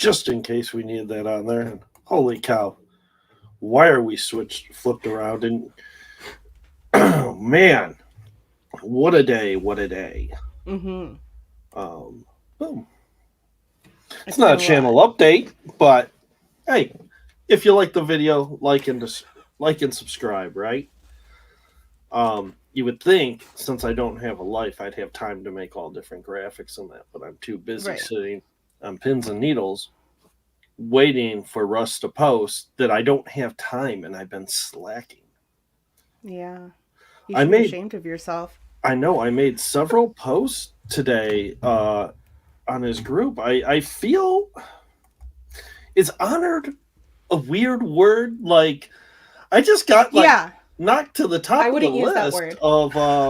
just in case we needed that on there. And holy cow, why are we flipped around? And oh man, what a day! What a day! Mm-hmm. Boom. It's It's not been a a channel lot. update, but hey, if you like the video, like and subscribe, right? You would think since I don't have a life, I'd have time to make all different graphics and that, but I'm too busy Right. sitting on pins and needles waiting for Russ to post that I don't have time and I've been slacking. Yeah. You I should be made ashamed of yourself. I know I made several posts today on his group. I feel is honored a weird word. Like I just got like Yeah. knocked to the I top of the wouldn't use that list word.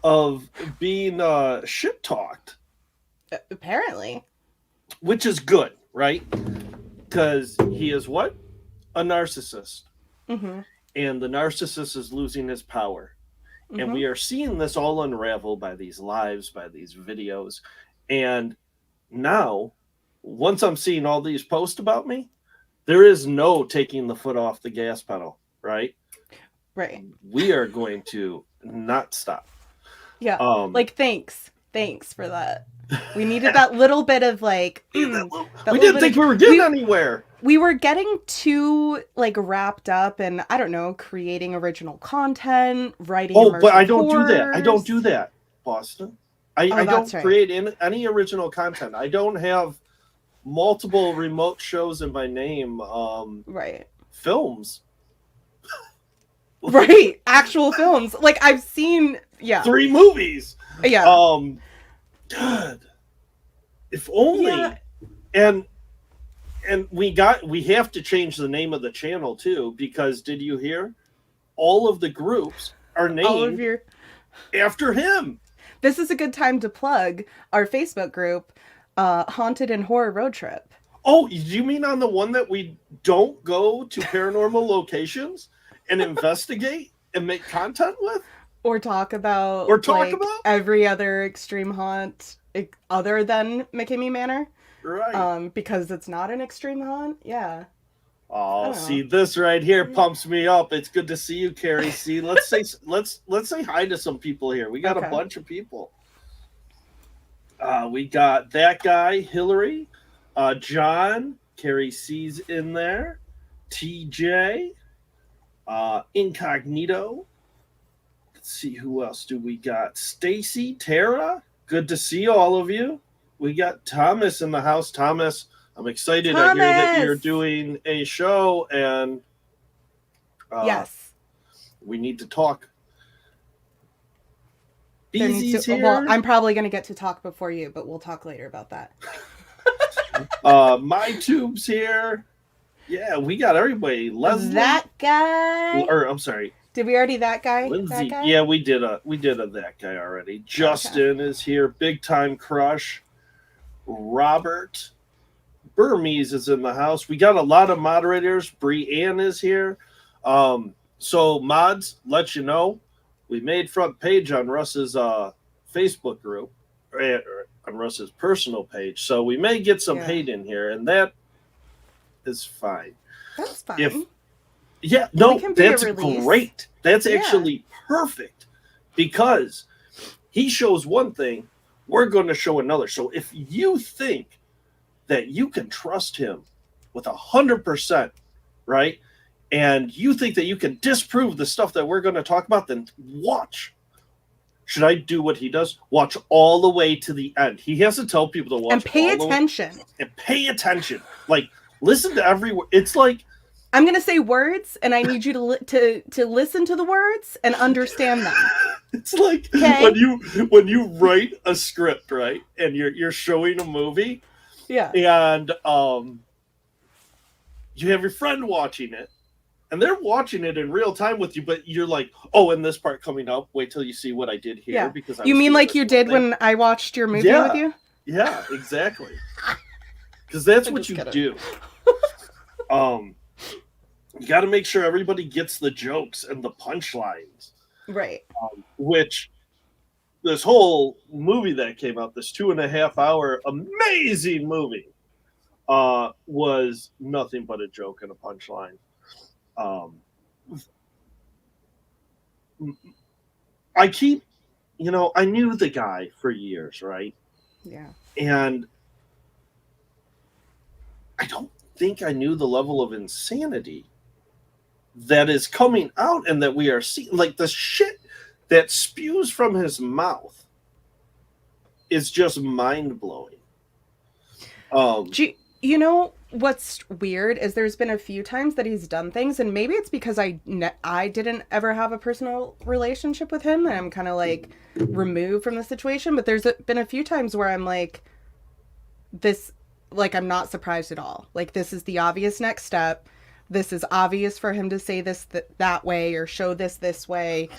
of being shit talked, Apparently. which is good, right? Because he is what? A narcissist. Mm-hmm. And the narcissist is losing his power. And Mm-hmm. we are seeing this all unravel by these lives, by these videos. And now, once I'm seeing all these posts about me, there is no taking the foot off the gas pedal, right? Right. We are going to not stop. Yeah. Um, Like, thanks. Thanks for that. We needed that little bit of like, that we little didn't bit think of we were getting anywhere. we were getting too like wrapped up in, I don't know, creating original content, writing Oh, but I immersive don't do that. I don't horrors. do that, Boston. I, Oh, I don't that's right. create any original content. I don't have multiple remote shows in my name. Right. Films. Right. Actual films. Like I've seen, yeah. 3 movies. Yeah. Um, God, if Yeah. only. And we have to change the name of the channel too, because did you hear? All of the groups are All of named your after him. This is a good time to plug our Facebook group, Haunted and Horror Road Trip. Oh, you mean on the one that we don't go to paranormal locations and investigate and make content with? Or talk about Or talk like about? every other extreme haunt other than McKinney Manor. Right. Because it's not an extreme haunt. Yeah. I Oh, don't know. see this right here pumps me up. It's good to see you, Carrie. See, let's say hi to some people here. We got a Okay. bunch of people. We got that guy, Hillary, John, Carrie C's in there, TJ, Incognito. Let's see who else do we got. Stacy, Tara. Good to see all of you. We got Thomas in the house. Thomas, I'm excited. I hear that you're Thomas! doing a show and Yes. we need to talk. There needs Beezy's to. Well, here. I'm probably going to get to talk before you, but we'll talk later about that. My tube's here. Yeah, we got everybody. Leslie, That guy. or I'm sorry, Did we already that guy? Lindsay. That guy? Yeah, we did a that guy already. Justin is here. Big time crush. Robert Burmese is in the house. We got a lot of moderators. Brianne is here. So mods, let you know, we made front page on Russ's Facebook group, or on Russ's personal page. So we may get some hate in here, and that is fine. That's fine. No, can be a that's release. great. That's actually perfect, because he shows one thing, we're going to show another. So if you think that you can trust him with 100%, right? And you think that you can disprove the stuff that we're going to talk about, then watch. Should I do what he does? Watch all the way to the end. He has to tell people to watch and pay all attention. And pay attention. Like, listen to every word. It's like, I'm going to say words, and I need you to listen to the words and understand them. It's like when you write a script, right? And you're showing a movie. Yeah. And you have your friend watching it. And they're watching it in real time with you, but you're like, oh, and this part coming up, wait till you see what I did here. Yeah. Because you mean like you did when I watched your movie with you? Yeah, exactly. Because that's what you do. You got to make sure everybody gets the jokes and the punchlines. Right. Which this whole movie that came out, this 2.5 hour amazing movie, was nothing but a joke and a punchline. Um, I keep, I knew the guy for years, right? Yeah. And I don't think I knew the level of insanity that is coming out and that we are seeing. Like the shit that spews from his mouth is just mind blowing. You know what's weird is there's been a few times that he's done things, and maybe it's because I didn't ever have a personal relationship with him, and I'm kind of like removed from the situation. But there's been a few times where I'm like, this, like I'm not surprised at all. Like this is the obvious next step. This is obvious for him to say this that way or show this way.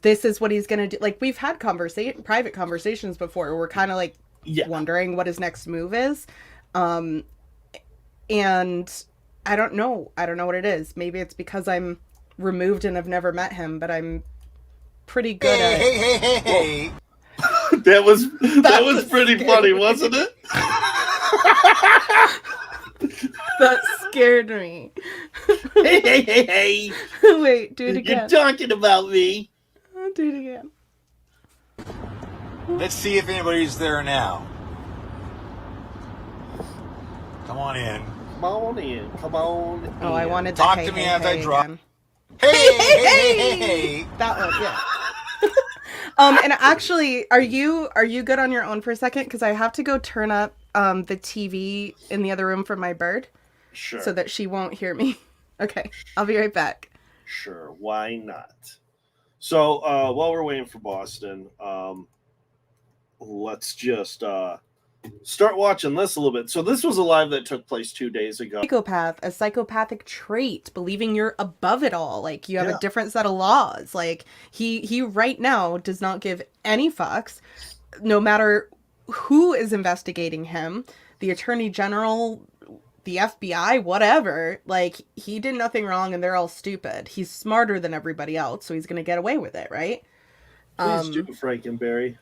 This is what he's gonna do. Like we've had private conversations before where we're kind of like wondering what his next move is. And I don't know what it is. Maybe it's because I'm removed and I've never met him, but I'm pretty good at Hey. that was pretty funny, wasn't it? That scared me. Hey. Wait, do it again. You're talking about me. I'll do it again. Let's see if anybody's there now. Come on in. Come on in. Oh, I wanted to talk to me as I drop. Hey. That one, yeah. And actually, are you good on your own for a second? Because I have to go turn up the TV in the other room for my bird. Sure. So that she won't hear me. Okay, I'll be right back. Sure, why not? So while we're waiting for Boston, let's just start watching this a little bit. So this was a live that took place 2 days ago. A psychopathic trait, believing you're above it all, like you have a different set of laws. Like he right now does not give any fucks, no matter who is investigating him, the attorney general, the FBI, whatever. Like he did nothing wrong and they're all stupid. He's smarter than everybody else, so he's gonna get away with it, right? Please do, Frankenberry.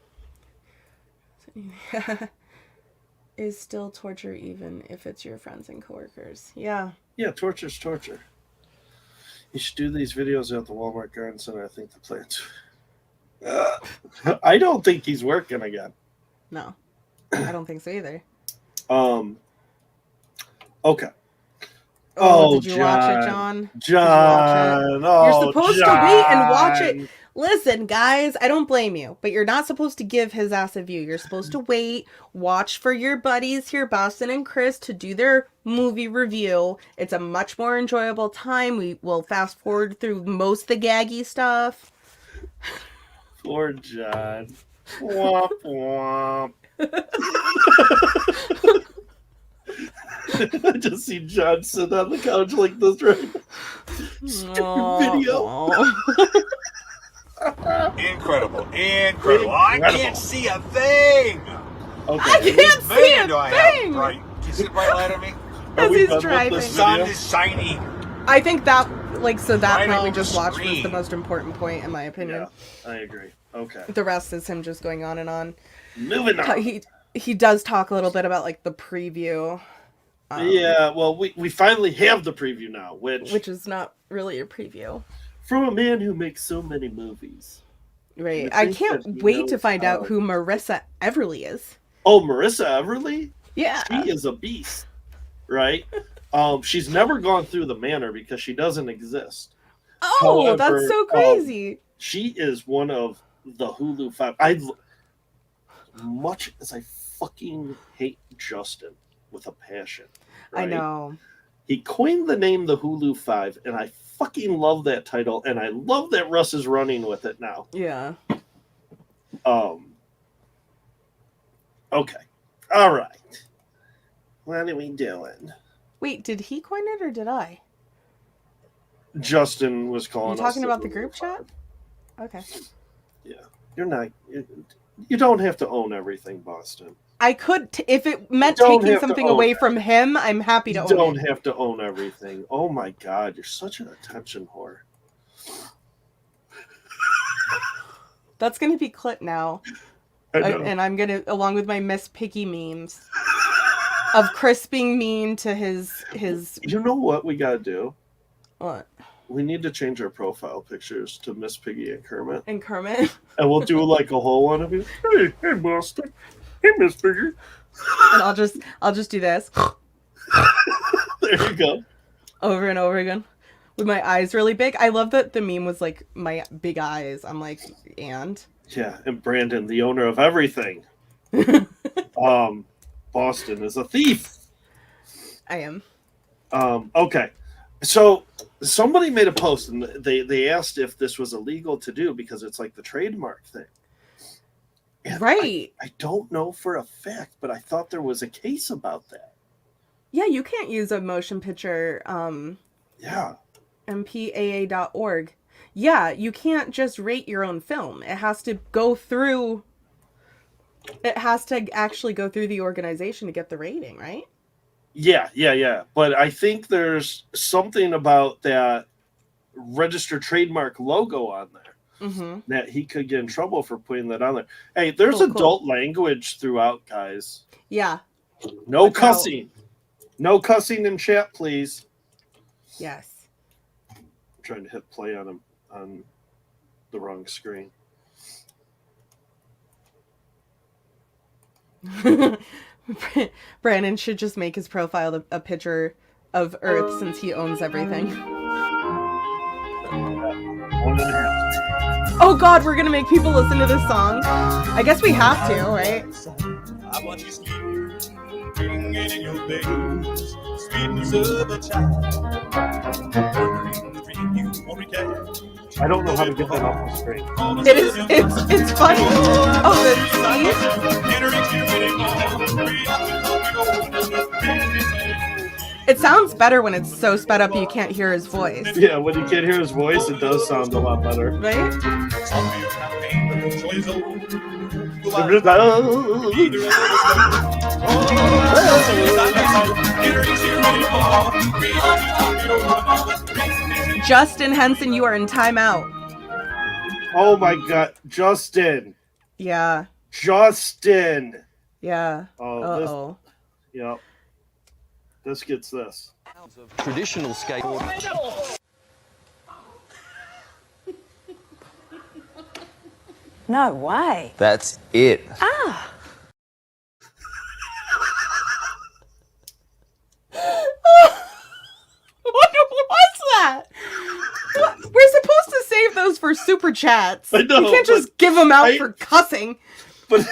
Is still torture even if it's your friends and coworkers. Yeah, torture's torture. You should do these videos at the Walmart Garden Center. I think the plans. I don't think he's working again. No, I don't think so either. Okay. Did you watch it, John? John. You're supposed to wait and watch it. Listen, guys, I don't blame you, but you're not supposed to give his ass a view. You're supposed to wait, watch for your buddies here, Boston and Chris, to do their movie review. It's a much more enjoyable time. We will fast forward through most of the gaggy stuff. Poor John. Womp womp. I just see John sitting on the couch like this right now. Stupid video. Incredible. I can't see a thing. Okay. I can't see a thing. Right. Can you see the bright light on me? As he's driving. The sun is shining. I think that, that right point we on just the watched was screen. the most important point, in my opinion. Yeah, I agree. Okay. The rest is him just going on and on. Moving on. He does talk a little bit about like the preview. Yeah, well, we finally have the preview now, which is not really a preview. From a man who makes so many movies. Right. I can't wait to find out who Marissa Everly is. Oh, Marissa Everly? Yeah. She is a beast, right? She's never gone through the manor because she doesn't exist. Oh, however, that's so crazy. She is one of the Hulu 5. Much as I fucking hate Justin with a passion. Right? I know. He coined the name the Hulu 5, and I fucking love that title, and I love that Russ is running with it now. Yeah. Okay. All right. What are we doing? Wait, did he coin it or did I? Justin was calling. You're talking about the group chat? Okay. Yeah. You're not. You don't have to own everything, Boston. I could, if it meant taking something away from him, I'm happy to own it. You don't have to own everything. Oh my God, you're such an attention whore. That's going to be clipped now. I know. And I'm going to, along with my Miss Piggy memes. of Chris being mean to his. You know what we gotta do? What? We need to change our profile pictures to Miss Piggy and Kermit. And Kermit. And we'll do like a whole one of you. Hey, Boston. Hey, Miss Piggy. And I'll just do this. There you go. Over and over again. With my eyes really big. I love that the meme was like my big eyes. I'm like, and? Yeah, and Brandon, the owner of everything. Boston is a thief. I am. Okay. So somebody made a post and they asked if this was illegal to do because it's like the trademark thing. And right. I don't know for a fact, but I thought there was a case about that. Yeah, you can't use a motion picture. Yeah. MPAA.org. Yeah, you can't just rate your own film. It has to go through. It has to actually go through the organization to get the rating, right? Yeah. But I think there's something about that registered trademark logo on there that he could get in trouble for putting that on there. Hey, there's adult language throughout, guys. Yeah. No cussing. No cussing in chat, please. Yes. I'm trying to hit play on the wrong screen. Brandon should just make his profile a picture of Earth since he owns everything. 1.5. Oh God, we're gonna make people listen to this song. I guess we have to, right? I want you sleeping in your veins, sweetness of a child. I don't know how to get that off the screen. It's funny. Oh, it sounds better when it's so sped up you can't hear his voice. Yeah, when you can't hear his voice, it does sound a lot better. Right? Justin Henson, you are in timeout. Oh my God, Justin. Yeah. Justin. Yeah. Oh, yep. This gets this. Traditional skateboarding. No way. That's it. Ah. What was that? We're supposed to save those for super chats. I know, you can't just give them out for cussing. But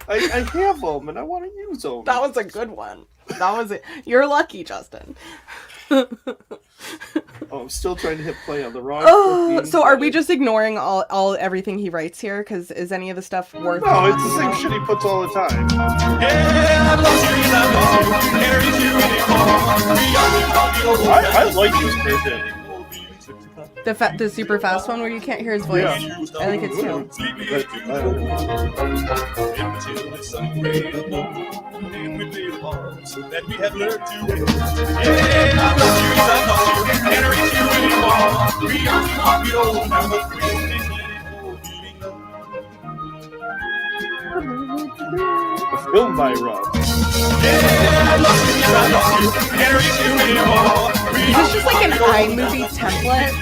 I have them and I want to use them. That was a good one. That was it. You're lucky, Justin. I'm still trying to hit play on the wrong. So are we just ignoring everything he writes here? Because is any of the stuff worth? No, it's the same shit he puts all the time. I like this version. The super fast one where you can't hear his voice. Yeah. I like it too. A film by Russ. Is this just like an iMovie template?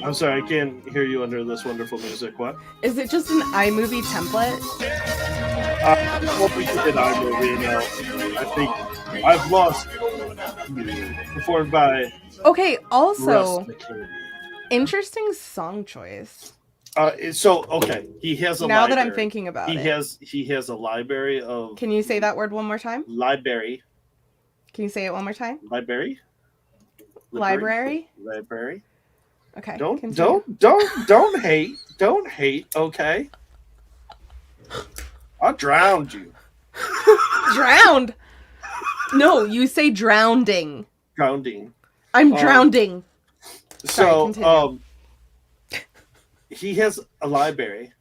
I'm sorry, I can't hear you under this wonderful music. What? Is it just an iMovie template? What we did iMovie now. I think I've lost. Performed by. Okay. Also, Russ McKinney. interesting song choice. Okay, he has a. Now library. that I'm thinking about it, he has a library of. Can you say that word one more time? Library. Can you say it one more time? Library. Library. Library. Okay. Don't hate. Don't hate. Okay. I drowned you. Drowned. No, you say drowning. Drowning. I'm drowning. So, continue. He has a library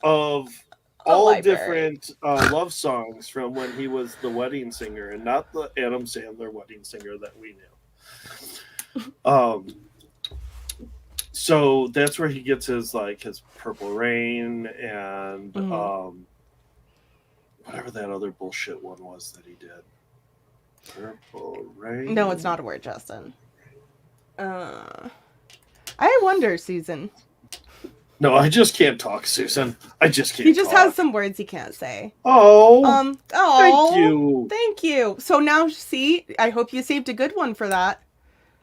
of all different love songs from when he was the wedding singer and not the Adam Sandler wedding singer that we knew. So that's where he gets his Purple Rain and whatever that other bullshit one was that he did. Purple Rain. No, it's not a word, Justin. I wonder, Susan. No, I just can't talk, Susan. I just can't. He just talk. has some words he can't say. Oh. Oh. Thank you. Thank you. So now, see, I hope you saved a good one for that.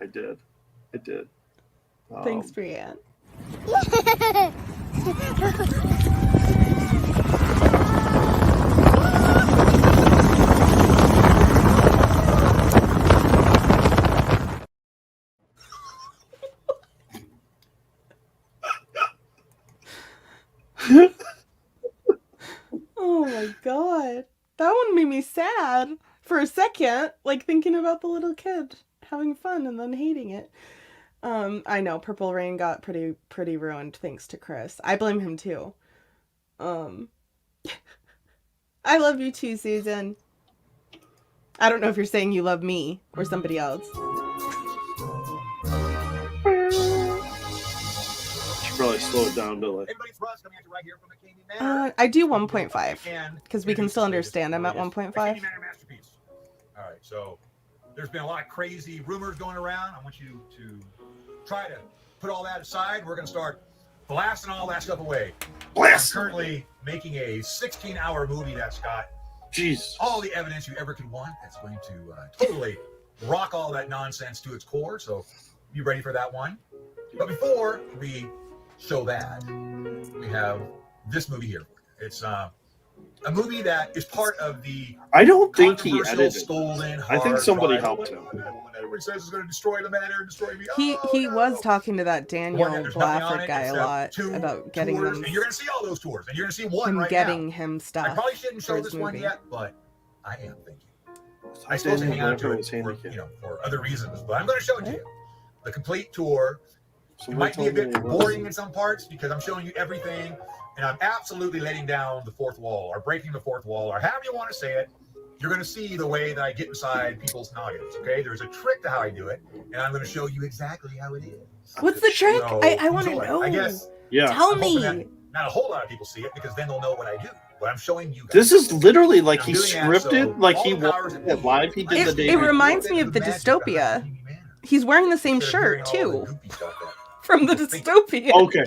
I did. Thanks, Brianne. Oh my god. That one made me sad for a second, like thinking about the little kid having fun and then hating it. I know Purple Rain got pretty ruined thanks to Chris. I blame him too. I love you too, Susan. I don't know if you're saying you love me or somebody else. Should probably slow it down to like. Everybody's Russ coming at you right here from McKamey Manor. I do 1.5 because we can still understand I'm at 1.5. McKamey Manor masterpiece. All right, so there's been a lot of crazy rumors going around. I want you to try to put all that aside. We're going to start blasting all that stuff away. Blast! I'm currently making a 16-hour movie that's got Jeez. all the evidence you ever could want. That's going to totally rock all that nonsense to its core. So be ready for that one. But before we show that, we have this movie here. It's a movie that is part of the I don't think he controversial edited. stolen I think hard somebody drive. helped him. Everyone says it's going to destroy the manor, destroy me. He No. was talking to that One Daniel that there's nothing on Blafford it guy a except lot 2 about getting tours, them, and you're going to see all those tours, and you're going to see one him right getting now. him I stuff. probably shouldn't for show his this one movie. yet, but I am thinking. I supposed to hang on to it for, for other reasons, but I'm going to show it to you. The complete tour. It might be a bit boring in some parts because I'm showing you everything, and I'm absolutely letting down the fourth wall, or breaking the fourth wall, or however you want to say it. You're going to see the way that I get inside people's noggins, okay? There's a trick to how I do it, and I'm going to show you exactly how it is. What's the trick? So, I want to enjoy. know. I guess Yeah. Tell I'm hoping me. that not a whole lot of people see it because then they'll know what I do. But I'm showing you guys. This is literally like he I'm doing that, scripted, so like all he the powers wanted that it be. live. He did the day It before. reminds me of the dystopia. He's wearing the same shirt too from the dystopia. Okay,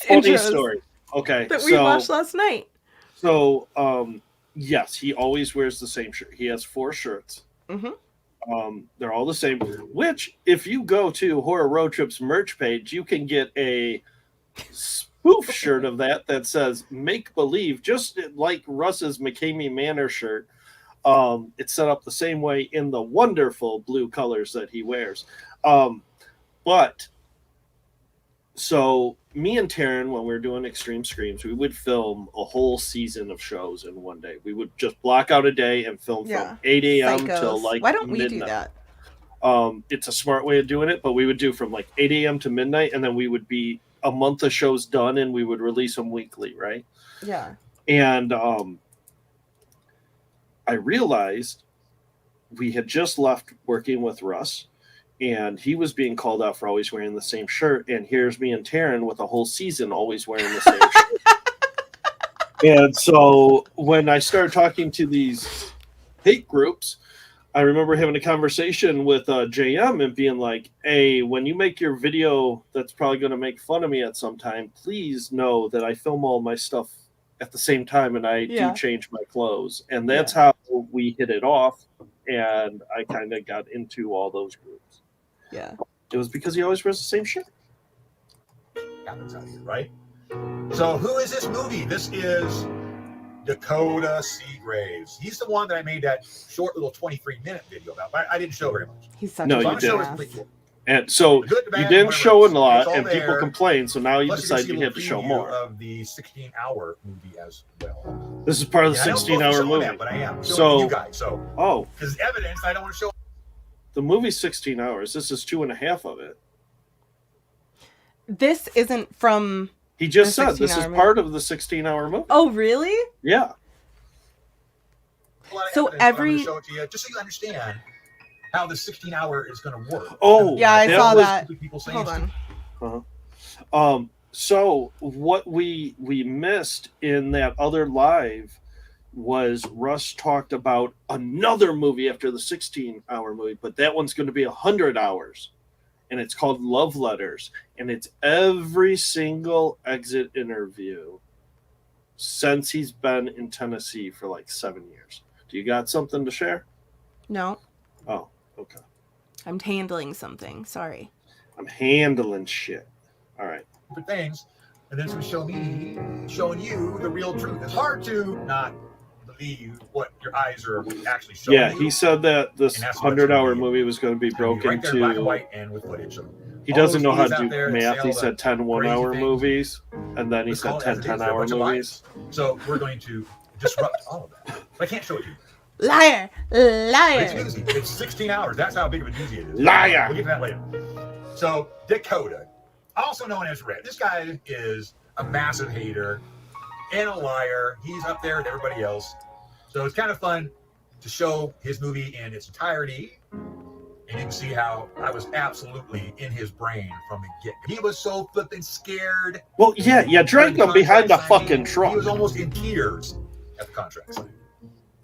funny intros story. Okay, that we watched last night. So, yes, he always wears the same shirt. He has 4 shirts. Mm-hmm. They're all the same. Which, if you go to Horror Road Trip's merch page, you can get a spoof shirt of that says "Make Believe," just like Russ's McKamey Manor shirt. It's set up the same way in the wonderful blue colors that he wears. But so me and Taryn, when we were doing Extreme Screams, we would film a whole season of shows in one day. We would just block out a day and film from 8 a.m. till like Why don't midnight. we do that? It's a smart way of doing it, but we would do from like 8 a.m. to midnight, and then we would be a month of shows done, and we would release them weekly, right? Yeah. And I realized we had just left working with Russ, and he was being called out for always wearing the same shirt. And here's me and Taryn with a whole season always wearing the same shirt. And so when I started talking to these hate groups, I remember having a conversation with JM and being like, hey, when you make your video that's probably going to make fun of me at some time, please know that I film all my stuff at the same time and I do change my clothes. And that's how we hit it off. And I kind of got into all those groups. Yeah. It was because he always wears the same shirt. Right? So who is this movie? This is Dakota Seagraves. He's the one that I made that short little 23-minute video about. But I didn't show very much. He's such No, a you badass. didn't. And so The good, the bad, you didn't whatever show else. it a lot, It's all and people there. complained. So now you Plus, decided can you see a had to little show preview more. of the 16-hour movie as well. This is part of the And I don't know if I'm 16-hour showing movie. that, but I am. So- So you guys. So Oh, because evidence, I don't want to show. the movie's 16 hours. This is 2.5 of it. This isn't from. He just The said this is 16-hour part of the 16-hour movie. Oh, really? Yeah. A lot of So evidence, but I'm every- gonna show it to you just so you understand how the 16-hour is going to work. Oh, Yeah, I that saw was- that. People saying Hold it's on. So what we missed in that other live was Russ talked about another movie after the 16-hour movie, but that one's going to be 100 hours. And it's called Love Letters. And it's every single exit interview since he's been in Tennessee for like 7 years. Do you got something to share? No. Oh, okay. I'm handling something. Sorry. I'm handling shit. All right. For things, and then it's going to show me, showing you the real truth. It's hard to not believe what your eyes are actually showing. Yeah, you. he said that this 100-hour movie was going to be broken right there, black and into. white and with footage. So He doesn't know how to out do math. He said 10 1-hour movies, and then he said 10 10-hour movies. So we're going to disrupt all of that. But I can't show it to you. Liar! But it's Liar! newsy. It's 16 hours. That's how big of a doozy it is. Liar! We'll get to that later. So Dakota, also known as Red. This guy is a massive hater and a liar. He's up there with everybody else. So it's kind of fun to show his movie in its entirety. And you can see how I was absolutely in his brain from the get-go. He was so flipping scared. Well, yeah, dragged him behind the fucking truck. He was almost in tears at the contract signing.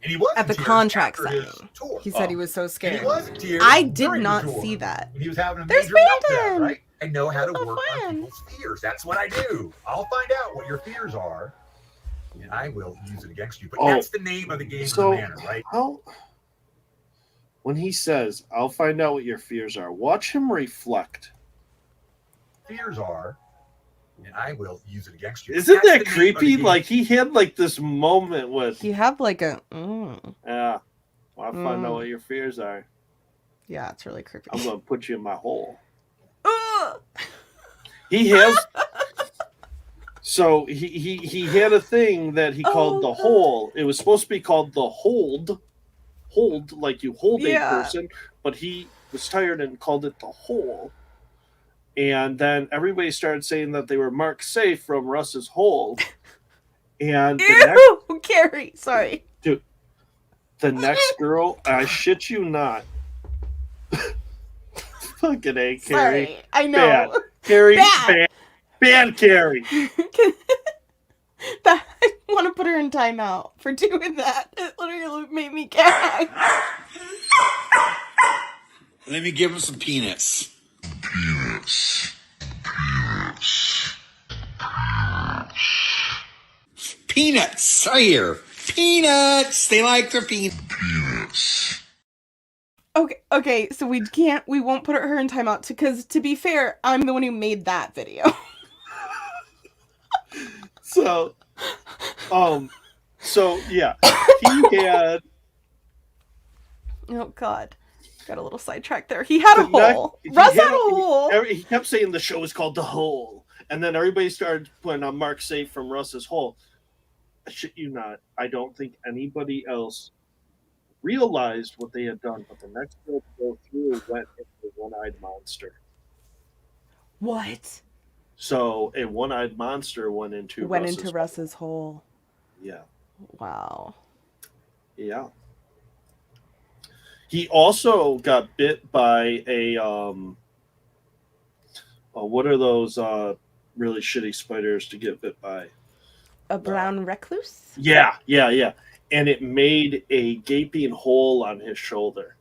And he was At the contract signing. Tour. He said he was so And scared. he was in tears I did during the not tour. see that. And he was having a There's major meltdown, Brandon! right? I know how to Oh, work on fun. people's fears. That's what I do. I'll find out what your fears are, and I will use it against you. But that's the name of the game of the manor, right? When he says, I'll find out what your fears are, watch him reflect. Fears are, and I will use it against you. Isn't That's that the name of the creepy? game. Like, he had like this moment with, He had like a. yeah, I'll find out what your fears are. Yeah, it's really creepy. I'm going to put you in my hole. Ugh. He has. So he had a thing that he called the hole. It was supposed to be called the hold, like you hold a person, but he was tired and called it the hole. And then everybody started saying that they were marked safe from Russ's hole. And Carrie, sorry. Dude, the next girl, I shit you not. Fucking A, Carrie. Sorry, I know. Bad. Carrie, bad Carrie. I want to put her in timeout for doing that. It literally made me gag. Let me give him some peanuts. Peanuts. I hear. Peanuts. They like their peanuts. Okay, so we won't put her in timeout because to be fair, I'm the one who made that video. So yeah, he had. Oh God, got a little sidetracked there. He had a hole. Russ had a hole. He kept saying the show is called The Hole, and then everybody started putting on Mark safe from Russ's hole. I shit you not. I don't think anybody else realized what they had done, but the next girl to go through went into one-eyed monster. What? So a one-eyed monster went into Russ's hole. Yeah. Wow. Yeah. He also got bit by a what are those really shitty spiders to get bit by? A brown recluse? Yeah. And it made a gaping hole on his shoulder.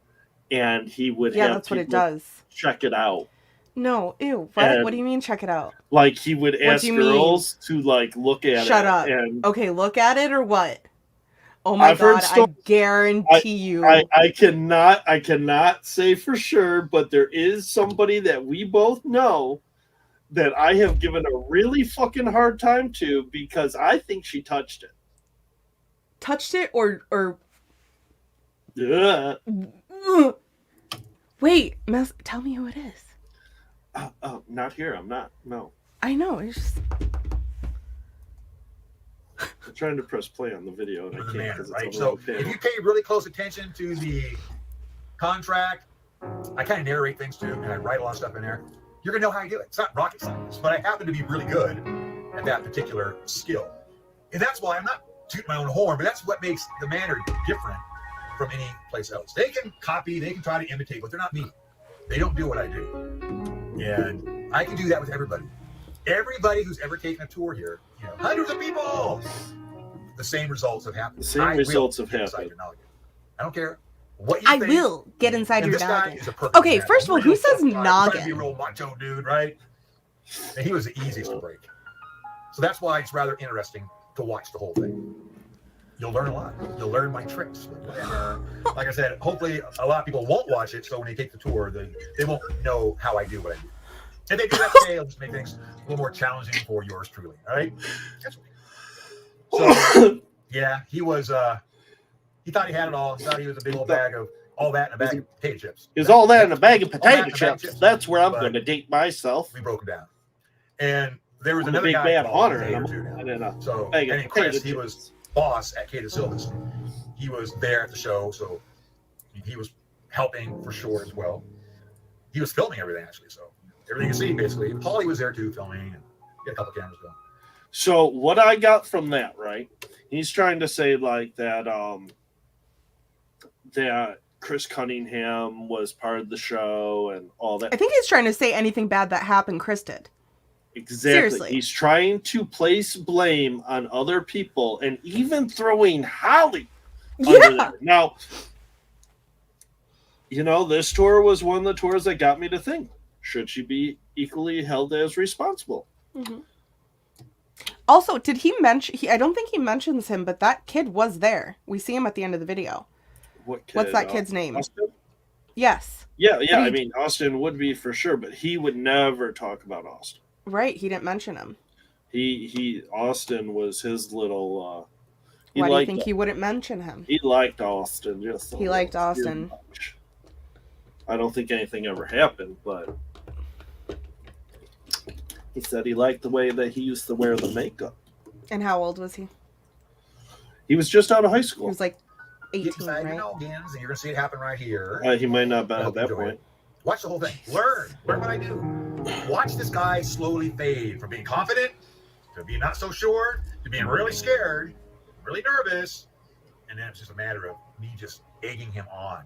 And he would have that's what it does. Check it out. No, ew. What? What do you mean check it out? Like he would ask girls to like look at it. Shut up. And okay, look at it or what? Oh my God, I guarantee you. I cannot say for sure, but there is somebody that we both know that I have given a really fucking hard time to because I think she touched it. Touched it or Yeah. Wait, tell me who it is. Not here. I'm not. No. I know. It's just. I'm trying to press play on the video and I can't because right? it's So if you pay really close attention to the contract, I kind of narrate things too, and I write a lot of stuff in there. You're gonna know how I do it. It's not rocket science, but I happen to be really good at that particular skill, and that's why I'm not tooting my own horn. But that's what makes the manor different from any place else. They can copy, they can try to imitate, but they're not me. They don't do what I do, and I can do that with everybody. Everybody who's ever taken a tour here, hundreds of people. the same results have happened. The same results have happened. I don't care what you I think. will get inside And your this guy noggin. is a perfect Okay, example. first of all, who says Trying to be noggin? real macho dude, right? And he was the easiest to break. So that's why it's rather interesting to watch the whole thing. You'll learn a lot. You'll learn my tricks. Like I said, hopefully a lot of people won't watch it, so when they take the tour, they won't know how I do what I do. If they do that today, I'll just make things a little more challenging for yours truly. All right? That's okay. So, yeah, he was, he thought he had it all. He thought he was a big old bag of all that in a bag of potato chips. Is all that in a bag of potato chips? That's where I'm going to date myself. We broke him down. And there was I'm another big guy bad called hunter. and Chris, he was boss at Kate Silva's. He was there at the show, so he was helping for sure as well. He was filming everything actually, so everything you see basically. Paulie was there too, filming, and he had a couple cameras going. So what I got from that, right? He's trying to say like that that Chris Cunningham was part of the show and all that. I think he's trying to say anything bad that happened, Chris did. Exactly. Seriously. He's trying to place blame on other people and even throwing Holly under there. Now, you know, this tour was one of the tours that got me to think, should she be equally held as responsible? Mm-hmm. Also, did he mention, I don't think he mentions him, but that kid was there. We see him at the end of the video. What kid? What's that kid's name? Austin? Yes. Yeah. I mean, Austin would be for sure, but he would never talk about Austin. Right, he didn't mention him. Austin was his little. Why do you think he wouldn't mention him? He liked Austin. He liked Austin. I don't think anything ever happened, but he said he liked the way that he used to wear the makeup. And how old was he? He was just out of high school. He was like 18, right? And you're gonna see it happen right here. He might not have been at that point. Watch the whole thing. Learn what I do. Watch this guy slowly fade from being confident to being not so sure to being really scared, really nervous, and then it's just a matter of me just egging him on,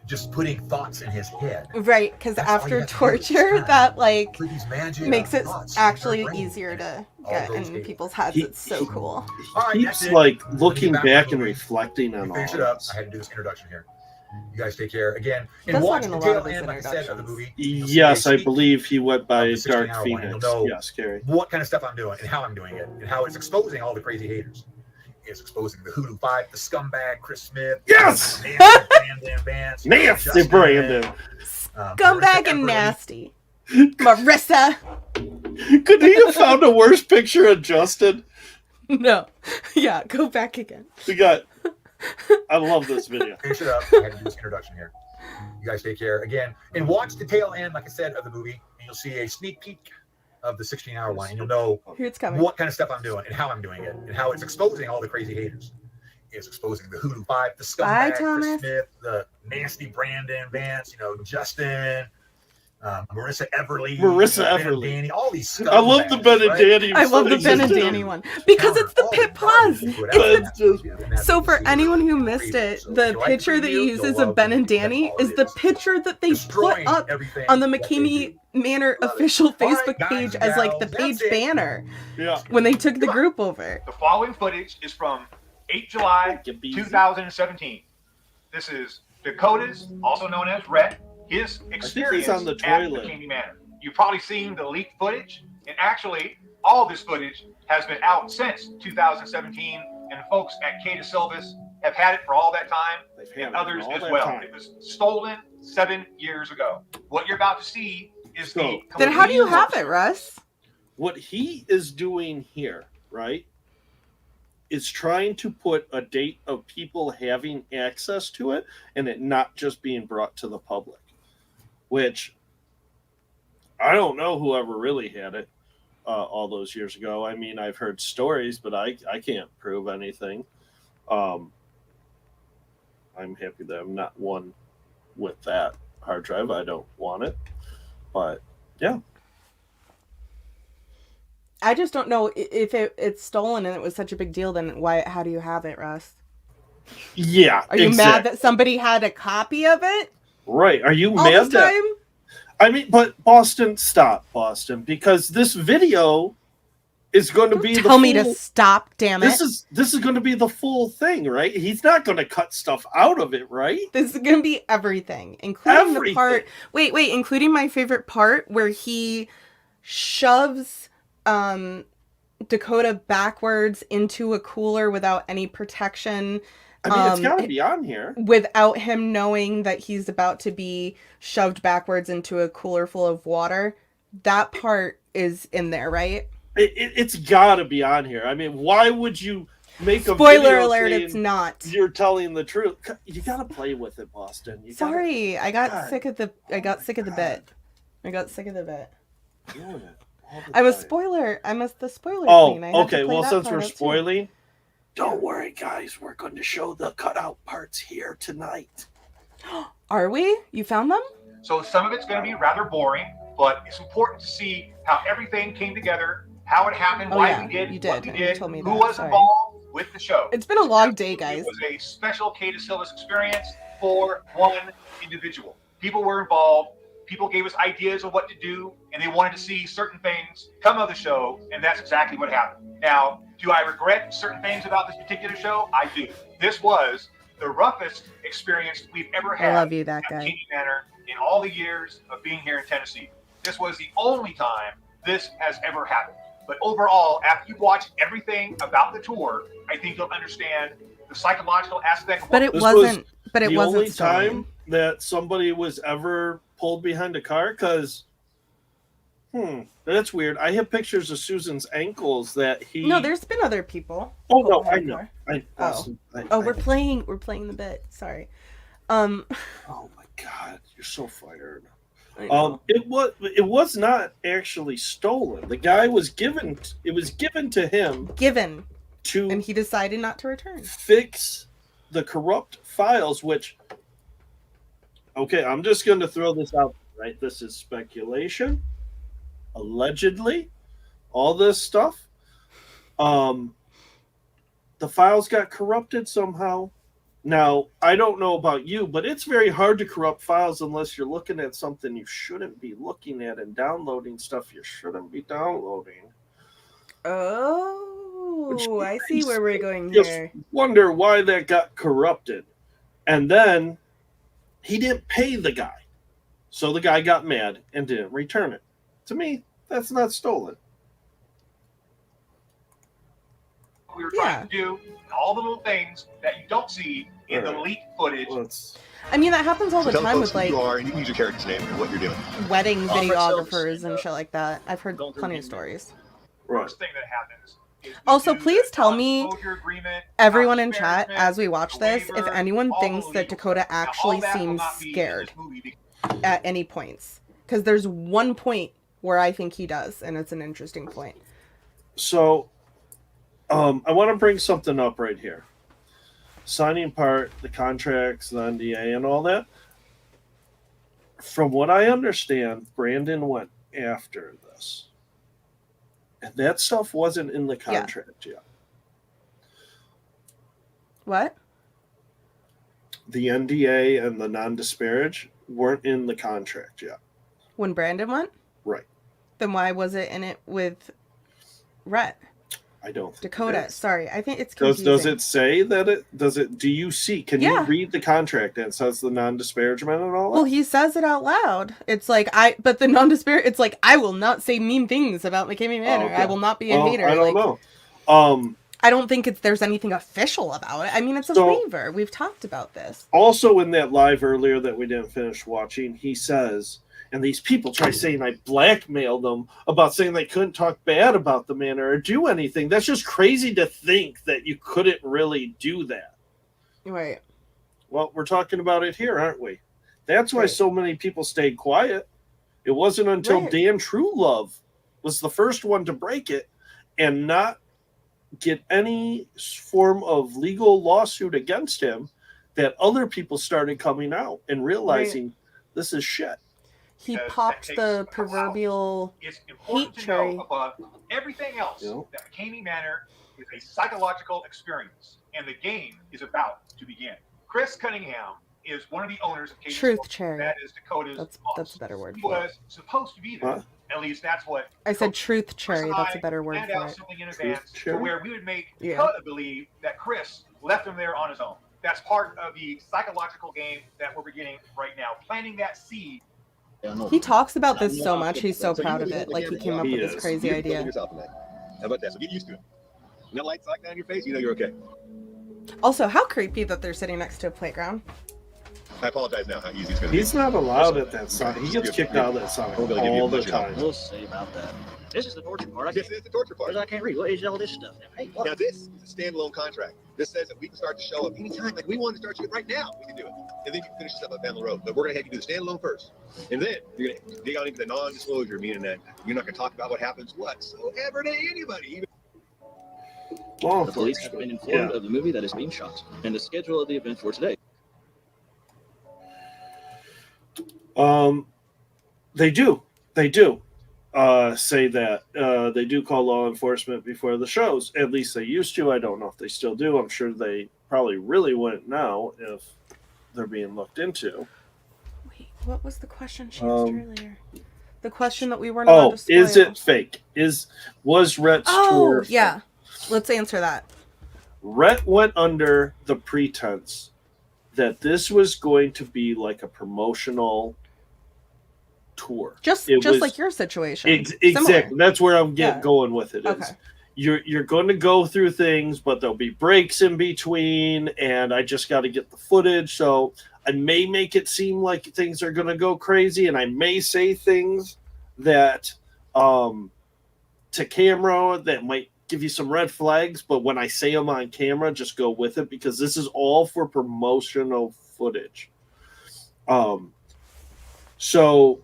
just putting thoughts in his head. Right, because after torture, that like makes it actually easier to get in people's heads. It's so cool. He keeps like looking back and reflecting on all Finish it up. this. I had to do this introduction here. You guys take care again. And That's watch not in the a lot tail of his end, like I said, of the movie. Yes, I believe he went by of the Dark 16-hour one. Phoenix. You'll know Yes, Gary. what kind of stuff I'm doing and how I'm doing it and how it's exposing all the crazy haters. It's exposing the Hoodoo Five, the scumbag Chris Smith. Yes! Brandon Vance. Nasty Brandon. Scumbag and nasty. Marissa. Could he have found a worse picture of Justin? No. Yeah, go back again. We got... I love this video. Finish it up. I had to do this introduction here. You guys take care again. And watch the tail end, like I said, of the movie. And you'll see a sneak peek of the 16-hour one. And you'll know Here it's coming. what kind of stuff I'm doing and how I'm doing it. And how it's exposing all the crazy haters. It's exposing the Hoodoo Five, the scumbag Chris Smith, the nasty Brandon Vance, Justin, Marissa Everly, Danny, all these scumbags. I love the Ben and Danny. I love the Ben and Danny one because it's the Pit Plus. So for anyone who missed it, the picture that he uses of Ben and Danny is the picture that they put up on the McKamey Manor official Facebook page as like the page banner when they took the group over. The following footage is from 8 July 2017. This is Dakota's, also known as Rhett, his experience on the at toilet. McKamey Manor. You've probably seen the leaked footage, and actually, all this footage has been out since 2017, and folks at Kate Silva's have had it for all that time, and others as well. It was stolen 7 years ago. What you're about to see is the... Then how do you have it, Russ? What he is doing here, right, is trying to put a date of people having access to it and it not just being brought to the public. Which I don't know whoever really had it all those years ago. I mean, I've heard stories, but I can't prove anything. I'm happy that I'm not one with that hard drive. I don't want it. But, yeah. I just don't know if it's stolen and it was such a big deal, then how do you have it, Russ? Yeah. Are you mad that somebody had a copy of it? Right. Are you all mad this time? I mean, but Boston, stop, Boston, because this video is going to be Tell me to stop, damn it. This is going to be the full thing, right? He's not going to cut stuff out of it, right? This is going to be everything, including the part. Wait, including my favorite part where he shoves Dakota backwards into a cooler without any protection. I mean, it's got to be on here. Without him knowing that he's about to be shoved backwards into a cooler full of water. That part is in there, right? It's got to be on here. I mean, why would you make a spoiler alert? It's not. You're telling the truth. You got to play with it, Boston. Sorry, I got sick of the bit. I got sick of the bit. I'm the spoiler queen. Okay. Well, since we're spoiling, don't worry, guys. We're going to show the cutout parts here tonight. Are we? You found them? So some of it's going to be rather boring, but it's important to see how everything came together, how it happened, why we did what we did, who was involved with the show. It's been a long day, guys. It was a special Kate Silva's experience for one individual. People were involved. People gave us ideas of what to do, and they wanted to see certain things come of the show, and that's exactly what happened. Now, do I regret certain things about this particular show? I do. This was the roughest experience we've ever had I love you, that at guy. Caney Manor in all the years of being here in Tennessee. This was the only time this has ever happened. But overall, after you watch everything about the tour, I think you'll understand the psychological aspect. But it wasn't. But it the wasn't only stolen. time that somebody was ever pulled behind a car. Because, that's weird. I have pictures of Susan's ankles that he. No, there's been other people. Oh no, I know. We're playing the bit. Sorry. Oh my God, you're so fired. It was not actually stolen. The guy was given. It was given to him. And he decided not to return. Fix the corrupt files, which. Okay, I'm just going to throw this out. Right, this is speculation. Allegedly, all this stuff. The files got corrupted somehow. Now, I don't know about you, but it's very hard to corrupt files unless you're looking at something you shouldn't be looking at and downloading stuff you shouldn't be downloading. Oh, I see where we're going just here. Wonder why that got corrupted. And then he didn't pay the guy. So the guy got mad and didn't return it. To me, that's not stolen. We were trying to do all the little things that you don't see in the leaked footage. I mean, that happens all the time with like who you are, and you can use your character's name and what you're doing. Wedding videographers and shit like that. I've heard plenty of stories. First thing that happens. Also, please tell me, everyone in chat, as we watch this, if anyone thinks that Dakota actually seems scared at any points. Because there's one point where I think he does, and it's an interesting point. So, I want to bring something up right here. Signing part, the contracts, the NDA, and all that. From what I understand, Brandon went after this. And that stuff wasn't in the contract yet. What? The NDA and the non-disparage weren't in the contract yet. When Brandon went? Right. Then why was it in it with Rhett? I don't think Dakota. Sorry, I think it's confusing. Does it say that it does it? Do you see? Can you read the contract that says the non-disparagement and all that? Well, he says it out loud. It's like but the non-disparage. It's like I will not say mean things about McKamey Manor. Okay. I will not be a hater. I don't know. I don't think there's anything official about it. I mean, it's a waiver. We've talked about this. Also, in that live earlier that we didn't finish watching, he says. And these people try saying I blackmailed them about saying they couldn't talk bad about the manor or do anything. That's just crazy to think that you couldn't really do that. Right. Well, we're talking about it here, aren't we? That's why so many people stayed quiet. It wasn't until Dan Truelove was the first one to break it and not get any form of legal lawsuit against him that other people started coming out and realizing this is shit. He popped the proverbial hate cherry. Above everything else, that McKamey Manor is a psychological experience, and the game is about to begin. Chris Cunningham is one of the owners of Truth Cherry. That is Dakota's boss. That's a better word. He was supposed to be there At least that's what I said truth cherry. That's a better word planned for out it. something in Truth advance cherry? to where we would make Yeah. Dakota believe that Chris left him there on his own. That's part of the psychological game that we're beginning right now, planting that seed. He talks about this so much. He's so proud of it. Like he came up with this crazy You're idea. building yourself tonight. How about that? So get used to it. And that light's like that in your face, you know you're okay. Also, how creepy that they're sitting next to a playground. I apologize now how easy it's going to be. He's not allowed at that Sonic. He gets kicked out of that Sonic We're gonna give you all a the bunch of time. We'll see about that. This is the torture part. This is the torture part. Because I can't read. What is all this stuff now? Hey, what? Now this is a standalone contract. This says that we can start the show up anytime. Like we want to start shit right now, we can do it. And then you can finish this up down the road. But we're gonna have you do the standalone first. And then you're gonna dig out into the non-disclosure, meaning that you're not gonna talk about what happens whatsoever to anybody. Even Law The police have been informed Yeah. of the movie that is being shot and the schedule of the event for today. They do say that they do call law enforcement before the shows. At least they used to. I don't know if they still do. I'm sure they probably really wouldn't now if they're being looked into. Wait, what was the question she asked earlier? The question that we weren't allowed to spoil. Is it fake? Was Rhett's tour fake? Yeah. Let's answer that. Rhett went under the pretense that this was going to be like a promotional tour. Just like your situation. Exactly. Similar. That's where I'm going with it. Okay. Is you're going to go through things, but there'll be breaks in between, and I just got to get the footage. So I may make it seem like things are going to go crazy, and I may say things that to camera that might give you some red flags, but when I say them on camera, just go with it because this is all for promotional footage. So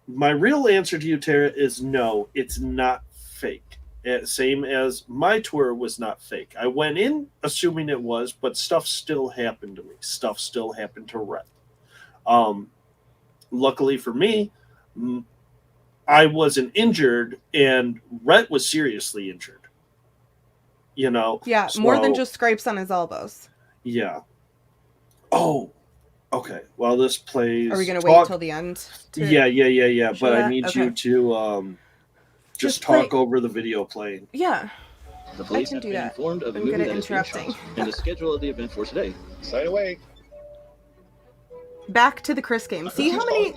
my real answer to you, Tara, is no, it's not fake. Same as my tour was not fake. I went in assuming it was, but stuff still happened to me. Stuff still happened to Rhett. Luckily for me, I wasn't injured, and Rhett was seriously injured. You know? Yeah, more than just scrapes on his elbows. Yeah. Oh, okay. Well, this plays... Are we going to wait till the end? Yeah. But I need Okay. you to just talk over the video playing. Yeah. The police can have do been that. informed of the I'm movie good that at is being interrupting. shot and the schedule of the event for today. sign away. Back to the Chris game.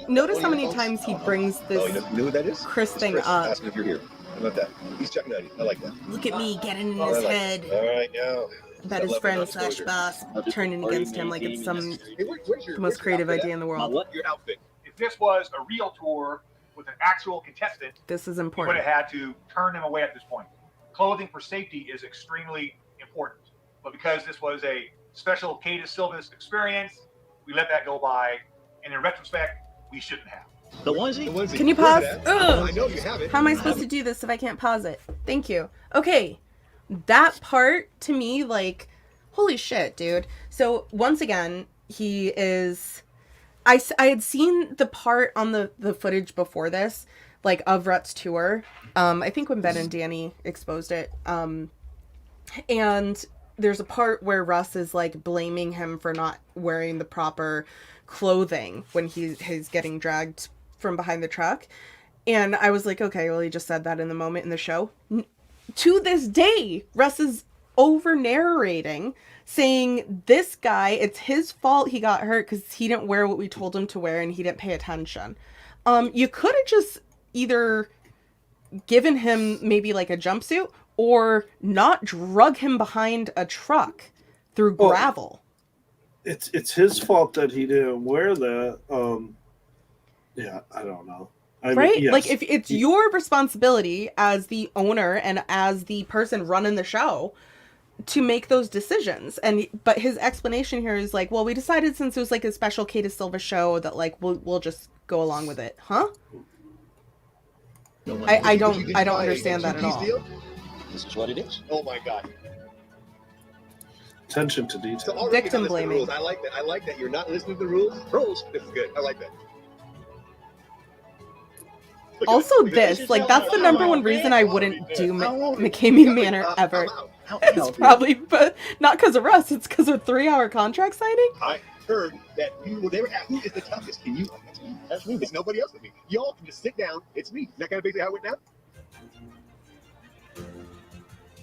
Notice how many times he brings Oh, this you know who that is? Chris It's thing Chris. up. Asking if you're here. How about that? He's checking on you. I like that. Look at me getting in I his like head. it. All right, now. About his friend slash boss turning against him like it's the most creative idea in the world. Your outfit. If this was a real tour with an actual contestant, This is we would important. have had to turn them away at this point. Clothing for safety is extremely important. But because this was a special Kata Silva's experience, we let that go by. And in retrospect, we shouldn't have. The onesie? Can you Where's pause? it at? Ugh. I know you have it. How am I supposed to do this if I can't pause it? Thank you. Okay. That part to me, like, holy shit, dude. So once again, he is... I had seen the part on the footage before this, like, of Rhett's tour. I think when Ben and Danny exposed it. And there's a part where Russ is, like, blaming him for not wearing the proper clothing when he's getting dragged from behind the truck. And I was like, okay, well, he just said that in the moment in the show. To this day, Russ is over narrating, saying this guy, it's his fault he got hurt because he didn't wear what we told him to wear and he didn't pay attention. You could have just either given him maybe like a jumpsuit or not drug him behind a truck through gravel. It's his fault that he didn't wear that. Yeah, I don't know. Right? Yes. Like, if it's your responsibility as the owner and as the person running the show to make those decisions. But his explanation here is like, well, we decided since it was like a special Kata Silva show that like we'll just go along with it. Huh? I don't understand that at all. This is what it is. Oh my god. Attention to detail. So Victim blaming. I like that. I like that you're not listening to the rules. Rules. This is good. I like that. Also this, like, that's the number one reason I wouldn't do McCamey Manor ever. It's probably, but not because of Russ, it's because of a 3-hour contract signing. heard that they were asked, who is the toughest? Can you? That's me. It's nobody else but me. Y'all can just sit down. It's me. Is that kind of basically how it went down?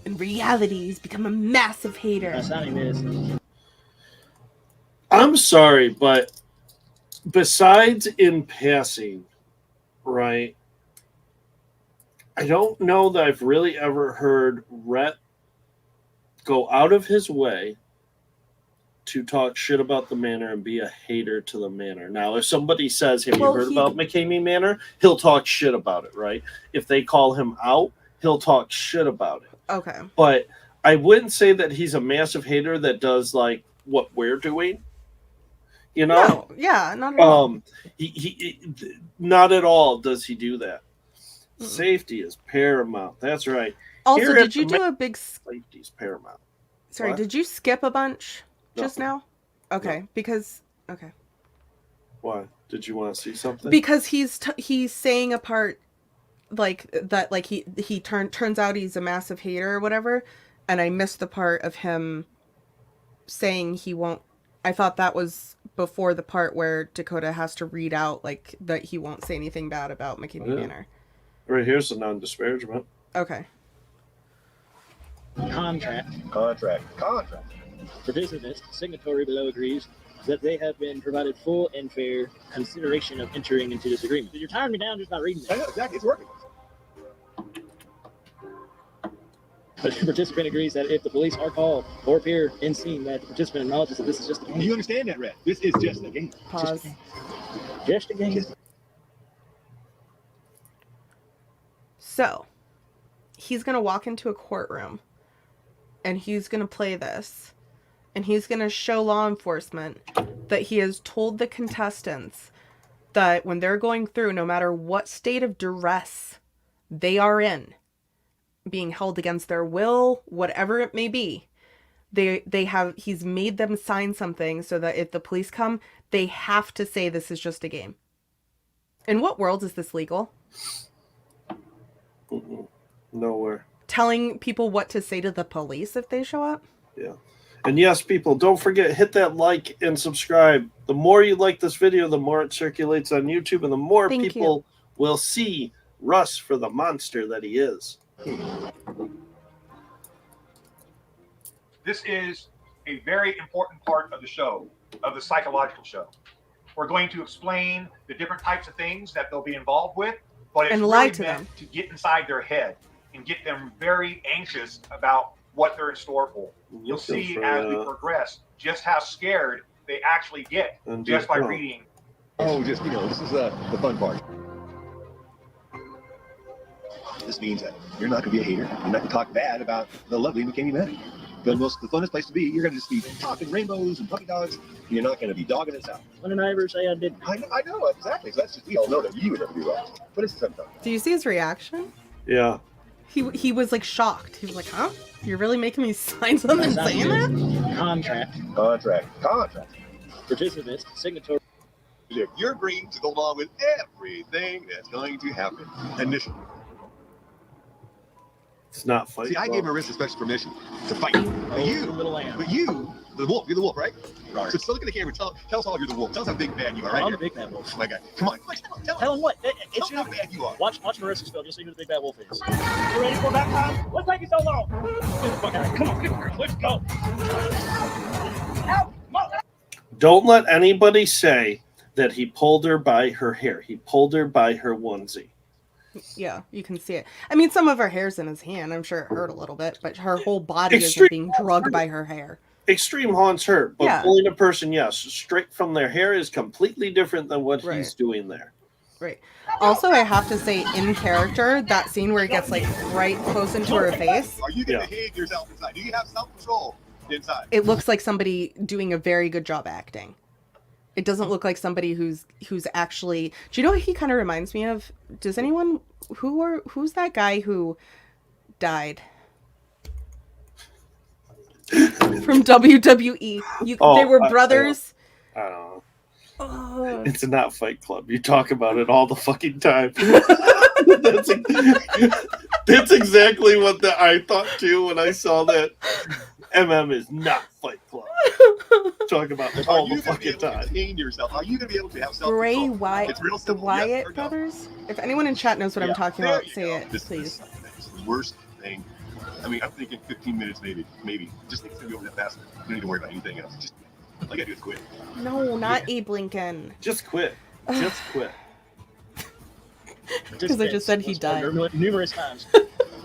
In reality, he's become a massive hater. I'm sorry, but besides in passing, right? I don't know that I've really ever heard Rhett go out of his way to talk shit about the manor and be a hater to the manor. Now, if somebody says, have you heard about McCamey Manor? He'll talk shit about it, right? If they call him out, he'll talk shit about it. Okay. But I wouldn't say that he's a massive hater that does like what we're doing. You know? No, yeah, not at all. He not at all does he do that. Safety is paramount. That's right. Also, Here did you do a big... Safety's paramount. Sorry, What? did you skip a bunch just No. now? Okay, No. because... Okay. Why? Did you want to see something? Because he's saying a part like that, like he turns out he's a massive hater or whatever, and I missed the part of him saying he won't. I thought that was before the part where Dakota has to read out like that he won't say anything bad about McCamey Manor. Right here's the non-disparagement. Okay. Contract. Contract. Participants, signatory below agrees that they have been provided full and fair consideration of entering into this agreement. You're tiring me down just by reading I that. know, exactly. It's working. But the participant agrees that if the police are called or appear in scene, that the participant acknowledges that this is just a game. You understand that, Red? This is just a game. Pause. Just a game. So, he's going to walk into a courtroom and he's going to play this and he's going to show law enforcement that he has told the contestants that when they're going through, no matter what state of duress they are in, being held against their will, whatever it may be, he's made them sign something so that if the police come, they have to say this is just a game. In what world is this legal? Nowhere. Telling people what to say to the police if they show up? Yeah. And yes, people, don't forget, hit that like and subscribe. The more you like this video, the more it circulates on YouTube, and the more people will see Russ for the monster that he is. This is a very important part of the show, of the psychological show. We're going to explain the different types of things that they'll be involved with, but it's And really lie to meant them. to get inside their head and get them very anxious about what they're in store for. You'll see as we progress just how scared they actually get just by reading. Oh, just, this is the fun part. This means that you're not going to be a hater. You're not going to talk bad about the lovely McCamey Manor. The funnest place to be, you're going to just be talking rainbows and puppy dogs, and you're not going to be dogging us out. When did I ever say I didn't? I know, exactly. So that's just, we all know that you would never do that. But it's sometimes. Do you see his reaction? Yeah. He was like shocked. He was like, huh? You're really making me sign something saying that? Contract. Participants, signatory. You're agreeing to go along with everything that's going to happen initially. It's not fight. See, I gave Marissa special permission to fight. But you, the wolf, you're the wolf, right? So look at the camera. Tell us all you're the wolf. Tell us how big bad you are, right? I'm here. a big bad wolf. My guy. Come on. Tell him what. Tell him how bad you are. Watch Marissa spell just so you know who the big bad wolf is. You ready for that time? What's taking so long? Come on, let's go. Don't let anybody say that he pulled her by her hair. He pulled her by her onesie. Yeah, you can see it. I mean, some of her hair's in his hand. I'm sure it hurt a little bit, but her whole body isn't being drugged by her hair. Extreme haunts hurt, but pulling a person, yes, straight from their hair is completely different than what he's doing there. Right. Also, I have to say, in character, that scene where he gets like right close into her face. Are you going to behave yourself inside? Do you have self-control inside? It looks like somebody doing a very good job acting. It doesn't look like somebody who's actually. Do you know what he kind of reminds me of? Does anyone who's that guy who died from WWE? They were brothers. I don't know. Oh. It's not Fight Club. You talk about it all the fucking time. That's exactly what I thought too when I saw that. MM is not Fight Club. Talk about Are all you the going to be fucking able to time. contain yourself? Are you going to be able to have self-control? Bray Wyatt, It's real the simple. Yes Wyatt or no? brothers. If anyone in chat knows what I'm talking There about, you say go. it, please. This is the worst thing. I mean, I'm thinking 15 minutes, maybe. Just think it's gonna be over that fast. You don't need to worry about anything else. Just all you gotta do is quit. No, not Abe Lincoln. Just quit. Just quit. Because I just said he died. Numerous times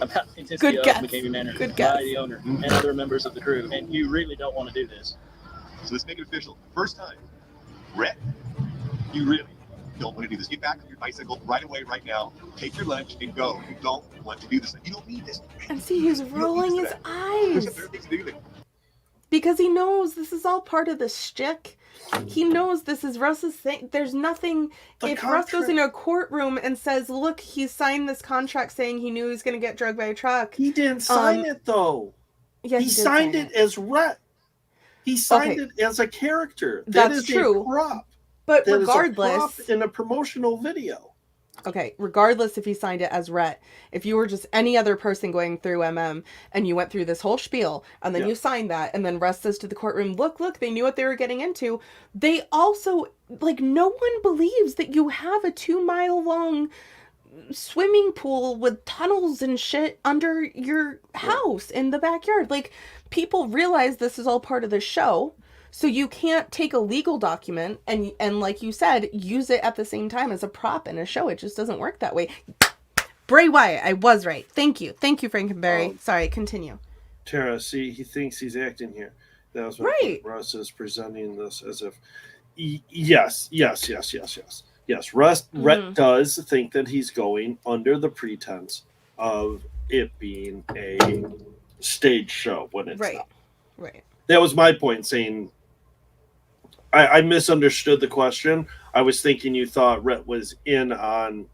about the intensity Good of guess. McCamey Manor Good guess. by the owner and other members of the crew, and you really don't want to do this. So let's make it official. First time, Rhett, you really don't want to do this. Get back on your bicycle right away, right now. Take your lunch and go. You don't want to do this. You don't need this. And see, he's rolling his There's eyes. better things to do than Because he knows this is all part of the shtick. He knows this is Russ's thing. There's nothing. If Russ goes in a courtroom and says, look, he signed this contract saying he knew he was going to get drugged by a truck. He didn't sign it, though. Yeah, he signed it as Rhett. He signed it as a character. That's true. A prop. But that regardless, is a prop in a promotional video. Okay, regardless if he signed it as Rhett, if you were just any other person going through MM and you went through this whole spiel and then you signed that and then Russ says to the courtroom, look, they knew what they were getting into. They also, like, no one believes that you have a 2-mile long swimming pool with tunnels and shit under your house in the backyard. Like, people realize this is all part of the show. So you can't take a legal document and like you said, use it at the same time as a prop in a show. It just doesn't work that way. Bray Wyatt, I was right. Thank you. Thank you, Frankenberry. Sorry, continue. Tara, see, he thinks he's acting here. That was right. Russ is presenting this as if, yes. Rhett does think that he's going under the pretense of it being a stage show when it's not. Right. That was my point, saying I misunderstood the question. I was thinking you thought Rhett was in on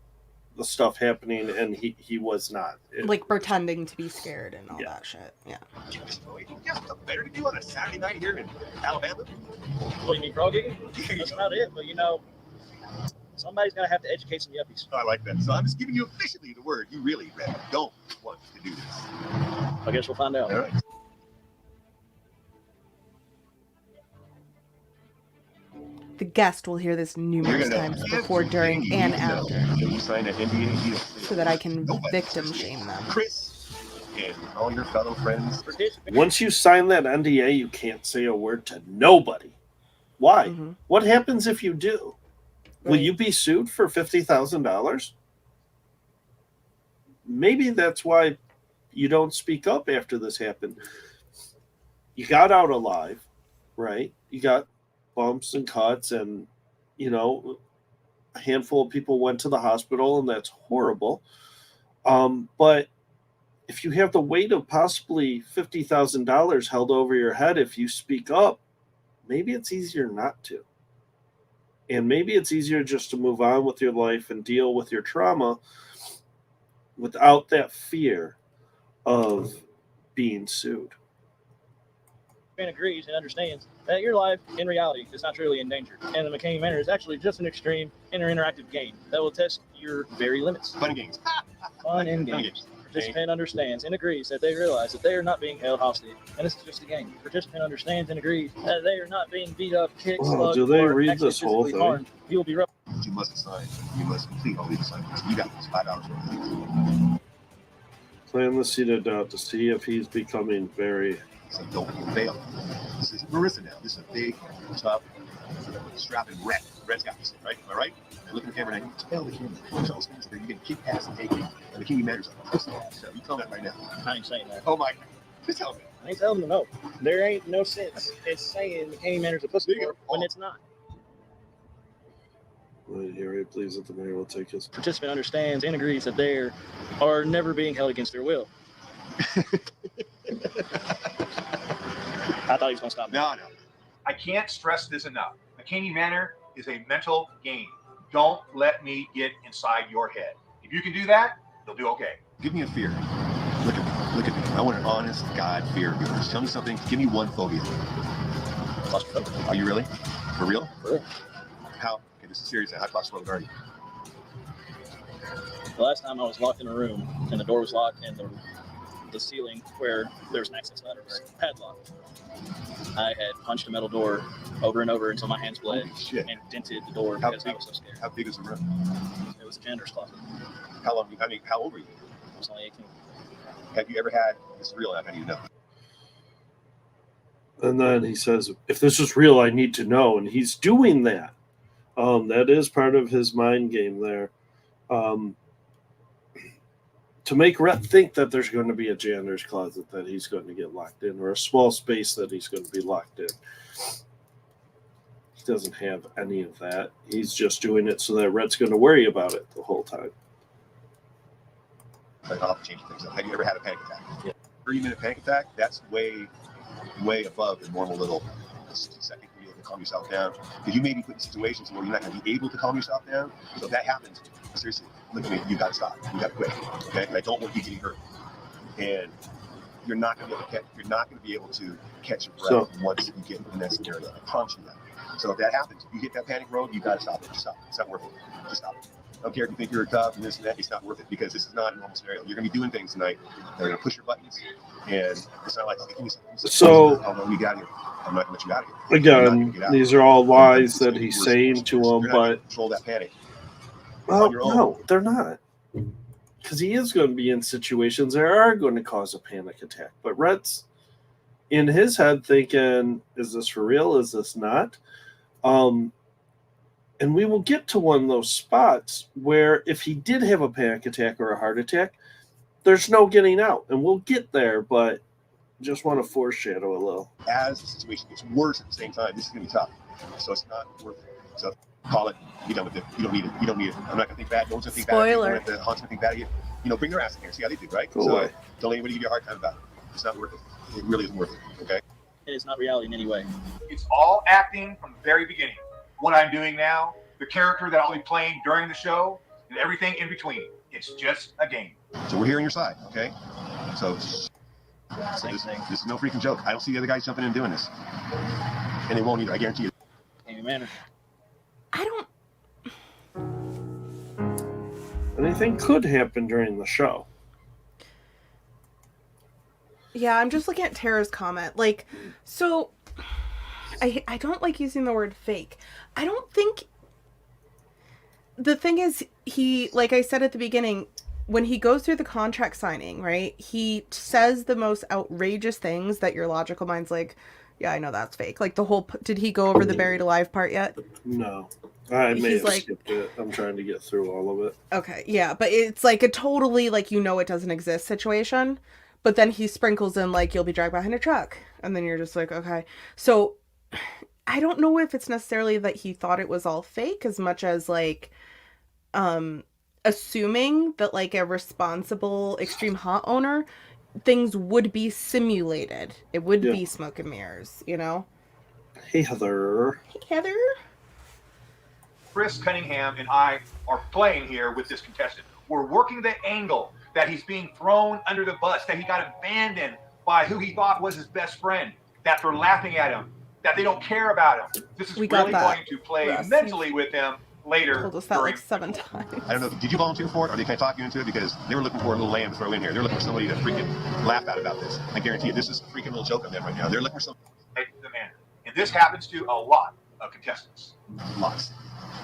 the stuff happening, and he was not. Like pretending to be scared and all that shit. Yeah. Better to do on a Saturday night here in Alabama. What do you mean, froggy? That's about it. But somebody's gonna have to educate some yuppies. I like that. So I'm just giving you officially the word. You really, Rhett, don't want to do this. I guess we'll find out. All right. The guest will hear this numerous times before, during, and after, You sign an NDA deal so that I can victim shame them. Chris and all your fellow friends. Once you sign that NDA, you can't say a word to nobody. Why? What happens if you do? Will you be sued for $50,000? Maybe that's why you don't speak up after this happened. You got out alive, right? You got bumps and cuts, and a handful of people went to the hospital, and that's horrible. But if you have the weight of possibly $50,000 held over your head if you speak up, maybe it's easier not to. And maybe it's easier just to move on with your life and deal with your trauma without that fear of being sued. Man agrees and understands that your life, in reality, is not truly in danger. And the McCamey Manor is actually just an extreme interactive game that will test your very limits. Fun and games. Fun and games. Participant understands and agrees that they realize that they are not being held hostage. And this is just a game. Participant understands and agrees that they are not being beat up, kicked, slugged, do they or read actually this whole physically thing? harmed. You will be rough. You must sign. You must complete all these assignments. You got this 5 hours worth. Plan the seated out to see if he's becoming very... So don't fail. This is Marissa now. This is a big, tough, strapping Rhett. Rhett's got this, right? Am I right? And look at the camera now. You tell the camera. Tell those things that you can kick ass and take it. And the King matters like pussy ass. So you tell that right now. I ain't saying that. Oh my God. Just tell me. I ain't telling them no. There ain't no sense. It's saying the McCamey Manor's a pussy whore when it's not. Harry believes that the mayor will take his... Participant understands and agrees that they are never being held against their will. I thought he was going to stop me. No. I can't stress this enough. McCamey Manor is a mental game. Don't let me get inside your head. If you can do that, you'll do okay. Give me a fear. Look at me. Look at me. I want an honest God fear of yours. Tell me something. Give me one phobia. Are you really? For real? For real. How? Okay, this is serious. How claustrophobic are you? The last time I was locked in a room and the door was locked and the the ceiling where there was an access ladder, padlock. I had punched a metal door over and over until my hands bled and dented the door because I was so scared. How big is the room? It was a janitor's closet. How long? I mean, how old were you? I was only 18. Have you ever had this real? How do you know? And then he says, if this is real, I need to know. And he's doing that. That is part of his mind game there. To make Rhett think that there's going to be a janitor's closet that he's going to get locked in, or a small space that he's going to be locked in. He doesn't have any of that. He's just doing it so that Rhett's going to worry about it the whole time. I'll have to change things up. Have you ever had a panic attack? Yeah. 30-minute panic attack, that's way above the normal little second for you to calm yourself down. Because you may be put in situations where you're not going to be able to calm yourself down. So if that happens, seriously, look at me, you got to stop. You got to quit. Okay? And I don't want you getting hurt. And you're not going to be able to catch your breath once you get in that scenario. I promise you that. So if that happens, if you hit that panic road, you got to stop it. Just stop it. It's not worth it. Just stop it. I don't care if you think you're tough and this and that. It's not worth it because this is not a normal scenario. You're going to be doing things tonight. They're going to push your buttons, and it's not like, so, I'm not going to let you out of here. Again, these are all lies that he's saying to him, but control that panic. Well, no, they're not. Because he is going to be in situations that are going to cause a panic attack. But Rhett's in his head thinking, is this for real? Is this not? And we will get to one of those spots where if he did have a panic attack or a heart attack, there's no getting out. And we'll get there, but just want to foreshadow a little. As the situation gets worse at the same time, this is going to be tough. So it's not worth it. So call it. Be done with it. You don't need it. You don't need it. I'm not going to think bad. No one's going to think bad. Spoiler. The Haunts going to think bad of you. Bring their ass in here. See how they do, right? Cool. So don't let anybody give you a hard time about it. It's not worth it. It really isn't worth it. Okay? It is not reality in any way. It's all acting from the very beginning. What I'm doing now, the character that I'll be playing during the show, and everything in between. It's just a game. So we're here on your side, okay? So this is no freaking joke. I don't see the other guys jumping in and doing this. And they won't either, I guarantee you. Amen. I don't. Anything could happen during the show. Yeah, I'm just looking at Tara's comment. Like, so I don't like using the word fake. I don't think. The thing is, he, like I said at the beginning, when he goes through the contract signing, right, he says the most outrageous things that your logical mind's like, yeah, I know that's fake. Like the whole, did he go over the buried alive part yet? No. I may have skipped it. I'm trying to get through all of it. Okay, yeah, but it's like a totally, like, it doesn't exist situation. But then he sprinkles in, like, you'll be dragged behind a truck. And then you're just like, okay. So I don't know if it's necessarily that he thought it was all fake as much as, like, assuming that, like, a responsible extreme hot owner, things would be simulated. It would be smoke and mirrors, Hey, Heather. Hey, Heather. Chris Cunningham and I are playing here with this contestant. We're working the angle that he's being thrown under the bus, that he got abandoned by who he thought was his best friend, that they're laughing at him, that they don't care about him. This is really going to play Russ. Mentally with him later. Told us that like 7 times. I don't know. Did you volunteer for it, or they kind of talk you into it? Because they were looking for a little lamb to throw in here. They're looking for somebody to freaking laugh at about this. I guarantee you, this is a freaking little joke on them right now. They're looking for something. The man. And this happens to a lot of contestants. Lots.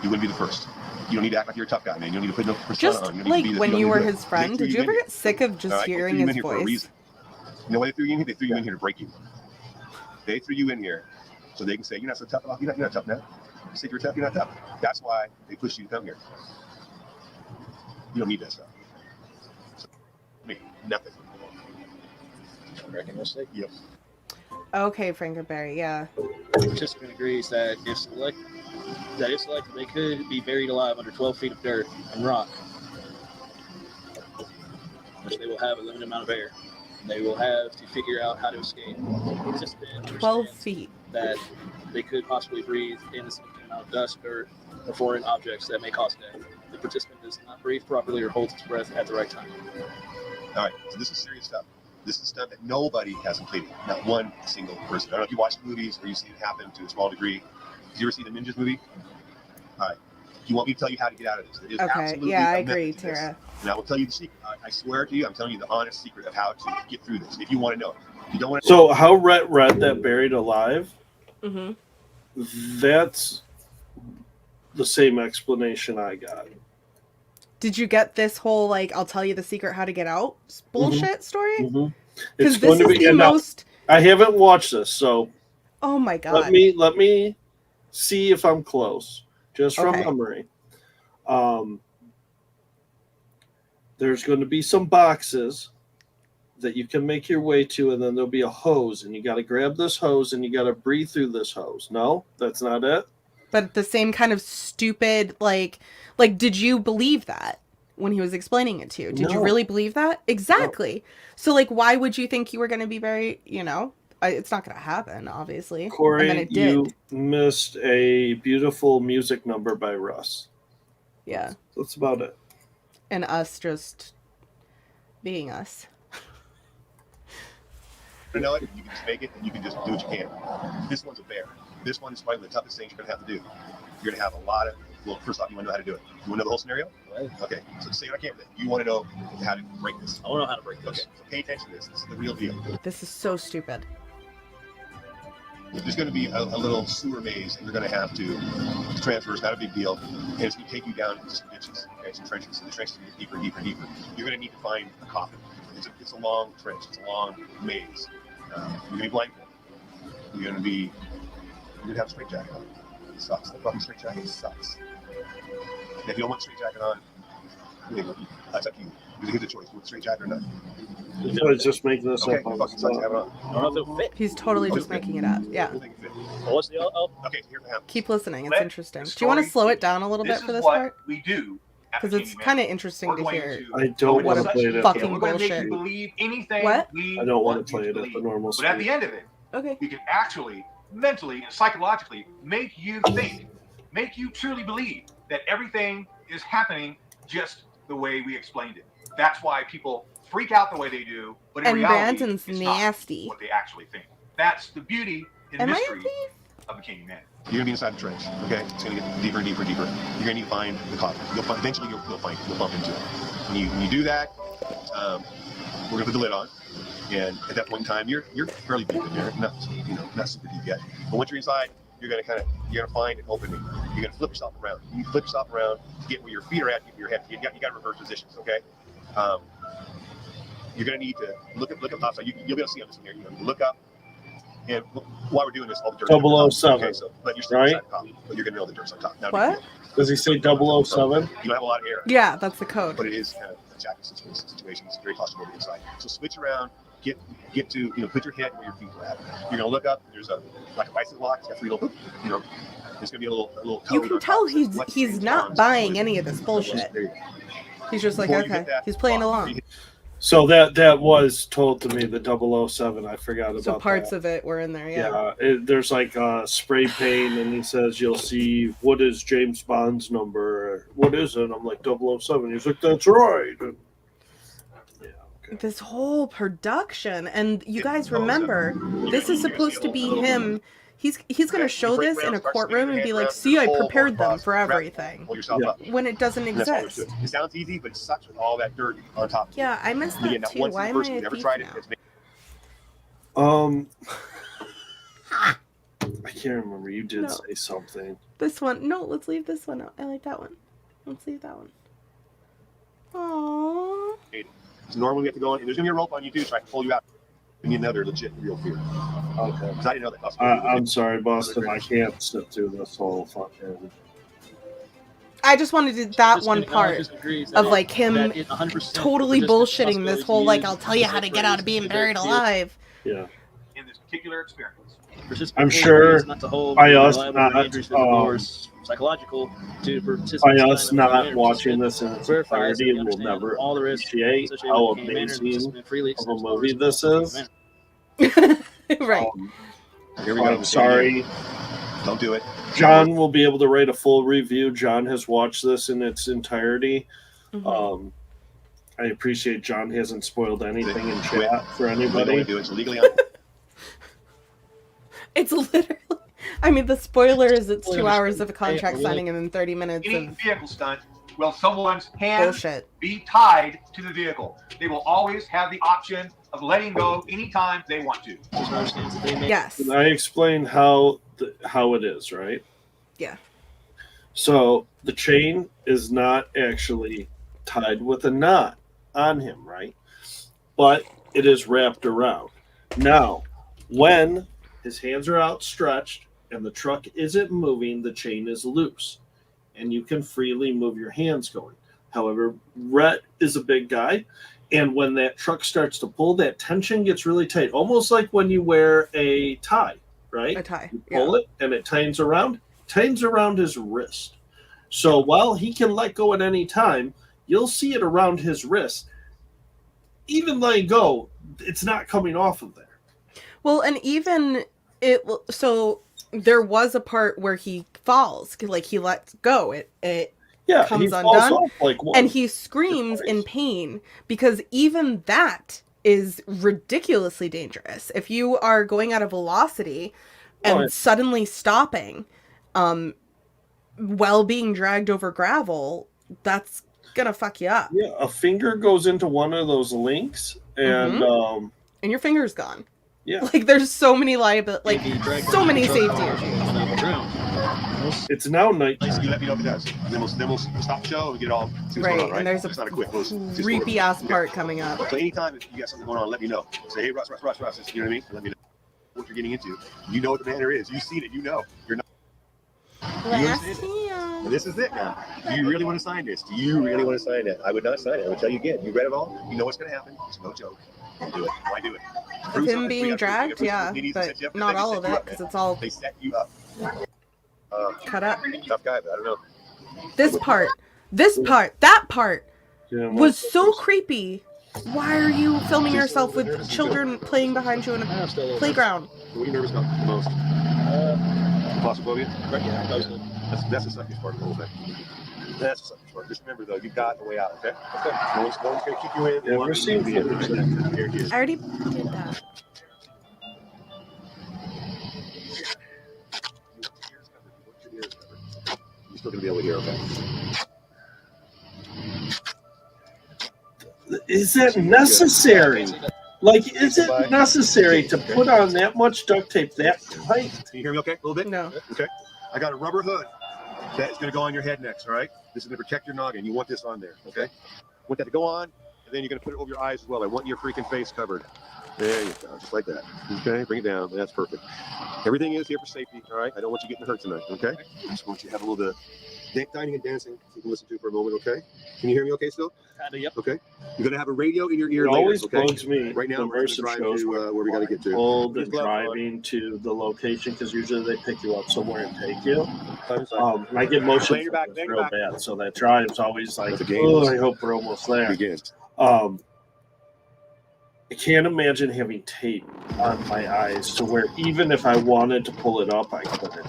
You wouldn't be the first. You don't need to act like you're a tough guy, man. You don't need to put no persona Just on. You like when you were his friend, did you ever get sick of just hearing his voice? You know why they threw you in here? They threw you in here to break you. They threw you in here so they can say, you're not so tough. You're not tough now. You say you're tough, you're not tough. That's why they pushed you to come here. You don't need that stuff. So, nothing. Recognition? Yep. Okay, Frankenberry, yeah. The participant agrees that if selected, they could be buried alive under 12 feet of dirt and rock, which they will have a limited amount of air. They will have to figure out how to escape. The participant 12 feet. That they could possibly breathe in a significant amount of dust, dirt, or foreign objects that may cause death. The participant does not breathe properly or holds his breath at the right time. All right, so this is serious stuff. This is stuff that nobody has completed, not one single person. I don't know if you watch movies or you see it happen to a small degree. Did you ever see the Ninjas movie? All right. you want me to tell you how to get out of this? There is Okay, absolutely yeah, I a method agree, to this. Tara. And I will tell you the secret. I swear to you, I'm telling you the honest secret of how to get through this. If you want to know, if you don't want to. So how Rhett read that Buried Alive? Mm-hmm. That's the same explanation I got. Did you get this whole like I'll tell you the secret how to get out bullshit story? Mm-hmm. Because this is the most. I haven't watched this, so Oh my god. let me see if I'm close, just from memory. There's going to be some boxes that you can make your way to, and then there'll be a hose, and you got to grab this hose, and you got to breathe through this hose. No, that's not it. But the same kind of stupid, like, did you believe that when he was explaining it to you? Did you really believe that? Exactly. No. So, like, why would you think you were going to be very, it's not going to happen, obviously. Corey, and then it did. You missed a beautiful music number by Russ. Yeah. That's about it. And us just being us. You know it, you can just make it, and you can just do what you can. This one's a bear. This one is probably the toughest thing you're going to have to do. You're going to have a lot of, well, first off, you want to know how to do it. You want to know the whole scenario? Right. Okay, so say it on camera. You want to know how to break this. I want to know how to break this. Okay, so pay attention to this. This is the real deal. This is so stupid. There's going to be a little sewer maze, and you're going to have to transfer. It's not a big deal, and it's going to take you down into some ditches, okay, some trenches. So the trenches get deeper and deeper and deeper. You're going to need to find a coffin. It's a long trench. It's a long maze. You're going to be blindfolded. You're going to have a straight jacket on. It sucks. The fucking straight jacket sucks. And if you don't want a straight jacket on, that's up to you. You get the choice. You want a straight jacket or not? I was just making this up. Fucking sucks to have it on. I don't know if it'll fit. He's totally just making it up. Yeah. We'll make it fit. Well, what's the Okay, here's what happens. Keep listening. It's interesting. Do you want to slow it down a little bit for this part? We do. Because it's kind of interesting to hear. I don't want to play it. Fucking we're going to make bullshit. you believe anything. What? I don't want to play it at the normal speed. But at the end of it, we can actually, mentally and psychologically, make you think, make you truly believe that everything is happening just the way we explained it. That's why people freak out the way they do, but in reality, Brandon's it's nasty. not what they actually think. That's the beauty and mystery of the King Man. You're gonna be inside the trench, okay? It's gonna get deeper and deeper and deeper. You're gonna need to find the coffin. Eventually you'll bump into it. When you do that, we're gonna put the lid on, and at that point in time, you're fairly deep in there, not super deep yet. But once you're inside, you're gonna find an opening. You're gonna flip yourself around. You flip yourself around to get where your feet are at, get your head. You got to reverse positions, okay? You're gonna need to look up outside. You'll be able to see on this here. You look up. And while we're doing this, all the dirt. 007. Okay, so but you're still right? inside the coffin, but you're gonna know the dirt's on top. Now, What? Does he say 007? You don't have a lot of air. Yeah, that's the code. But it is kind of a jacket situation. It's very claustrophobic inside. So switch around, get to put your head where your feet are at. You're gonna look up. There's a bicycle lock. It's got 3 little, There's gonna be a little. You can tell he's not buying any of this bullshit. He's just like, okay, he's playing along. So that was told to me, the 007. I forgot about that. So parts of it were in there, yeah. There's like spray paint, and he says, you'll see, what is James Bond's number? What is it? I'm like, 007. He's like, that's right. And, this whole production, and you guys remember, this is supposed to be him. He's going to show this in a courtroom and be like, see, I prepared them for everything. When it doesn't exist. It sounds easy, but it sucks with all that dirt on top. Yeah, I missed that too. Why am I a thief now? I can't remember. You did say something. This one. No, let's leave this one out. I like that one. Let's leave that one. Aww. So normally we have to go on, and there's going to be a rope on you too, so I can pull you out. We need another legit real fear. Okay. Because I didn't know that. I'm sorry, Boston. I can't sit through this whole fucking. I just wanted to that one part of like him totally bullshitting this whole like I'll tell you how to get out of being buried alive. Yeah. In this particular experience. I'm sure by us psychological to by us not watching this in its entirety, we'll never appreciate how amazing of a movie this is. Right. Here we go. I'm sorry. Don't do it. John will be able to write a full review. John has watched this in its entirety. Mm-hmm. I appreciate John hasn't spoiled anything in chat for anybody. It's legally It's literally I mean, the spoiler is it's 2 hours of a contract signing and then 30 minutes Any of vehicle stunt, will someone's hands bullshit. be tied to the vehicle? They will always have the option of letting go anytime they want to. Yes. Can I explain how it is, right? Yeah. So the chain is not actually tied with a knot on him, right? But it is wrapped around. Now, when his hands are outstretched and the truck isn't moving, the chain is loose and you can freely move your hands going. However, Rhett is a big guy, and when that truck starts to pull, that tension gets really tight, almost like when you wear a tie, right? A tie. You pull it and it tightens around his wrist. So while he can let go at any time, you'll see it around his wrist. Even letting go, it's not coming off of there. Well, and even so there was a part where he falls, like he lets go. It comes undone, and he screams in pain because even that is ridiculously dangerous. If you are going at a velocity and suddenly stopping, while being dragged over gravel, that's gonna fuck you up. Yeah, a finger goes into one of those links, and and your finger's gone. Yeah, like there's so many so many safety issues. It's now night. You let me know if it does. Then we'll stop the show and get it all. Right, and there's a creepy ass part coming up. So anytime if you got something going on, let me know. Say, hey, Russ, you know what I mean? Let me know what you're getting into. You know what the banner is. You've seen it. You know. You're not. And this is it now. Do you really want to sign this? Do you really want to sign that? I would not sign it. I would tell you again. You read it all. You know what's going to happen. It's no joke. Do it. Why do it? Of him being dragged, yeah, but not all of it because it's all. They set you up. Cut up. Tough guy, but I don't know. That part was so creepy. Why are you filming yourself with children playing behind you in a playground? What are you nervous about the most? Claustrophobia? Right, yeah, mostly. That's the suckiest part of the whole thing. That's the suckiest part. Just remember, though, you've got the way out, okay? Okay. No one's going to keep you in. Yeah, we're seeing I already did that. You're still going to be able to hear, okay? Is that necessary? Like, is it necessary to put on that much duct tape that tight? Can you hear me okay? A little bit? No. Okay. I got a rubber hood that's going to go on your head next, all right? This is going to protect your noggin. You want this on there, okay? Want that to go on, and then you're going to put it over your eyes as well. I want your freaking face covered. There you go, just like that. Okay, bring it down. That's perfect. Everything is here for safety, all right? I don't want you getting hurt tonight, okay? I just want you to have a little bit of dining and dancing you can listen to for a moment, okay? Can you hear me okay still? Yep. Okay. You're going to have a radio in your ear It later, always okay? bugs me. Right now, we're going to drive to where we got to get to. Pulled and driving to the location because usually they pick you up somewhere and take you. And I get motion sickness real bad, so that drive's always like, oh, I hope we're almost there. I can't imagine having tape on my eyes to where even if I wanted to pull it up, I couldn't.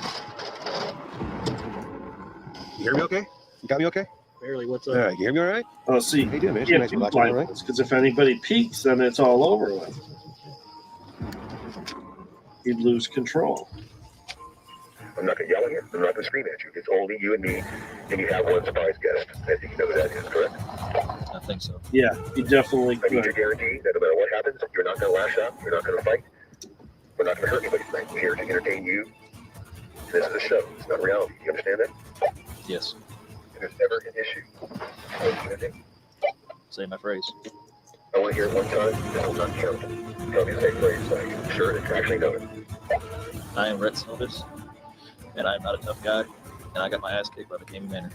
You hear me okay? You got me okay? Barely. What's up? All right, you hear me all right? Oh, see, How you doing, man? yeah, Nice to watch you, all right? because if anybody peeks, then it's all over with. You'd lose control. I'm not going to yell at you. I'm not going to scream at you. It's only you and me, and you have one surprise guest. I think you know who that is, correct? I think so. Yeah, you definitely I need could. to guarantee that no matter what happens, you're not going to lash out. You're not going to fight. We're not going to hurt anybody tonight. We're here to entertain you. This is a show. It's not reality. You understand that? Yes. If there's ever an issue, Say my phrase. I want to hear it one time. This will not count. Tell me the same phrase so I'm sure that you actually know it. I am Rhett Silvis, and I'm not a tough guy, and I got my ass kicked by the Gaming Manor.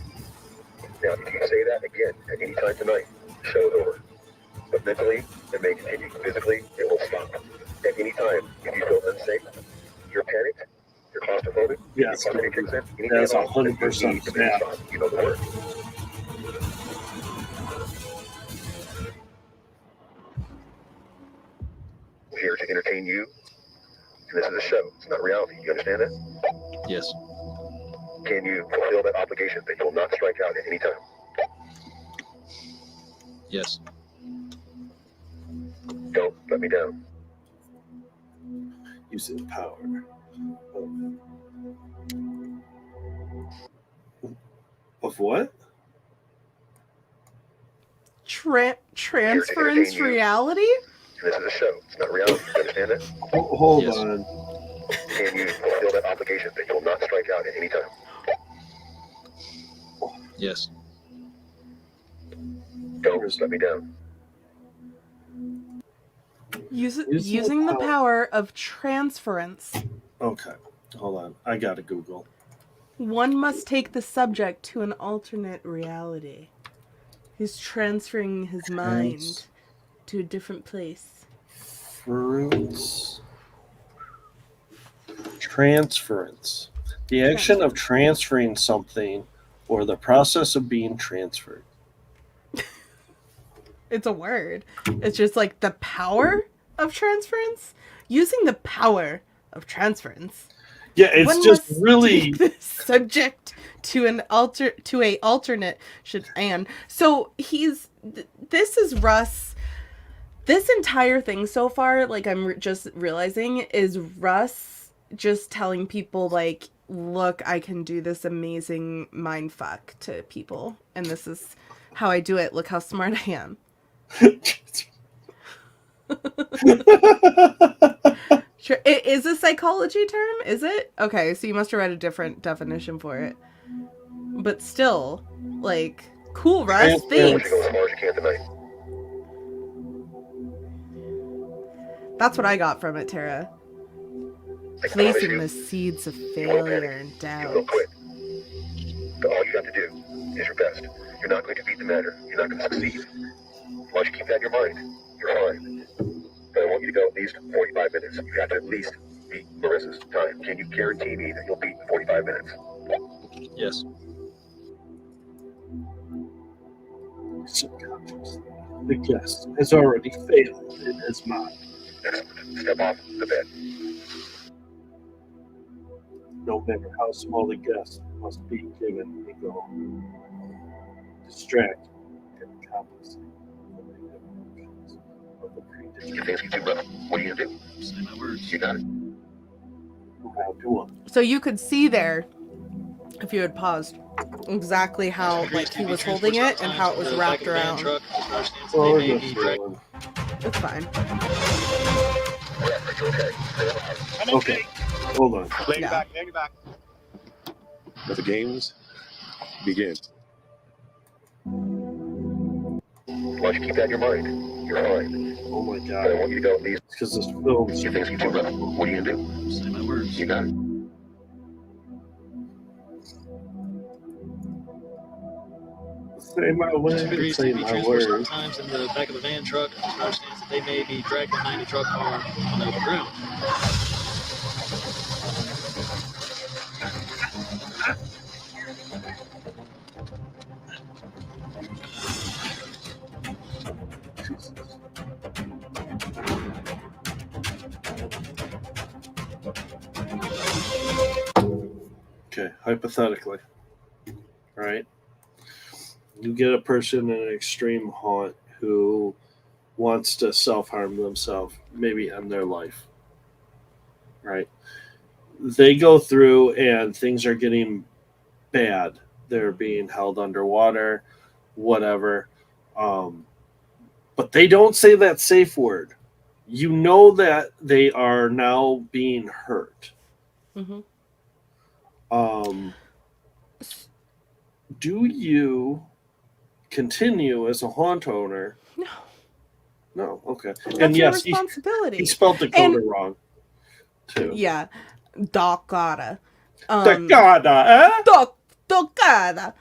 Now, if you say that again at any time tonight, the show is over. But mentally, it may continue. Physically, it will stop. At any time, if you feel unsafe, you're panicked, you're claustrophobic, Yes, your kicks in, anything that's at all, 100% snap. you know the word. We're here to entertain you, and this is a show. It's not reality. You understand that? Yes. Can you fulfill that obligation that you will not strike out at any time? Yes. Don't let me down. Using power of Of what? Transference reality? This is a show. It's not reality. You understand that? Hold Yes. on. And you fulfill that obligation that you'll not strike out at any time. Yes. Don't let me down. Using the power of transference. Okay. Hold on. I gotta Google. One must take the subject to an alternate reality. He's transferring his mind to a different place. Transference. The action of transferring something or the process of being transferred. It's a word. It's just like the power of transference. Using the power of transference. Yeah, it's One just must really take the subject to an alternate so this is Russ. This entire thing so far, like I'm just realizing, is Russ just telling people like, look, I can do this amazing mind fuck to people, and this is how I do it. Look how smart I am. Sure. It is a psychology term, is it? Okay, so you must have read a different definition for it. But still, like, cool, Russ, thanks. Go as far as you can tonight. That's what I got from it, Tara. Placing the seeds of failure and doubt. You will quit. But all you have to do is your best. You're not going to beat the matter. You're not going to succeed. As long as you keep that in your mind, you're fine. But I want you to go at least 45 minutes. You have to at least beat Marissa's time. Can you guarantee me that you'll beat in 45 minutes? Yes. subconscious. The guest has already failed in his mind. Step off the bed. No matter how small the guest must be given a goal. Distract and compensate for the emotions of the predator. Your fancy too rough. What are you gonna do? Say my words. You got it. How to one. So you could see there, if you had paused, exactly how like he was holding it and how it was wrapped around. Oh, It's fine. Okay, hold on. Lay Yeah. back, lay back. Let the games begin. Why don't you keep that in your mind? You're fine. Oh my But I god. want you to go at least. Because this film's Your fancy too rough. What are you gonna do? Say my words. You got it. say my words, Agrees say to be my transported words. sometimes in the back of a van truck. Understands that they may be dragged behind a truck car on the open ground. Okay, hypothetically, right? You get a person in an extreme haunt who wants to self-harm themselves, maybe end their life, right? They go through and things are getting bad. They're being held underwater, whatever. But they don't say that safe word. You know that they are now being hurt. Mm-hmm. Do you continue as a haunt owner? No. No, okay. That's and your yes, responsibility. he spelled Dakota wrong, too. Yeah. Dakota. Dakota, eh? Dakota.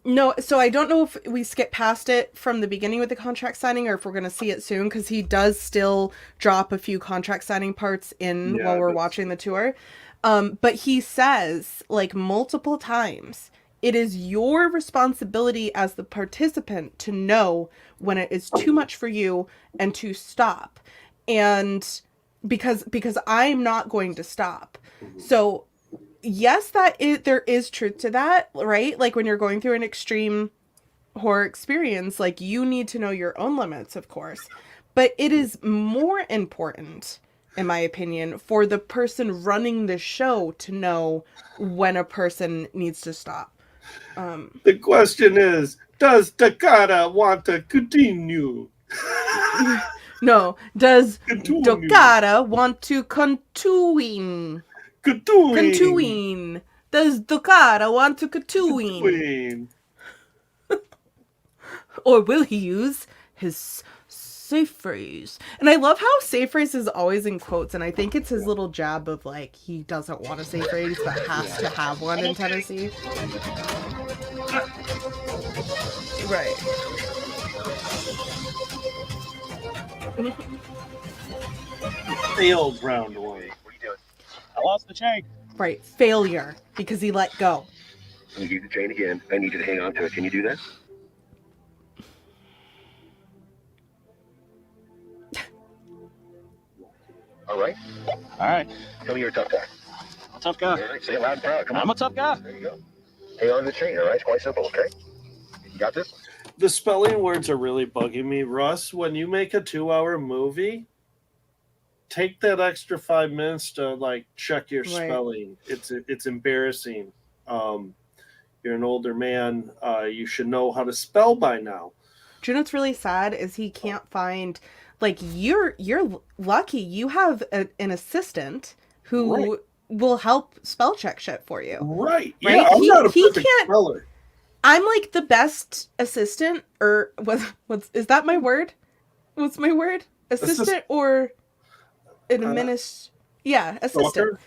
No, so I don't know if we skip past it from the beginning with the contract signing or if we're going to see it soon, because he does still drop a few contract signing parts in while we're watching the tour. But he says, like, multiple times, it is your responsibility as the participant to know when it is too much for you and to stop. And because I'm not going to stop. So yes, there is truth to that, right? Like when you're going through an extreme horror experience, like you need to know your own limits, of course. But it is more important, in my opinion, for the person running the show to know when a person needs to stop. The question is, does Takara want to continue? No, does Continue. Dokara want to continue? Continue. Does Dokara want to continue? Or will he use his safe phrase? And I love how safe phrase is always in quotes, and I think it's his little jab of like he doesn't want a safe phrase but has to have one in Tennessee. Right. Failed round one. What are you doing? I lost the chain. Right. Failure because he let go. You use the chain again. I need you to hang on to it. Can you do that? All right. All right. Tell me you're a tough guy. I'm a tough guy. All right. Say it loud and proud. Come on. I'm a tough guy. There you go. Hang on to the chain. All right. It's quite simple. Okay. You got this? The spelling words are really bugging me. Russ, when you make a 2-hour movie, take that extra 5 minutes to like check your spelling. It's embarrassing. You're an older man. You should know how to spell by now. Do you know what's really sad is he can't find, like, you're lucky you have an assistant who will help spell check shit for you. Right. Right? Yeah, I'm not a perfect can't speller. I'm like the best assistant, or what's is that my word? What's my word? Assistant or an yeah, assistant.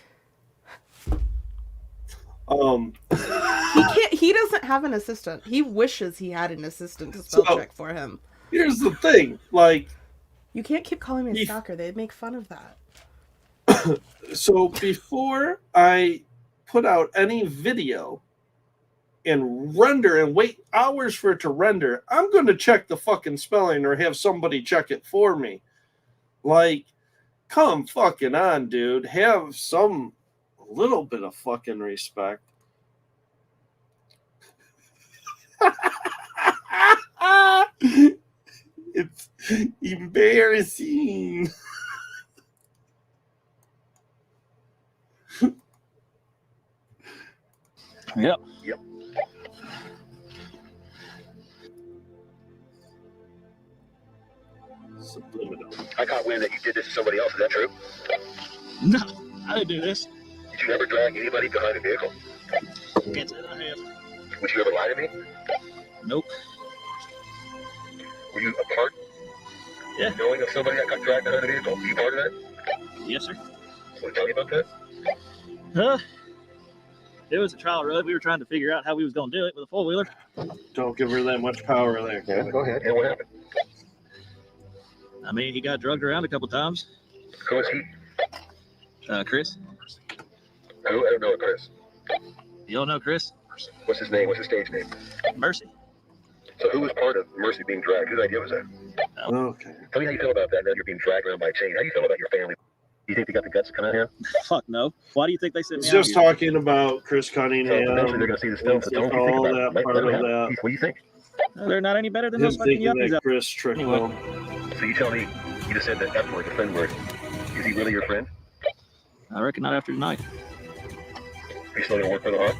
He doesn't have an assistant. He wishes he had an assistant to spell check for him. Here's the thing, like, you can't keep calling me a stalker. They'd make fun of that. So before I put out any video and render and wait hours for it to render, I'm going to check the fucking spelling or have somebody check it for me. Like, come fucking on, dude. Have some little bit of fucking respect. It's embarrassing. Yep. Subliminal. I caught wind that you did this to somebody else. Is that true? No, I didn't do this. Did you never drag anybody behind a vehicle? Can't say that I have. Would you ever lie to me? Nope. Were you a part? Yeah. Knowing of somebody that got dragged behind a vehicle? Were you part of that? Yes, sir. So tell me about that. It was a trial run. We were trying to figure out how we was going to do it with a four-wheeler. Don't give her that much power there. Yeah, go ahead. And what happened? I mean, he got drugged around a couple times. Who was he? Chris. Who? I don't know Chris. You don't know Chris? What's his name? What's his stage name? Mercy. So who was part of Mercy being dragged? Whose idea was that? Okay. Tell me how you feel about that, now you're being dragged around by a chain. How do you feel about your family? Do you think they got the guts to come out here? Fuck no. Why do you think they said It's just talking about Chris So Cunningham. eventually they're going to see the stunts. It's Don't you think all about that it? Let part them of happen. that. What do you think? They're not any better than Him those fucking thinking yuppies that out Chris tricked Anyway. him. So you tell me, you just said that F word, the friend word. Is he really your friend? I reckon not after tonight. Are you still going to work for the heart?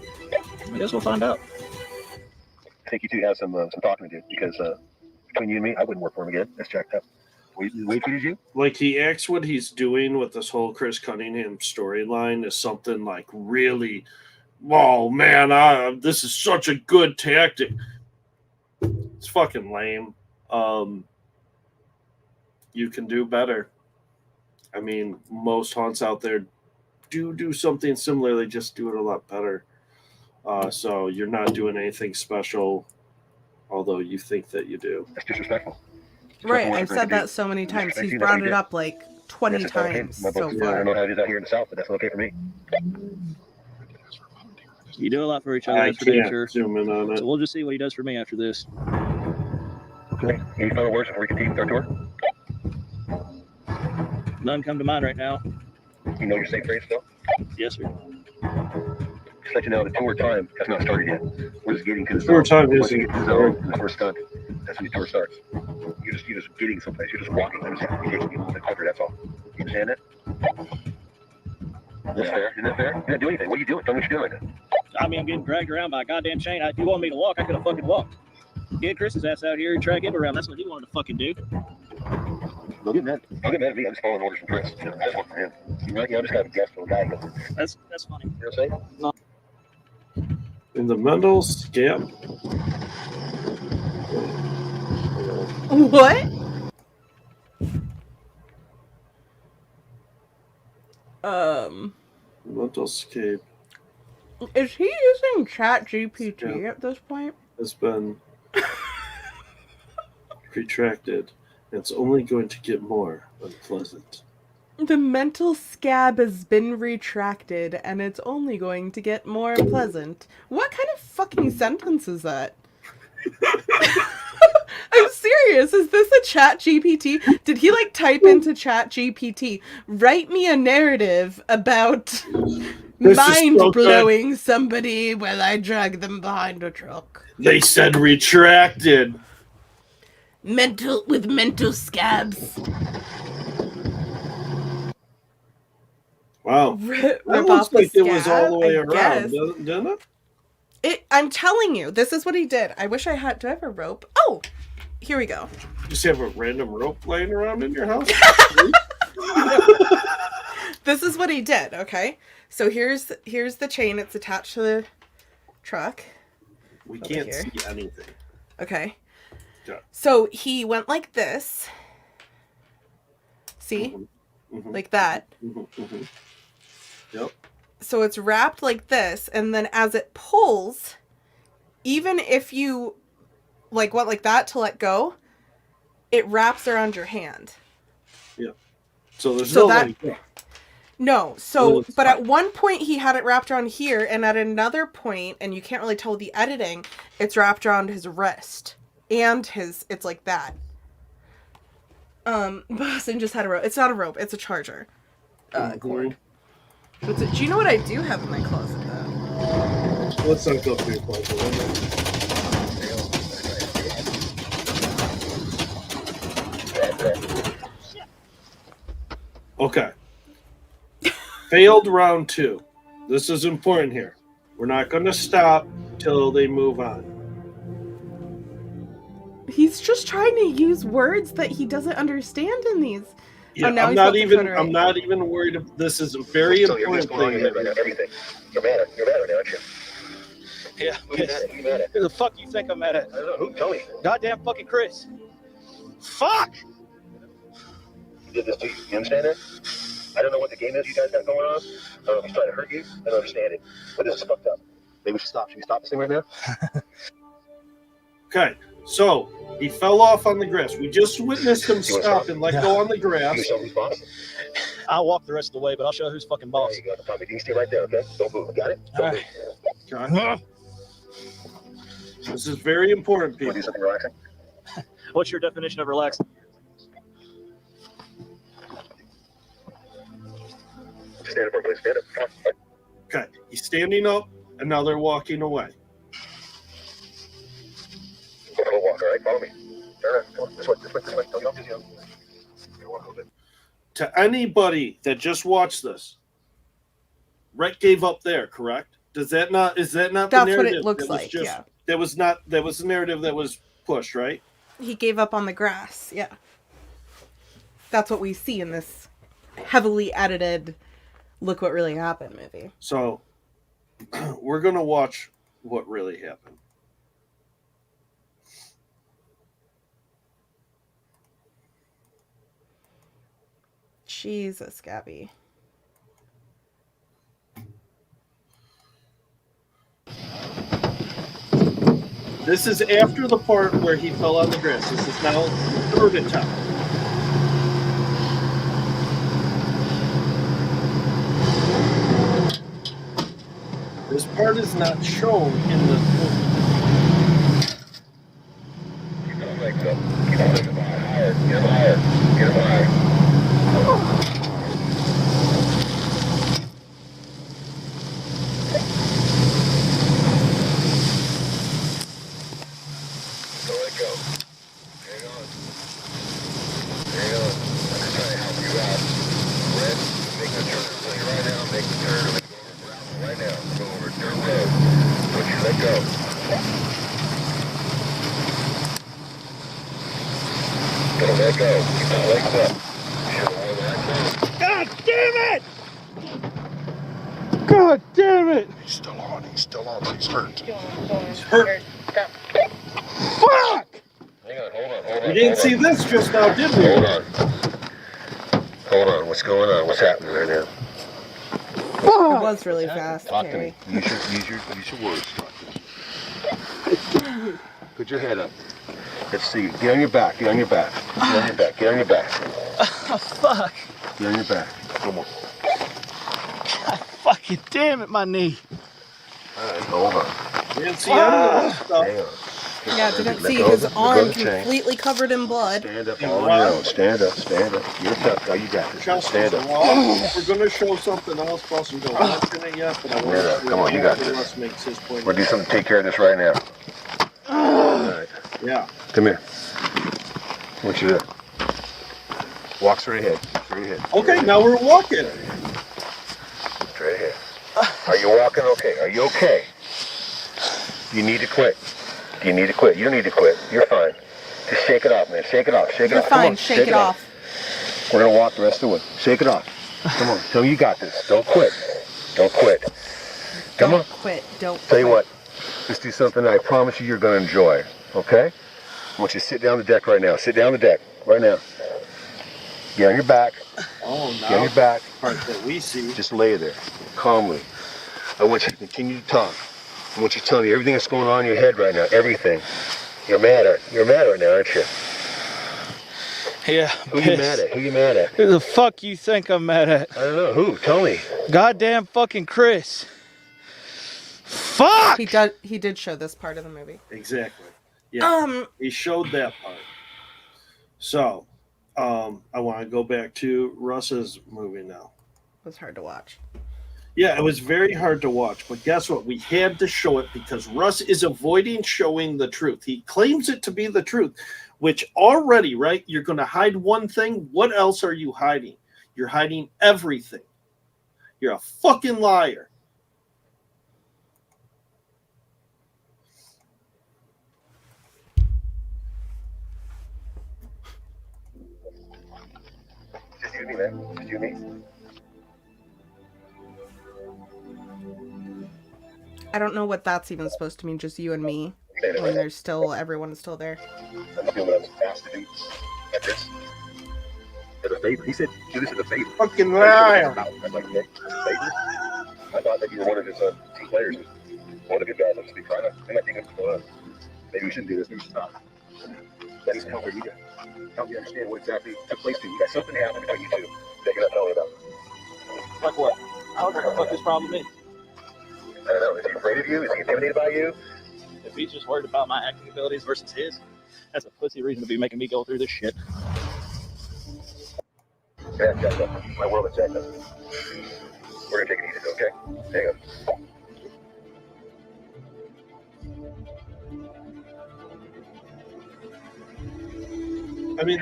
I guess we'll find out. I think you two have some talking to do, because between you and me, I wouldn't work for him again. That's jacked up. Wait, did you? Like, he acts what he's doing with this whole Chris Cunningham storyline is something like really, oh man, this is such a good tactic. It's fucking lame. You can do better. I mean, most haunts out there do something similar. They just do it a lot better. So you're not doing anything special, although you think that you do. That's disrespectful. Right, I've said that so many times. He's brought it up like 20 times so I don't far. know how it is out here in the South, but that's okay for me. You do a lot for each other, I that's for damn can't sure. zoom in on it. So we'll just see what he does for me after this. Okay. Any final words before we continue with our tour? None come to mind right now. You know your safe phrase still? Yes, sir. Just let you know, the tour time has not started yet. We're just getting to the Tour zone. time Once you isn't get to the zone, the first stunt, that's when the tour starts. You're just getting someplace. You're just walking. I'm just taking you a little bit quicker, that's all. You understand that? That's fair. Isn't that fair? You're not doing anything. What are you doing? Tell me what you're doing. I mean, I'm getting dragged around by a goddamn chain. If you wanted me to walk, I could have fucking walked. Get Chris's ass out here and drag him around. That's what he wanted to fucking do. Don't get mad. Don't get mad at me. I'm just following orders from Chris. I just work for him. I just got a guest for a guy. That's funny. You know what I'm saying? No. In the mental scam. What? Mental scape Is he using ChatGPT at this point? has been retracted. It's only going to get more unpleasant. The mental scab has been retracted, and it's only going to get more unpleasant. What kind of fucking sentence is that? I'm serious. Is this a ChatGPT? Did he like type into ChatGPT, write me a narrative about mind blowing somebody while I drag them behind a truck? They said retracted. Mental scabs. Wow. Rip That off looks the like it was scab, all the way I around, guess. didn't it? I'm telling you, this is what he did. I wish I had. Do I have a rope? Oh, here we go. You just have a random rope laying around in your house? This is what he did, okay? So here's the chain. It's attached to the truck. We Over can't here. see anything. Okay. Yeah. So he went like this. See? Mhm. Like that. Yep. So it's wrapped like this, and then as it pulls, even if you like went like that to let go, it wraps around your hand. Yeah. So there's So no that- like, No, Oh, so, it's but fine. at one point he had it wrapped around here, and at another point, and you can't really tell the editing, it's wrapped around his wrist. And it's like that. Boston just had a rope. It's not a rope, it's a charger. Cord. What's it? Do you know what I do have in my closet, though? Let's not go through your closet. Okay. Failed round 2. This is important here. We're not going to stop till they move on. He's just trying to use words that he doesn't understand in these. Yeah, now I'm he's not got the even. photo right. I'm not even worried. This is a very So you're important just going thing. on right now, everything. You're mad at right now, aren't you? Yeah. Who you mad at? Who you mad at? Who the fuck you think I'm mad at? I don't know. Who? Tell me. Goddamn fucking Chris. Fuck! He did this to you. You understand that? I don't know what the game is you guys got going on. I don't know if he's trying to hurt you. I don't understand it. But this is fucked up. Maybe we should stop. Should we stop this thing right now? Okay, so he fell off on the grass. We just witnessed him You wanna stop stop? and let go on the grass. You show who's boss. I'll walk the rest of the way, but I'll show who's fucking boss. There you go. Tommy, you can stay right there, okay? Don't move. Got it? Don't move. Okay. This is very important, You want to do people. something relaxing? What's your definition of relaxing? Stand up, please. Stand up. Come on. Okay, he's standing up, and now they're walking away. Go for a walk, all right? Follow me. Turn around. Come on. This way. This way. This way. Don't go just yet. Go walk a little bit. To anybody that just watched this, Rhett gave up there, correct? Is that not That's the what narrative? it looks that was like, just- yeah. That was the narrative that was pushed, right? He gave up on the grass, yeah. That's what we see in this heavily edited look what really happened movie. So we're gonna watch what really happened. Jesus, Gabby. This is after the part where he fell on the grass. This is now the third attempt. This part is not shown in the movie. Keep those legs up. Keep those legs up higher. Get them higher. Get them higher. Don't let go. Hang on. Hang on. I'm just trying to help you out. Red, make the turn. Right now, make the turn. Let's go over gravel right now. Go over dirt road. Gonna let go. Keep the legs up. God damn it! God damn it! He's still on. He's still on. He's hurt. He's hurt. Fuck! Hang on. Hold on. We didn't see this just now, did we? Hold on. What's going on? What's happening right now? It was really fast. Talk to Carrie. me. Use your words. Talk to me. Put your head up. Let's see. Get on your back. Get on your back. Get on your back. Oh, fuck. Get on your back. Come on. God fucking damn it, my knee. All right. Hold on. We didn't see any of this stuff. Hang on. Yeah, didn't see his arm completely covered in blood. Stand up on your own. Stand up. You're a tough guy. You got this. Stand up. We're going to show something else. Boston don't mention it yet, but I want to Come on, you got this. Russ makes his point. We'll do something to take care of this right now. All right. Yeah. Come here. I want you to walk straight ahead. Okay, now we're walking. Straight ahead. Are you walking okay? Are you okay? You need to quit. You don't need to quit. You're fine. Just shake it off, man. Shake it off. You're fine. Shake it off. We're going to walk the rest of the way. Shake it off. Come on. Tell me you got this. Don't quit. Come on. Don't quit. Tell you what. Let's do something I promise you're going to enjoy. Okay? I want you to sit down on the deck right now. Sit down on the deck right now. Get on your back. Oh, no. Get on your back. Part that we see. Just lay there calmly. I want you to continue to talk. I want you to tell me everything that's going on in your head right now. Everything. You're mad right now, aren't you? Yeah. Who you mad at? Who the fuck you think I'm mad at? I don't know. Who? Tell me. Goddamn fucking Chris. Fuck! He did show this part of the movie. Exactly. Yeah. He showed that part. So, I want to go back to Russ's movie now. It was hard to watch. Yeah, it was very hard to watch, but guess what? We had to show it because Russ is avoiding showing the truth. He claims it to be the truth, which already, right? You're going to hide one thing. What else are you hiding? You're hiding everything. You're a fucking liar. Just you and me, man. Just you and me. I don't know what that's even supposed to mean, just you and me, when everyone is still there. I'm doing what I was asked to do. Like this. As a favor. He said, do this as a favor. Fucking liar. I'm like, Nick, as a favor? I thought that you were one of his team players. One of the good guys. I'm just trying to, I think maybe we shouldn't do this. Maybe we should stop. That needs to help you. Help you understand what exactly took place to you. You got something happened between you two that you're not knowing about. Like what? I don't know what the fuck this problem is. I don't know. Is he afraid of you? Is he intimidated by you? If he's just worried about my acting abilities versus his, that's a pussy reason to be making me go through this shit. Yeah, my world is jacked up. We're gonna take it easy, okay? Hang on. I mean,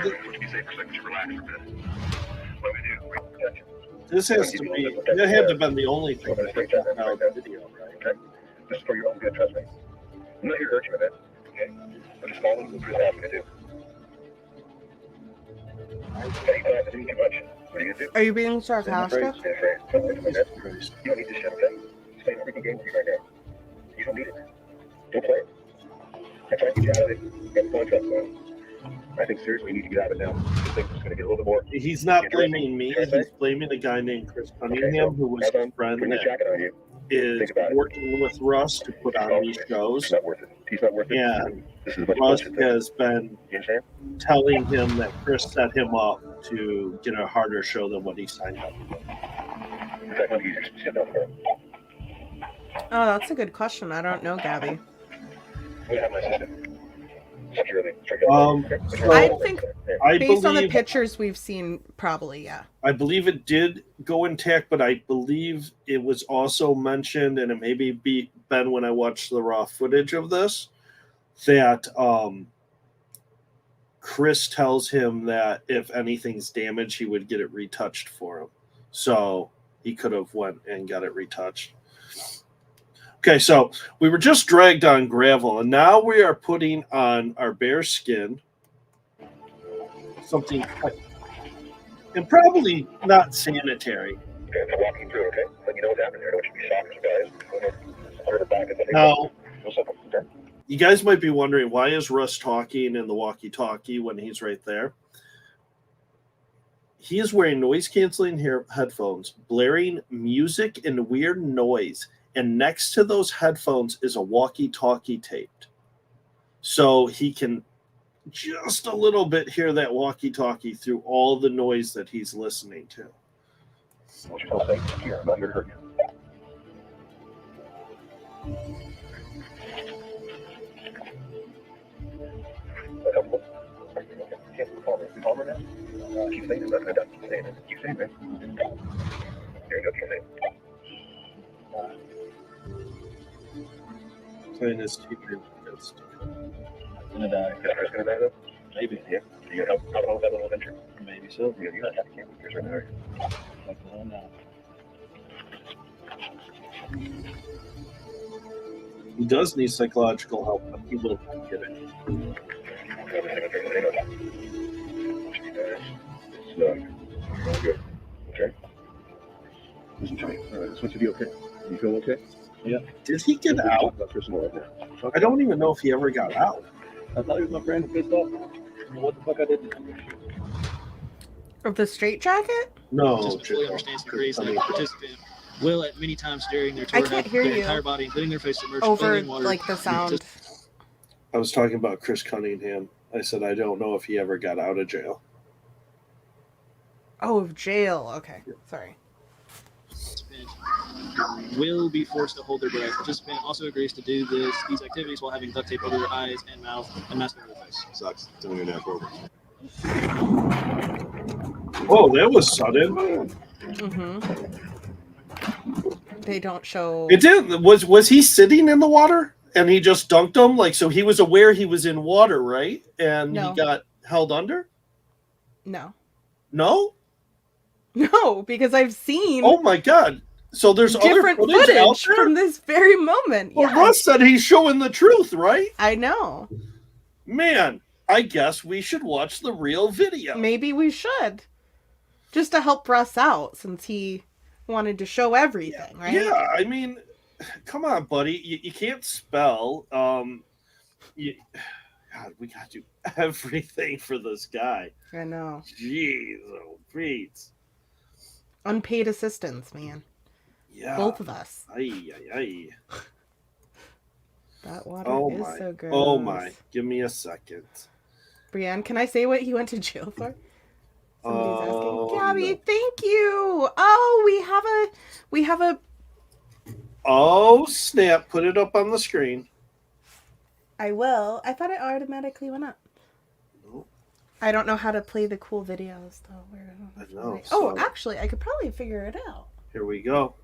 this has to be. That had to have been the only thing that took out the video, right? Okay? Just for your own good, trust me. I'm not here to hurt you, man. Okay? I'm just following what you're asking me to do. Anytime I do too much, what are you gonna do? Are you being sarcastic? You don't need this shit, okay? He's playing a freaking game with you right now. You don't need it. Don't play it. I'm trying to get you out of it. You got the contract going. I think seriously you need to get out of it now. This thing's just going to get a little bit more. He's not blaming me. He's blaming a guy named Chris Cunningham, who was a friend that is working with Russ to put on these shows. He's not worth it. He's not worth it. And Russ has been telling him that Chris set him up to get a harder show than what he signed up for. Oh, that's a good question. I don't know, Gabby. I think based on the pictures we've seen, probably, yeah. I believe it did go intact, but I believe it was also mentioned, and it maybe been when I watched the raw footage of this, that Chris tells him that if anything's damaged, he would get it retouched for him. So he could have went and got it retouched. Okay, so we were just dragged on gravel, and now we are putting on our bear skin. something quick. And probably not sanitary. Okay, I'm walking through, okay? Let me know what's happening there. I don't want you to be shocked, guys. Go ahead. Now, Okay. you guys might be wondering, why is Russ talking in the walkie-talkie when he's right there? He is wearing noise-canceling headphones, blaring music and weird noise, and next to those headphones is a walkie-talkie taped. So he can just a little bit hear that walkie-talkie through all the noise that he's listening to. I want you to feel safe here. I'm not here to hurt you. That's helpful. Okay, calmer now. Keep saying it. Nothing done. Keep saying it. Keep saying it. There you go. Keep saying it. Playing his teacher. Gonna die. Chris gonna die though? Maybe. Yeah. You gonna help out with that little adventure? Maybe so. You're not happy camp with Chris right now, are you? Like the hell now. He does need psychological help, but he will get it. It's good. Okay. Listen to me. All right, I just want you to be okay. You feel okay? Yeah. Did he get out? About Chris more right now. I don't even know if he ever got out. I thought he was my friend and pissed off. What the fuck I did to him? Of the straight-jacket? No. Just fully understands the grace that a participant will at many times during their tour I can't hear their you. entire body, including their face, submerged Over, in water. like, the sound. I was talking about Chris Cunningham. I said I don't know if he ever got out of jail. Oh, of jail. Okay. Sorry. Will be forced to hold their breath. Participant also agrees to do these activities while having duct tape over their eyes and mouth and mask over their face. Sucks. Tell me your neck over. Oh, that was sudden. Mm-hmm. They don't show... It did. Was he sitting in the water and he just dunked him? Like, so he was aware he was in water, right? And No. he got held under? No. No? No, because I've seen... Oh my God. So there's different other footage out there? from this very moment. Well, Yeah. Russ said he's showing the truth, right? I know. Man, I guess we should watch the real video. Maybe we should. Just to help Russ out, since he wanted to show everything, right? Yeah, I mean, come on, buddy. You can't spell. God, we got to do everything for this guy. I know. Jeez, oh, Pete. Unpaid assistance, man. Yeah. Both of us. Aye, aye, aye. That water Oh is my. so gross. Oh my. Give me a second. Brienne, can I say what he went to jail for? Somebody's asking. Gabby, no. thank you. Oh, we have a. Oh, snap. Put it up on the screen. I will. I thought it automatically went up. Nope. I don't know how to play the cool videos though. I know. Oh, So, actually, I could probably figure it out. here we go.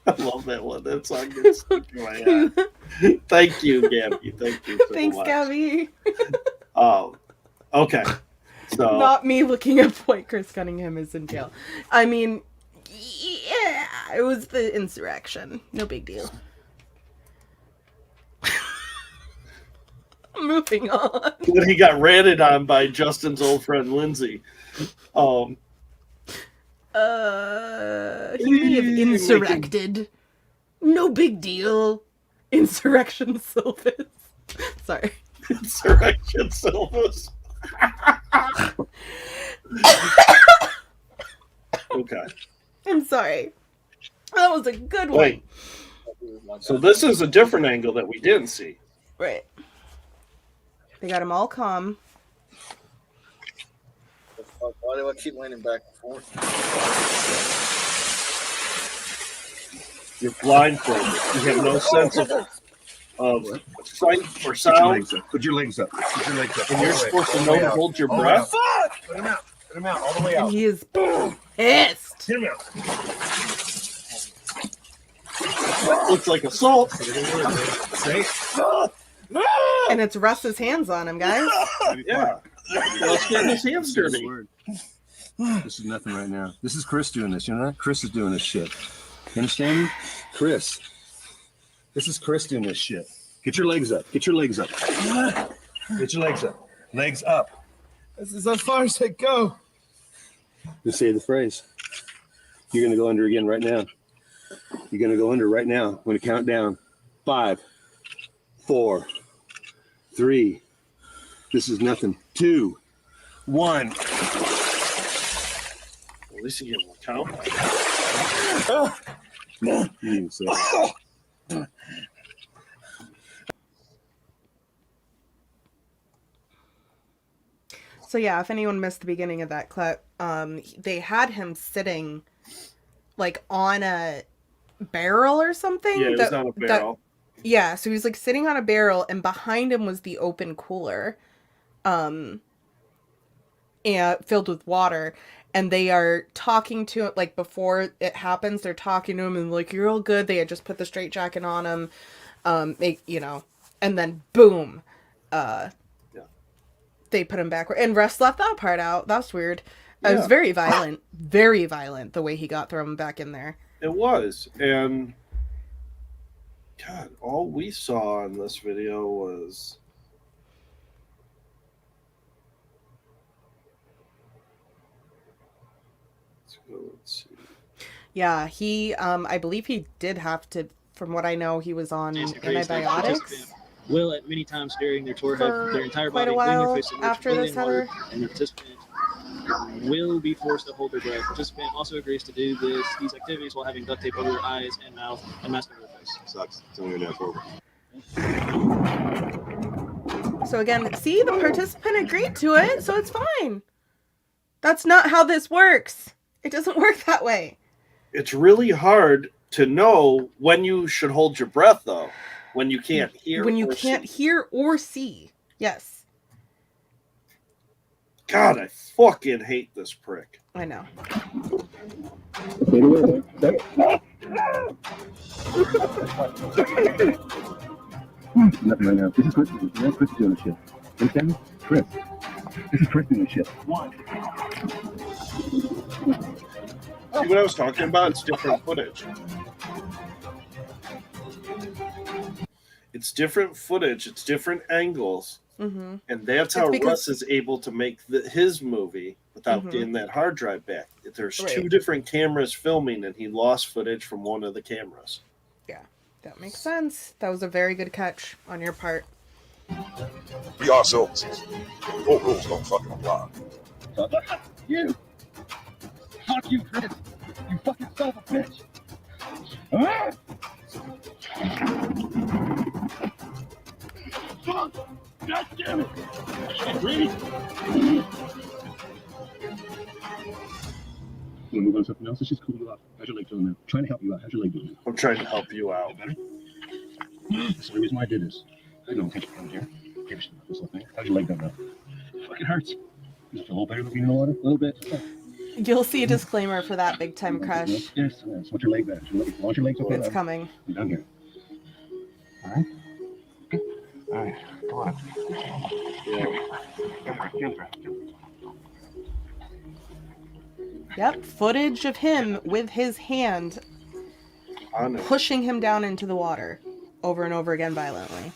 I love that one. That song gets stuck in my head. Thank you, Gabby. Thank you so Thanks, much. Gabby. Okay. So Not me looking up why Chris Cunningham is in jail. I mean, yeah, it was the insurrection. No big deal. Moving on. when he got ratted on by Justin's old friend Lindsay. He may have insurrected. No big deal. Insurrection Silvis. Sorry. Insurrection Silvis. Okay. I'm sorry. That was a good one. Wait. So this is a different angle that we didn't see. Right. They got them all calm. Why do I keep leaning back and forth? You're blindfolded. You have no sense of sight or sound. Put your legs up. Put your legs up. And you're supposed to know to hold your breath. Put him out. Put him out all the way out. And he is pissed. Get him out. That looks like assault. Say. And it's Russ's hands on him, guys. Yeah. Let's get his hands dirty. This is nothing right now. This is Chris doing this. You know that? Chris is doing this shit. You understand me? Chris. This is Chris doing this shit. Get your legs up. Get your legs up. Get your legs up. Legs up. This is as far as I go. Just say the phrase. You're going to go under again right now. You're going to go under right now. I'm going to count down. 5, 4, 3. This is nothing. 2, 1. At least you give him a count. No, you didn't say it. So yeah, if anyone missed the beginning of that clip, they had him sitting like on a barrel or something. Yeah, he was on a barrel. Yeah, so he was like sitting on a barrel, and behind him was the open cooler, and filled with water. And they are talking to him, like before it happens, they're talking to him and like, "You're all good." They had just put the straitjacket on him, and then boom, they put him back. And Russ left that part out. That's weird. It was very violent the way he got thrown back in there. It was, and God, all we saw in this video was let's see. Yeah, he I believe he did have to, from what I know, he was on antibiotics. Will at many times during their tour have their entire quite body a while their face after this, water, Heather. and the participant will be forced to hold their breath. Participant also agrees to do these activities while having duct tape over their eyes and mouth and mask over their face. Sucks. It's only now forward. So again, see, the participant agreed to it, so it's fine. That's not how this works. It doesn't work that way. It's really hard to know when you should hold your breath, though. When you can't hear. When you can't hear or see. Yes. God, I fucking hate this prick. I know. Nothing right now. This is Chris. That's Chris doing this shit. Understand me? Chris. This is Chris doing this shit. See what I was talking about? It's different footage. It's different footage. It's different angles. Mm-hmm. And that's how Russ is able to make his movie without getting that hard drive back. There's two different cameras filming, and he lost footage from one of the cameras. Yeah, that makes sense. That was a very good catch on your part. We are soldiers. No rules don't fucking apply. You. Fuck you, Chris. You fucking son of a bitch. Ah! Fuck! God damn it! Ready? You want to move on to something else? Let's just cool you off. How's your leg doing now? Trying to help you out. How's your leg doing? I'm trying to help you out. Better? That's the only reason why I did this. I don't think you come here. Give us this little thing. How's your leg doing now? It fucking hurts. Does it feel a little better than being in the water? A little bit? You'll see a disclaimer for that big time crush. Yes. What's your leg back? Launch your legs up. It's coming. I'm down here. All right? Okay. All right. Come on. Yep, footage of him with his hand pushing him down into the water over and over again violently.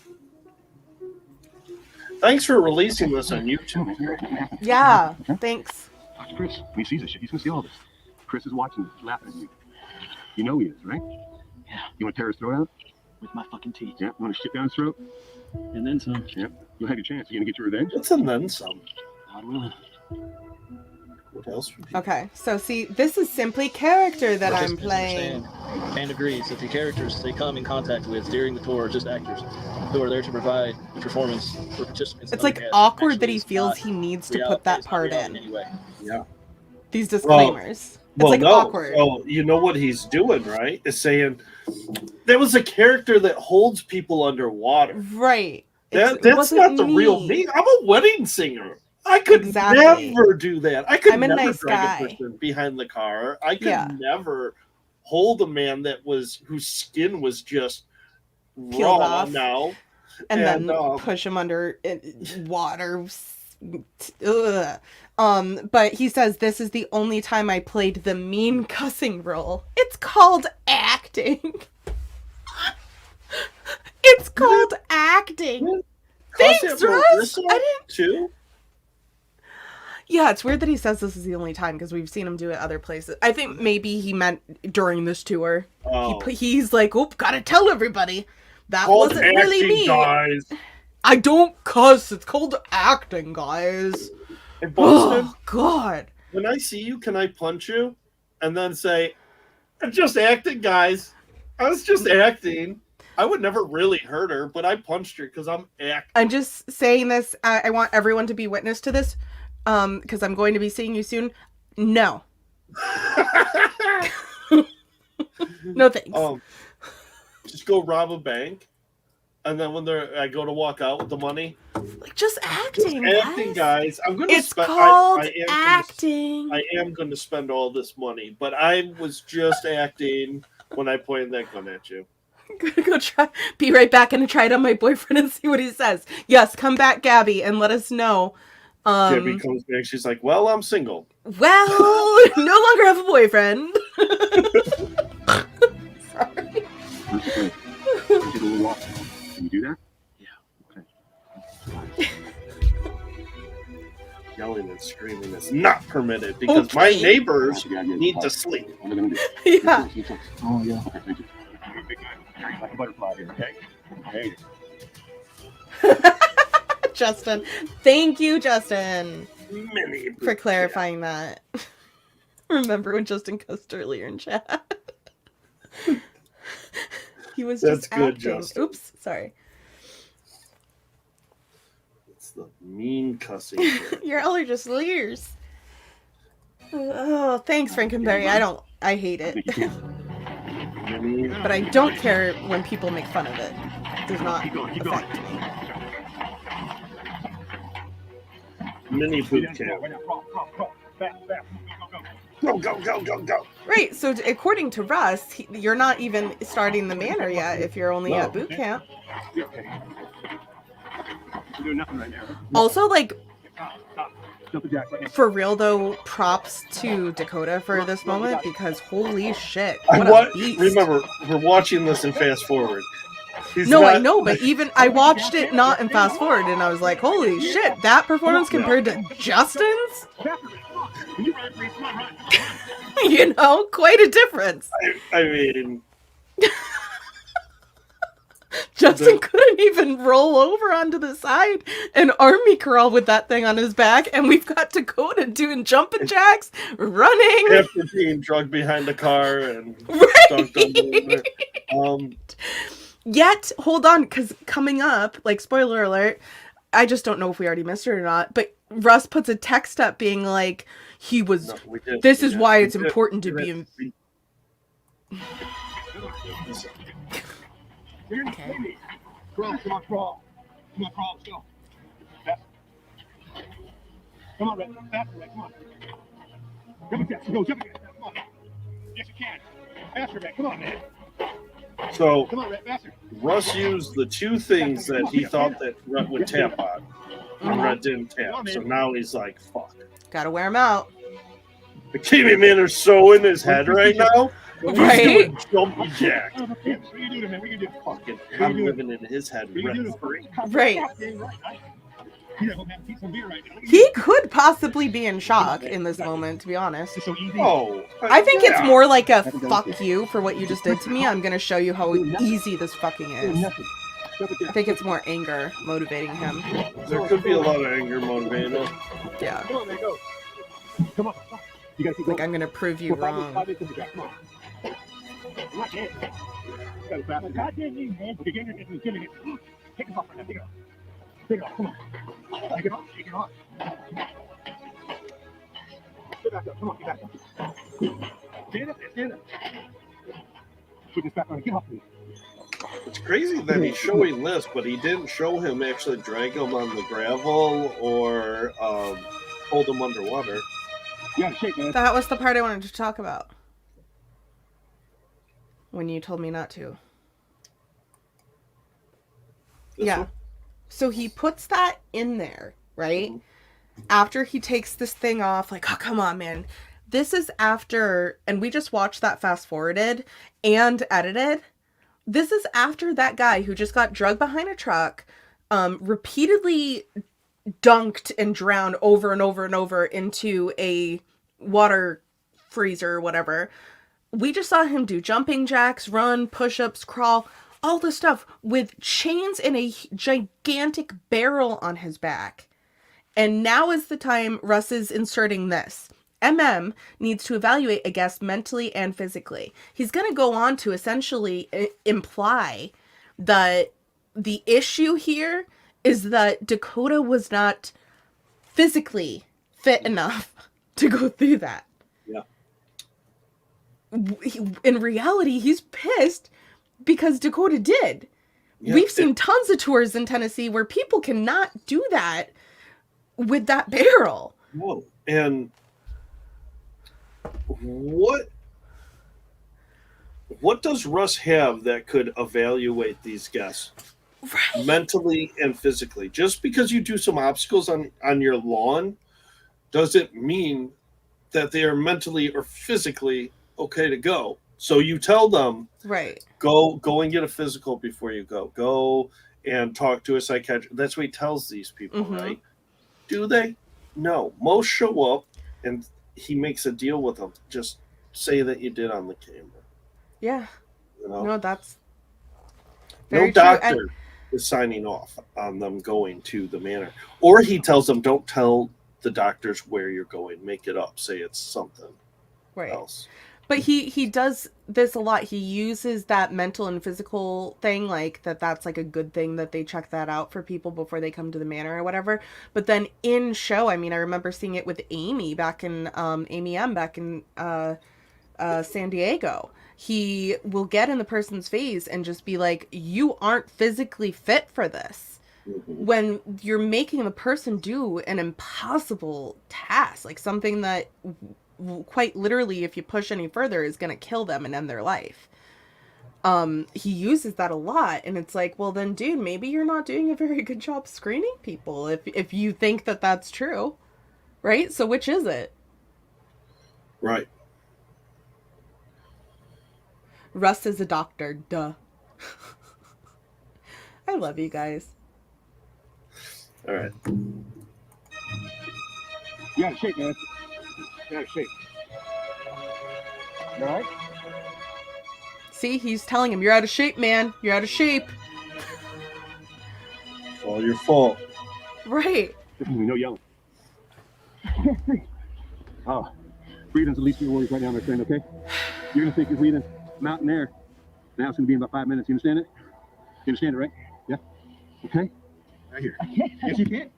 Thanks for releasing this on YouTube. Yeah, thanks. Watch Chris. When he sees this shit, he's going to see all this. Chris is watching, laughing at you. You know he is, right? Yeah. You want to tear his throat out? With my fucking teeth. Yeah. You want to shit down his throat? And then some. Yeah. You'll have your chance. You're going to get your revenge? It's and then some. God willing. What else would you... Okay, so see, this is simply character that I'm playing. And agrees that the characters they come in contact with during the tour are just actors who are there to provide the performance for participants. It's like awkward that he feels he needs to put that part in. Anyway. Yeah. These disclaimers. It's like awkward. Oh, you know what he's doing, right? Is saying there was a character that holds people underwater. Right. That's not the real me. I'm a wedding singer. I could never do that. I could never drag a person behind the car. I could never hold a man whose skin was just peeled raw off. now. and then push him under water. Ugh. But he says, this is the only time I played the mean cussing role. It's called acting. It's called acting. Thanks, Russ. I didn't. Too? Yeah, it's weird that he says this is the only time because we've seen him do it other places. I think maybe he meant during this tour. Oh. He's like, "Oop, gotta tell everybody that Called wasn't really acting, me." guys. I don't cuss. It's called acting, guys. Hey, Boston, Oh God. when I see you, can I punch you? And then say, I'm just acting, guys. I was just acting. I would never really hurt her, but I punched her because I'm acting. I'm just saying this. I want everyone to be witness to this, because I'm going to be seeing you soon. No. No thanks. Just go rob a bank, and then when I go to walk out with the money, like just acting, guys. I'm gonna. It's called acting. I am going to spend all this money, but I was just acting when I pointed that gun at you. I'm gonna go try. Be right back and try it on my boyfriend and see what he says. Yes, come back, Gabby, and let us know. Gabby comes back. She's like, "Well, I'm single." Well, no longer have a boyfriend. Sorry. Can you do that? Yeah. Okay. Yelling and screaming is not permitted because my neighbors need to sleep. Yeah. Oh yeah. Okay, thank you. Like a butterfly here, okay? Okay. Justin. Thank you, Justin, Mini for clarifying that. Remember when Justin cussed earlier in chat? He was That's just good, acting. Justin. Oops, sorry. It's the mean cussing. Y'all are just leers. Oh, thanks, Frankenberry. I hate it. But I don't care when people make fun of it. It does not affect me. Mini boot camp. Go, go, go, go, go. Right, so according to Russ, you're not even starting the manor yet if you're only at boot camp. We're doing nothing right now. Also, like, for real though, props to Dakota for this moment because holy shit, what a beast. Remember, we're watching this in fast forward. I know, but even I watched it not in fast forward and I was like, holy shit, that performance compared to Justin's? You know, quite a difference. I mean... Justin couldn't even roll over onto the side and army crawl with that thing on his back, and we've got Dakota doing jumping jacks, running. After being drugged behind the car and dunked under it. Yet, hold on, because coming up, like, spoiler alert, I just don't know if we already missed it or not, but Russ puts a text up being like, this is why it's important to be... Okay. Crawl, come on, crawl. Come on, crawl, let's go. Faster. Come on, Red. Faster, Red, come on. Jump again, go, jump again. Come on. Yes, you can. Faster, Red, come on, man. So, come on, Red, faster. Russ used the two things that he thought that Red would tap on, and Red didn't tap. So now he's like, fuck. Gotta wear him out. The Kiwi Man is so in his head right now. Right? He's doing jumpy jacks. Fucking, I'm living in his head. Right. He could possibly be in shock in this moment, to be honest. Oh, I think it's more like a fuck you for what you just did to me. I'm gonna show you how easy this fucking is. I think it's more anger motivating him. There could be a lot of anger motivating him. Yeah. Come on, man, go. Come on. Like, I'm gonna prove you wrong. Goddamn you, man. Okay, get it. Take it off right now. Take it off. Come on. Take it off. Take it off. Get back up. Come on, get back up. Stand up there. Stand up. Put this back on. Get off me. It's crazy that he's showing this, but he didn't show him actually drag him on the gravel or hold him underwater. Yeah, shake, man. That was the part I wanted to talk about. When you told me not to. Yeah. So he puts that in there, right? After he takes this thing off, like, oh, come on, man. This is after, and we just watched that fast forwarded and edited. This is after that guy who just got drugged behind a truck, repeatedly dunked and drowned over and over and over into a water freezer or whatever. We just saw him do jumping jacks, run, push-ups, crawl, all this stuff with chains and a gigantic barrel on his back. And now is the time Russ is inserting this. MM needs to evaluate a guest mentally and physically. He's going to go on to essentially imply that the issue here is that Dakota was not physically fit enough to go through that. Yeah. In reality, he's pissed because Dakota did. Yeah, We've seen tons of tours in Tennessee where people cannot do that with that barrel. No. And what does Russ have that could evaluate these guests mentally and physically? Just because you do some obstacles on your lawn doesn't mean that they are mentally or physically okay to go. So you tell them, right, go and get a physical before you go and talk to a psychiatrist. That's what he tells these people, right? Do they? No. Most show up and he makes a deal with them. Just say that you did on the camera. Yeah. You know? No, that's no doctor is signing off on them going to the manor. Or he tells them, don't tell the doctors where you're going. Make it up. Say it's something else. But he does this a lot. He uses that mental and physical thing, like that's like a good thing that they check that out for people before they come to the manor or whatever. But then in show, I mean, I remember seeing it with Amy back in Amy M back in San Diego. He will get in the person's face and just be like, you aren't physically fit for this. When you're making the person do an impossible task, like something that quite literally, if you push any further, is going to kill them and end their life. He uses that a lot, and it's like, well then, dude, maybe you're not doing a very good job screening people if you think that that's true, right? So which is it? Right. Russ is a doctor, duh. I love you guys. All right. You gotta shake, man. You gotta shake. You all right? See, he's telling him, you're out of shape, man. You're out of shape. It's all your fault. Right. No yelling. Oh, breathing's the least of your worries right now, my friend, okay? You're gonna think you're breathing mountain air. Now it's gonna be in about 5 minutes. You understand it? You understand it, right? Yeah? Okay? Right here. Yes, you can.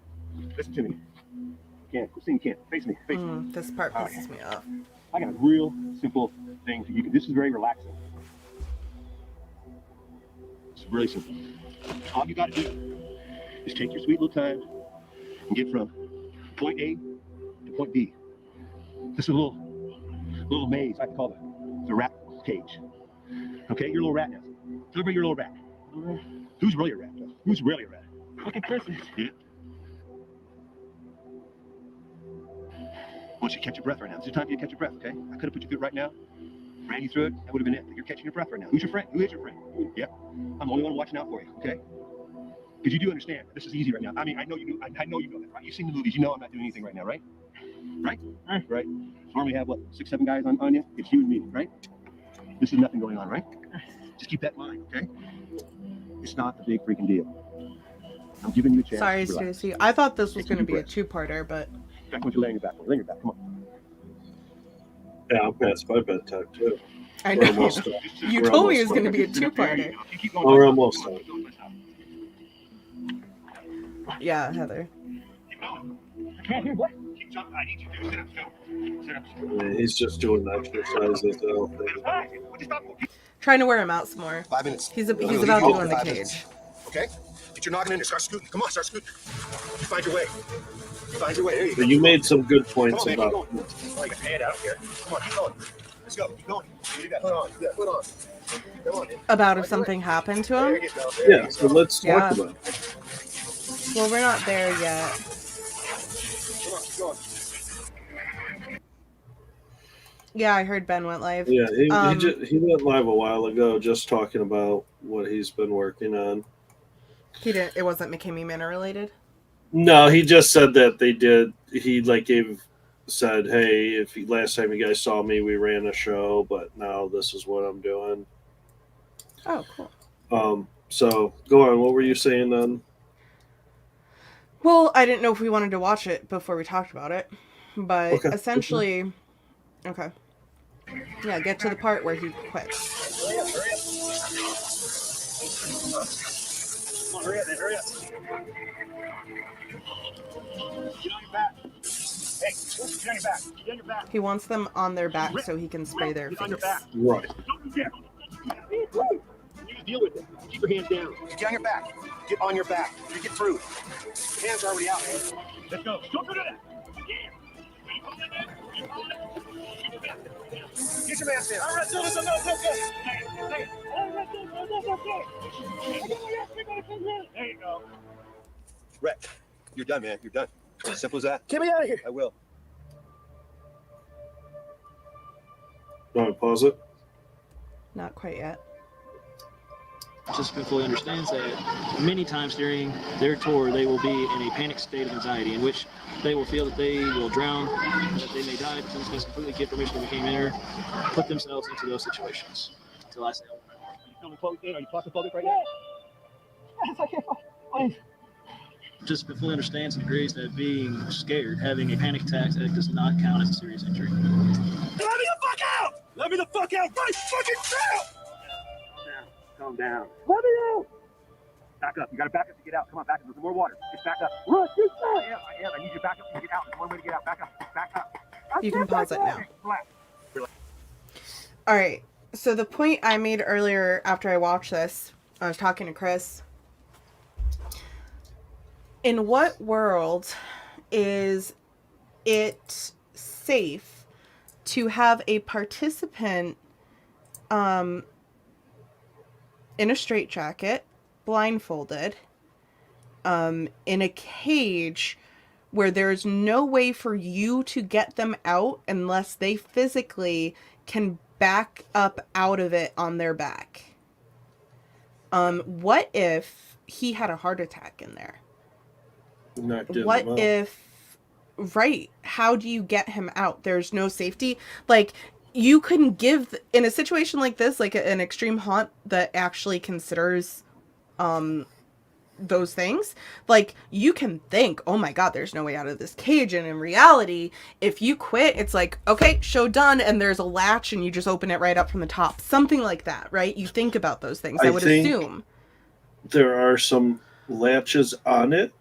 Listen to me. You can't. Christine can't. Face me. Face me. This part pisses me off. I got a real simple thing for you. This is very relaxing. It's really simple. All you got to do is take your sweet little time and get from point A to point B. This is a little maze, I call it. The rat cage. Okay, you're a little rat now. Tell everybody you're a little rat. Who's really a rat? Who's really a rat? Okay, person. Yeah. I want you to catch your breath right now. This is the time for you to catch your breath, okay? I could have put you through it right now, ran you through it, that would have been it. But you're catching your breath right now. Who's your friend? Who is your friend? Yeah. I'm the only one watching out for you, okay? Because you do understand, this is easy right now. I mean, I know you know that, right? You've seen the movies, you know I'm not doing anything right now, right? Right? Right. Normally have, 6, 7 guys on you? It's you and me, right? This is nothing going on, right? Just keep that in mind, okay? It's not a big freaking deal. I'm giving you a chance. Sorry, Stacy. I thought this was going to be a two-parter, but... I want you to lay on your back. Lay on your back. Come on. Yeah, I'm past my bedtime, too. I know. You told me it was going to be a two-parter. We're almost done. Yeah, Heather. I can't hear what? Keep jumping. I need you to sit up still. Sit up still. Yeah, he's just doing exercises. I don't think. Trying to wear him out some more. 5 minutes. He's about to go in the cage. Okay? Get your noggin in there. Start scooting. Come on, start scooting. You find your way. Find your way. There you go. You made some good points Come on, about. keep going. Oh, you got your hand out here. Come on, keep going. Let's go. Keep going. You got put on. Yeah, put on. Come on. About if something happened to him? Yeah, so let's talk about it. Well, we're not there yet. Come on, keep going. Yeah, I heard Ben went live. Yeah, he went live a while ago just talking about what he's been working on. He didn't. It wasn't McKamey Manor related? No, he just said that they did. He said, hey, last time you guys saw me, we ran a show, but now this is what I'm doing. Oh, cool. So go on. What were you saying then? Well, I didn't know if we wanted to watch it before we talked about it, but essentially, okay. Yeah, get to the part where he quits. Hurry up. Come on, hurry up, man. Hurry up. Get on your back. Hey, get on your back. Get on your back. He wants them on their back so he can spray their face. On your back. Right. You deal with it. Keep your hands down. Get on your back. Get on your back. You get through. Your hands are already out, man. Let's go. Don't do that. Get your mask in. All right, Silver, no, it's okay. There you go. Rhett, you're done, man. You're done. Simple as that. Get me out of here. I will. Want to pause it? Not quite yet. Participant fully understands that many times during their tour they will be in a panic state of anxiety in which they will feel that they will drown, that they may die, but some must completely give permission to become inner, put themselves into those situations. Until I say, oh, Are you claustrophobic right now? yes, I can't. Participant fully understands and agrees that being scared, having a panic attack, that does not count as a serious injury. Let me the fuck out! Let me the fuck out right fucking now! Calm down. Let me out! Back up. You gotta back up to get out. Come on, back up. There's more water. Just back up. Russ, get back! I am. I need you to back up to get out. There's one way to get out. Back up. Back up. You can pause it now. All right. So the point I made earlier after I watched this, I was talking to Chris. In what world is it safe to have a participant in a straitjacket, blindfolded, in a cage where there's no way for you to get them out unless they physically can back up out of it on their back? What if he had a heart attack in there? What if, right, how do you get him out? There's no safety. Like, you couldn't give, in a situation like this, like an extreme haunt that actually considers those things, like, you can think, oh my god, there's no way out of this cage, and in reality, if you quit, it's like, okay, show done, and there's a latch and you just open it right up from the top, something like that, right? You think about those things. I would assume there are some latches on it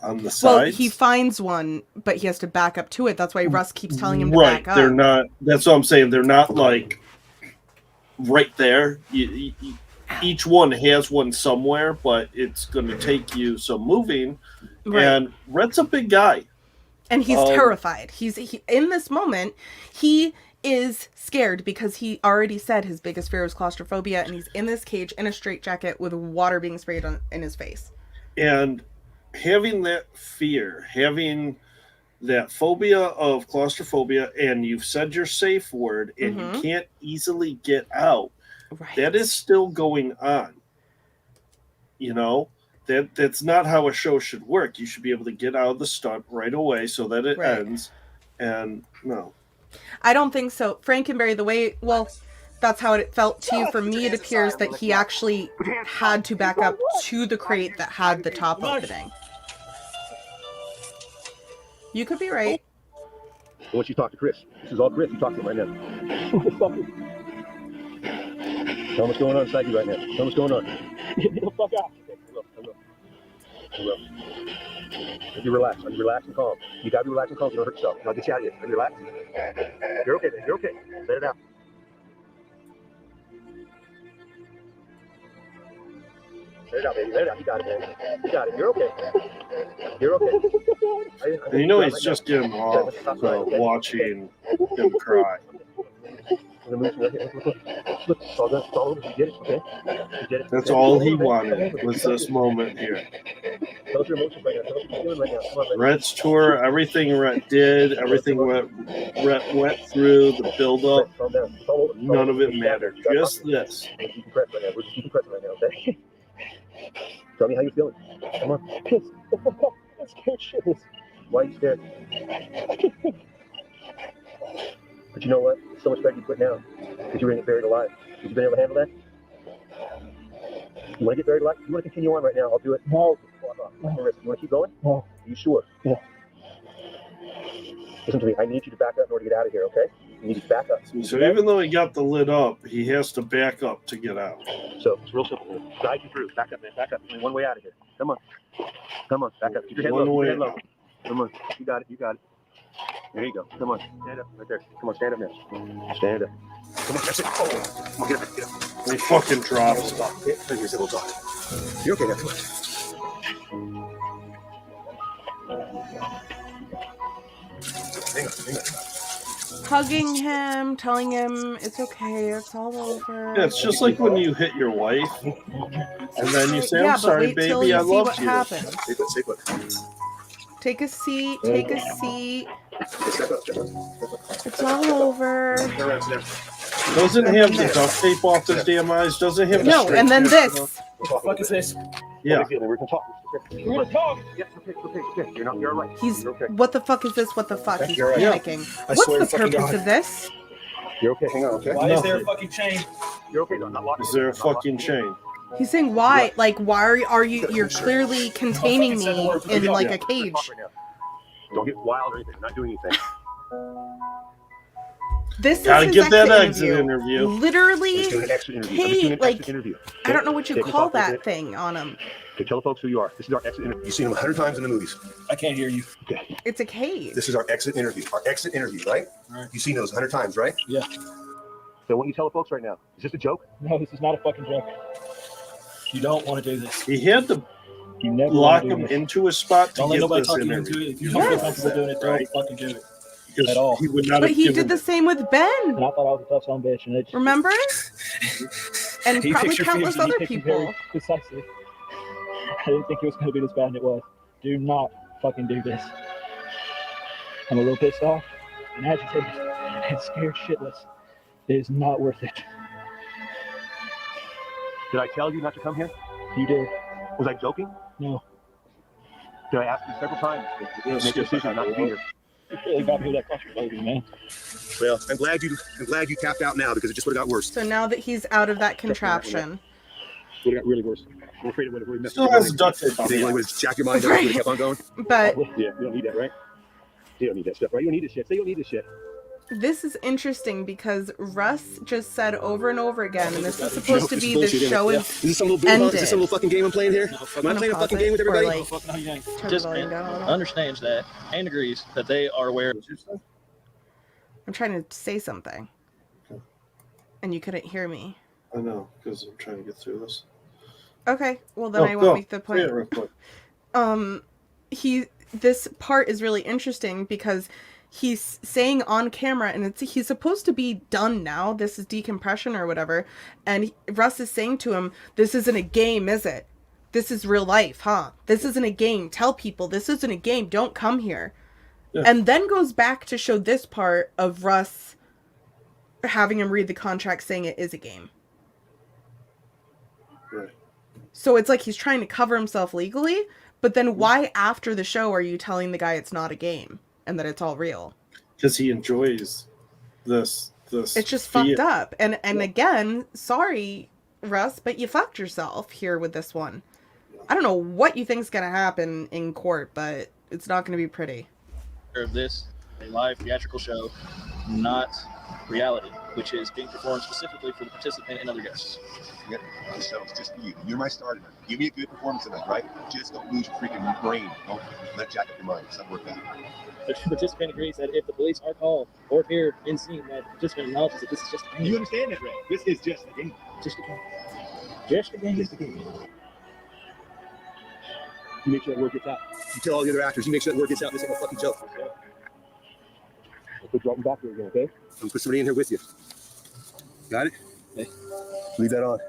on the sides. Well, he finds one, but he has to back up to it. That's why Russ keeps telling him to back up. They're not, that's what I'm saying, they're not like right there. Each one has one somewhere, but it's going to take you some moving. Right. And Rhett's a big guy. And he's terrified. He in this moment, he is scared because he already said his biggest fear is claustrophobia, and he's in this cage in a straitjacket with water being sprayed in his face. And having that fear, having that phobia of claustrophobia, and you've said your safe word, and you can't easily get out, that is still going on. You know, that's not how a show should work. You should be able to get out of the stunt right away so that it ends. And no. I don't think so. Frankenberry, the way, well, that's how it felt too. For me, it appears that he actually had to back up to the crate that had the top opening. You could be right. I want you to talk to Chris. This is all Chris. You talk to him right now. Tell him what's going on inside you right now. Tell him what's going on. Get the fuck out. I will. You relax. Are you relaxed and calm? You gotta be relaxed and calm. You don't hurt yourself. I'll get you out of here. Are you relaxed? You're okay, man. You're okay. Let it out. Let it out, baby. Let it out. You got it, man. You got it. You're okay. You're okay. And you know he's just getting off watching him cry. Look, it's all done. It's all over. You did it, okay? You did it. That's all he wanted was this moment here. Tell us your emotions right now. Tell us what you're feeling right now. Come on, Rhett's tour, everything Rhett did, everything Rhett went through, the build-up, none of it mattered. Just this. We're keeping pressure right now. We're just keeping pressure right now, okay? Tell me how you're feeling. Come on. I'm scared shitless. Why are you scared? But you know what? So much better you quit now. Because you're going to get buried alive. Have you been able to handle that? You want to get buried alive? You want to continue on right now? I'll do it. No. You want to keep going? No. Are you sure? Yeah. Listen to me. I need you to back up in order to get out of here, okay? You need to back up. So even though he got the lid up, he has to back up to get out. So it's real simple. Guide you through. Back up, man. Back up. Only one way out of here. Come on. Come on. Back up. Keep your head low. Keep your head low. Come on. You got it. You got it. There you go. Come on. Stand up. Right there. Come on. Stand up now. Stand up. Come on. That's it. Oh. Come on. Get up. Get up. He fucking drops. Okay. Here's a little talk. You're okay now. Come on. Hang on. Hugging him, telling him it's okay, it's all over. Yeah, it's just like when you hit your wife, and then you say, "I'm sorry, baby, I love you." Happens. Say what? Take a seat. Take a seat. It's all over. Doesn't have the duct tape off his damn eyes. Doesn't have the no, and then this. What the fuck is this? Yeah. We're gonna talk. We're gonna talk. Yeah, okay. You're all right. He's. You're okay. What the fuck is this? What the fuck? He's panicking. I What's swear the to fucking purpose God. of this? You're okay. Hang on. Okay. Why is there a fucking chain? You're okay. No, not locked. Is there a fucking chain? He's saying why? Like why are you? You're clearly containing me in like a cage. Don't get wild or anything. I'm not doing anything. This Gotta is get his that exit exit interview. Literally, Let's do an exit interview. Kate, like, interview. I don't know what you call that thing on him. Okay, tell the folks who you are. This is our exit interview. You've seen him 100 times in the movies. I can't hear you. Okay. It's a cage. This is our exit interview. Our exit interview, right? All right. You've seen those 100 times, right? Yeah. So why don't you tell the folks right now? Is this a joke? No, this is not a fucking joke. You don't want to do this. He had to You never lock wanna do him this. into a spot to Don't let get nobody this talk you interview. into it. If you don't feel comfortable doing it, don't fucking do it. Because At all. he would not But have he given did the same with Ben. And I thought I was a tough son of a bitch. And it Remember? And he probably picked your countless fears and he other picked them people. very precisely. I didn't think it was going to be this bad, and it was. Do not fucking do this. I'm a little pissed off and agitated and scared shitless. It is not worth it. Did I tell you not to come here? You did. Was I joking? No. Did I ask you several times to make a decision not to be here? You really got me with that cluster, baby, man. Well, I'm glad you tapped out now because it just would have got worse. So now that he's out of that contraption. Would have got really worse. I'm afraid it would have messed Still has duct tape on. You would have jacked your mind up and would have kept on going. But Yeah, you don't need that, right? You don't need that stuff, right? You don't need this shit. Say you don't need this shit. this is interesting because Russ just said over and over again, and this is supposed to be the show is Is this some little ended. Is this some little fucking game I'm playing here? Am I playing a fucking game with everybody? Or, like, Fuck no, you ain't. turn the Participant volume down a little. understands that and agrees that they are aware. I'm trying to say something. And you couldn't hear me. I know, because I'm trying to get through this. Okay, well then I won't make the point. Say it real quick. This part is really interesting because he's saying on camera, and he's supposed to be done now. This is decompression or whatever, and Russ is saying to him, "This isn't a game, is it? This is real life, huh? This isn't a game. Tell people this isn't a game. Don't come here." Yeah. And then goes back to show this part of Russ having him read the contract, saying it is a game. Right. So it's like he's trying to cover himself legally, but then why after the show are you telling the guy it's not a game and that it's all real? Because he enjoys this. It's just fucked up. And again, sorry, Russ, but you fucked yourself here with this one. I don't know what you think's gonna happen in court, but it's not gonna be pretty. Of this, a live theatrical show, not reality, which is being performed specifically for the participant and other guests. Yep. The show's just for you. You're my star tonight. Give me a good performance tonight, right? Just don't lose your freaking brain. Don't let jack up your mind. It's not worth that. The participant agrees that if the police are called or appear in scene, that the participant acknowledges that this is just a game. You understand that, Ray? This is just a game. Just a game. Just a game. Just a game. You make sure that word gets out. You tell all the other actors, you make sure that word gets out. This ain't a fucking joke. I'll put you right back here again, okay? I'm gonna put somebody in here with you. Got it? Okay. Leave that on.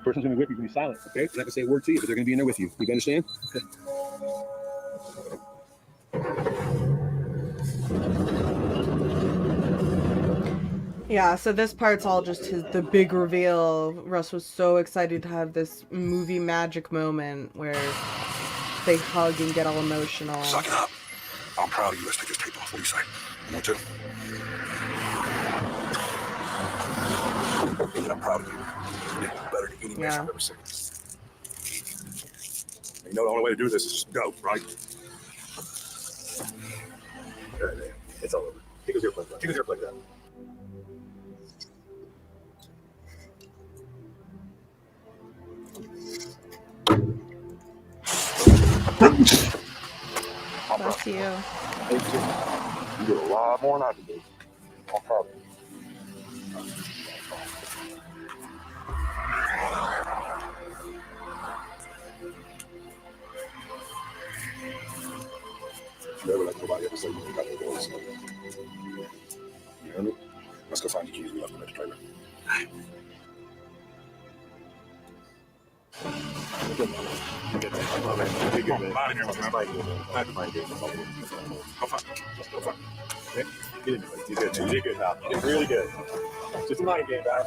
Person's gonna be with you, gonna be silent, okay? I'm not gonna say a word to you, but they're gonna be in there with you. You understand? Okay. Yeah, so this part's all just the big reveal. Russ was so excited to have this movie magic moment where they hug and get all emotional. Suck it up. I'm proud of you. Let's take this tape off. What do you say? You want to? I'm proud of you. You're better than any man I've ever seen. You know the only way to do this is just go, right? Yeah, it's all over. Take his earplug down. Take his earplug down. Bless you. Thank you. You did a lot more than I could do. I'm proud of you. Never let nobody ever say you got no voice. You hear me? Let's go find the keys we left in the trailer. You did good, pal. You did really good. Just a mind game, guys.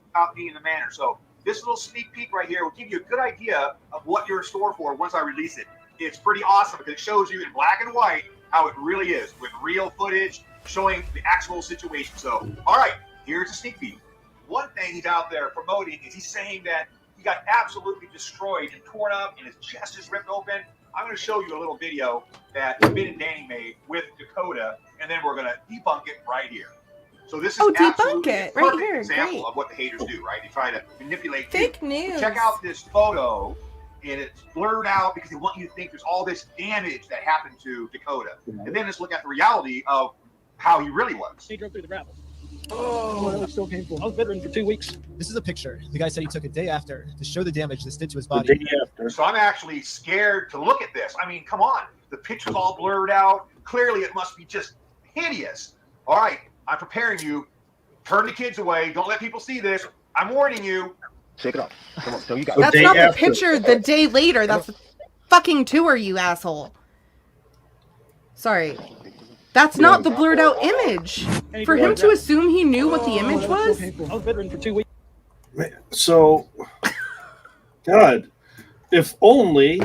About me in the manner. So this little sneak peek right here will give you a good idea of what you're in store for once I release it. It's pretty awesome because it shows you in black and white how it really is with real footage showing the actual situation. So, all right, here's a sneak peek. One thing he's out there promoting is he's saying that he got absolutely destroyed and torn up and his chest is ripped open. I'm going to show you a little video that Vin and Danny made with Dakota, and then we're going to debunk it right here. So this is absolutely a perfect example of what the haters do, right? They try to manipulate fake news. Check out this photo, and it's blurred out because they want you to think there's all this damage that happened to Dakota. And then let's look at the reality of how he really was. He drove through the gravel. Oh, that was so painful. I was bedridden for 2 weeks. This is a picture. The guy said he took a day after to show the damage this did to his body. The day after. So I'm actually scared to look at this. I mean, come on. The picture's all blurred out. Clearly, it must be just hideous. All right, I'm preparing you. Turn the kids away. Don't let people see this. I'm warning you. Shake it off. Come on, so you got That's not the picture the day later. That's the fucking tour, you asshole. Sorry. That's not the blurred out image. For him to assume he knew what the image was? I was bedridden for 2 weeks. So, God, if only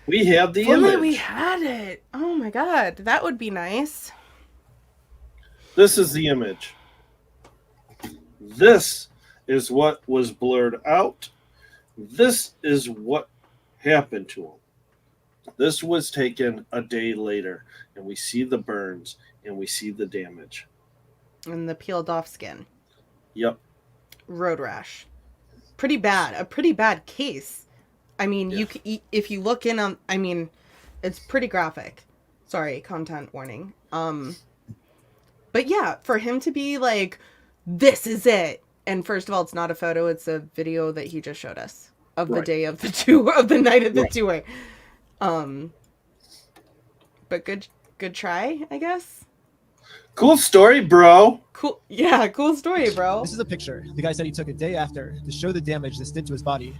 we had the image. Only we had it. Oh my God, that would be nice. This is the image. This is what was blurred out. This is what happened to him. This was taken a day later, and we see the burns, and we see the damage. And the peeled off skin. Yep. Road rash. Pretty bad. A pretty bad case. I mean, if you look in on, I mean, it's pretty graphic. Sorry, content warning. But yeah, for him to be like, this is it. And first of all, it's not a photo, it's a video that he just showed us of the day of the tour, of the night of the tour. But good try, I guess. Cool story, bro. Cool. Yeah, cool story, bro. This is a picture. The guy said he took a day after to show the damage this did to his body.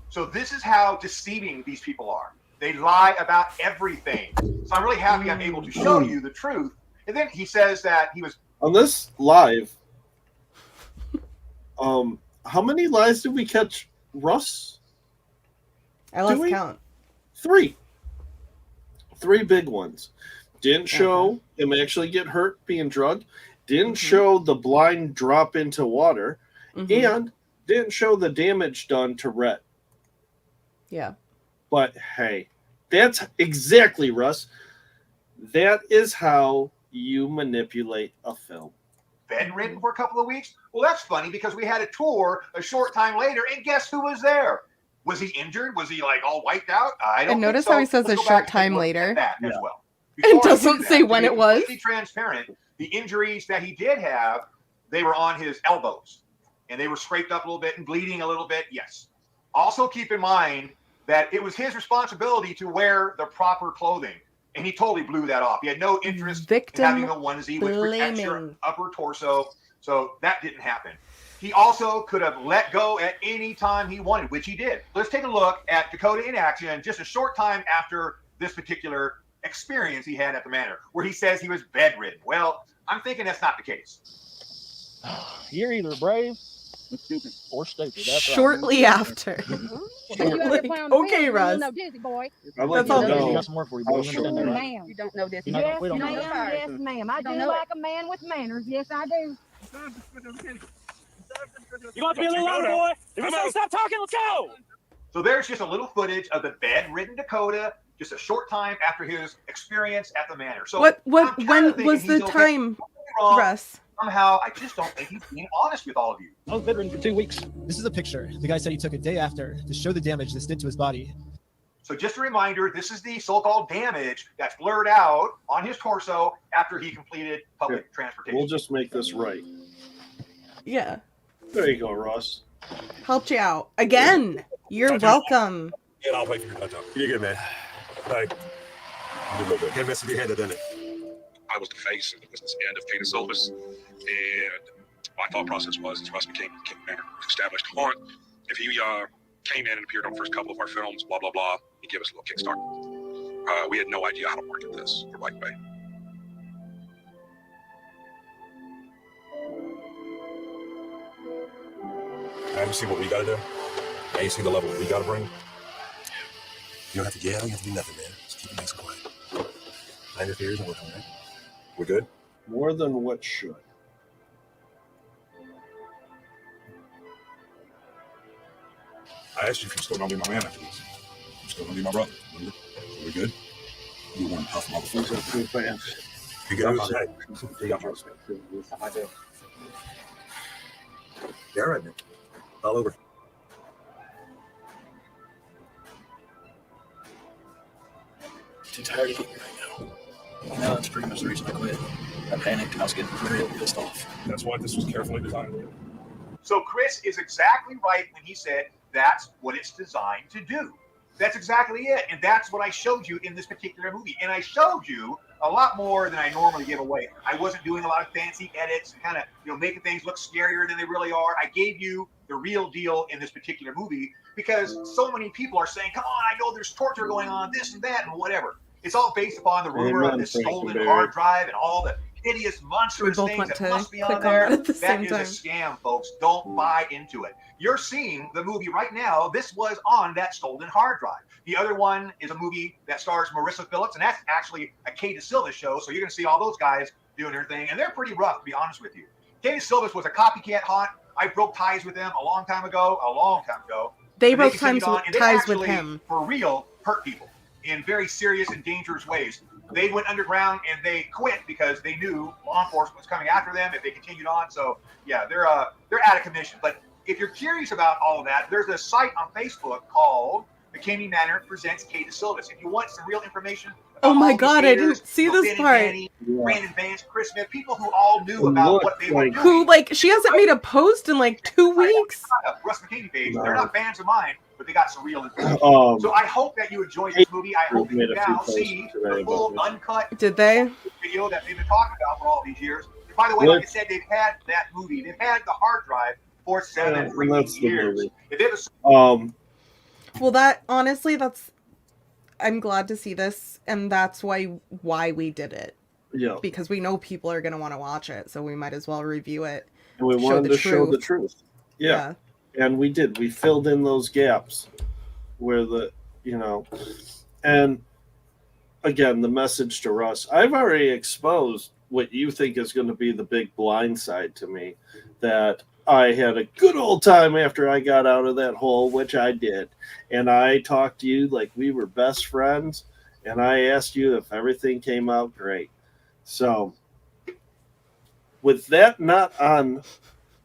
So this is how deceiving these people are. They lie about everything. So I'm really happy I'm able to show you the truth. And then he says that he was on this live. How many lies did we catch, Russ? I lost count. 3 big ones. Didn't show him actually get hurt being drugged. Didn't show the blind drop into water. And didn't show the damage done to Rhett. Yeah. But hey, that's exactly, Russ. That is how you manipulate a film. bedridden for a couple of weeks. Well, that's funny because we had a tour a short time later, and guess who was there? Was he injured? Was he like all wiped out? I don't. And notice think so. how he says Let's a go short back and time look later. at that as well. It Before I do doesn't that, say when to be it was. completely transparent, the injuries that he did have, they were on his elbows, and they were scraped up a little bit and bleeding a little bit. Yes. Also keep in mind that it was his responsibility to wear the proper clothing. And he totally blew that off. He had no interest in having a onesie which protects your upper torso. So that didn't happen. He also could have let go at any time he wanted, which he did. Let's take a look at Dakota in action just a short time after this particular experience he had at the manor, where he says he was bedridden. Well, I'm thinking that's not the case. You're either brave or stupid. That's Shortly after. Okay, Russ. That's all. We got some more for you, boy. You understand that, right? Ma'am. You don't know this. Yes, Yes, ma'am. yes, ma'am. I do like a man with manners. Yes, I do. You want to be a little louder, boy? If you say stop talking, let's go! So there's just a little footage of the bedridden Dakota just a short time after his experience at the manor. So when was the time, Russ? Somehow, I just don't think he's being honest with all of you. I was bedridden for 2 weeks. This is a picture the guy said he took a day after to show the damage this did to his body. So just a reminder, this is the so-called damage that's blurred out on his torso after he completed public transportation. We'll just make this right. Yeah. There you go, Russ. Helped you out. Again, you're welcome. Yeah, I'll pay for your touch-up. You did good, man. Like, you did look good. Can't mess with your head, didn't it? I was the face and it was the end of Canis Silvus, and my thought process was, as Russ became an established haunt, if he came in and appeared on the first couple of our films, blah, blah, blah, he'd give us a little kickstart. We had no idea how to market this the right way. Now you see what we gotta do? Now you see the level we gotta bring? You don't have to yell, you have to do nothing, man. Just keep it nice and quiet. Mind your fears and work on it. We're good? More than what should. I asked you if you're still gonna be my man after this. You're still gonna be my brother, remember? So we good? You want to puff motherfucker. You good? You got my respect. I do. Yeah, all right, man. All over. Too tired of eating right now. No, that's pretty much the reason I quit. I panicked and I was getting real pissed off. That's why this was carefully designed. So Chris is exactly right when he said that's what it's designed to do. That's exactly it. And that's what I showed you in this particular movie. And I showed you a lot more than I normally give away. I wasn't doing a lot of fancy edits and kind of, making things look scarier than they really are. I gave you the real deal in this particular movie because so many people are saying, come on, I know there's torture going on, this and that and whatever. It's all based upon the rumor of this stolen hard drive and all the hideous monstrous things that must be on there. That is a scam, folks. Don't buy into it. You're seeing the movie right now. This was on that stolen hard drive. The other one is a movie that stars Marissa Phillips, and that's actually a Kay DeSilva show. So you're going to see all those guys doing their thing, and they're pretty rough, to be honest with you. Kay DeSilva was a copycat haunt. I broke ties with them a long time ago. They broke ties with him. For real, hurt people in very serious and dangerous ways. They went underground and they quit because they knew law enforcement was coming after them if they continued on. So yeah, they're out of commission. But if you're curious about all of that, there's a site on Facebook called McKinney Manor Presents Kay DeSilva. If you want some real information about oh my god, I didn't see this part. Danny, Brandon Vance, Chris Smith, people who all knew about what they were doing. Who, she hasn't made a post in 2 weeks. Russ McKinney page. They're not fans of mine, but they got some real information. So I hope that you enjoyed this movie. I hope that you now see the full uncut video that they've been talking about for all these years. And by the way, like I said, they've had that movie. They've had the hard drive for 7 freaking years. Well, that honestly, I'm glad to see this, and that's why we did it. Yeah. Because we know people are going to want to watch it, so we might as well review it. And we wanted to show the truth. Yeah. And we did. We filled in those gaps where and again, the message to Russ, I've already exposed what you think is going to be the big blind side to me, that I had a good old time after I got out of that hole, which I did. And I talked to you like we were best friends. And I asked you if everything came out great. So with that not on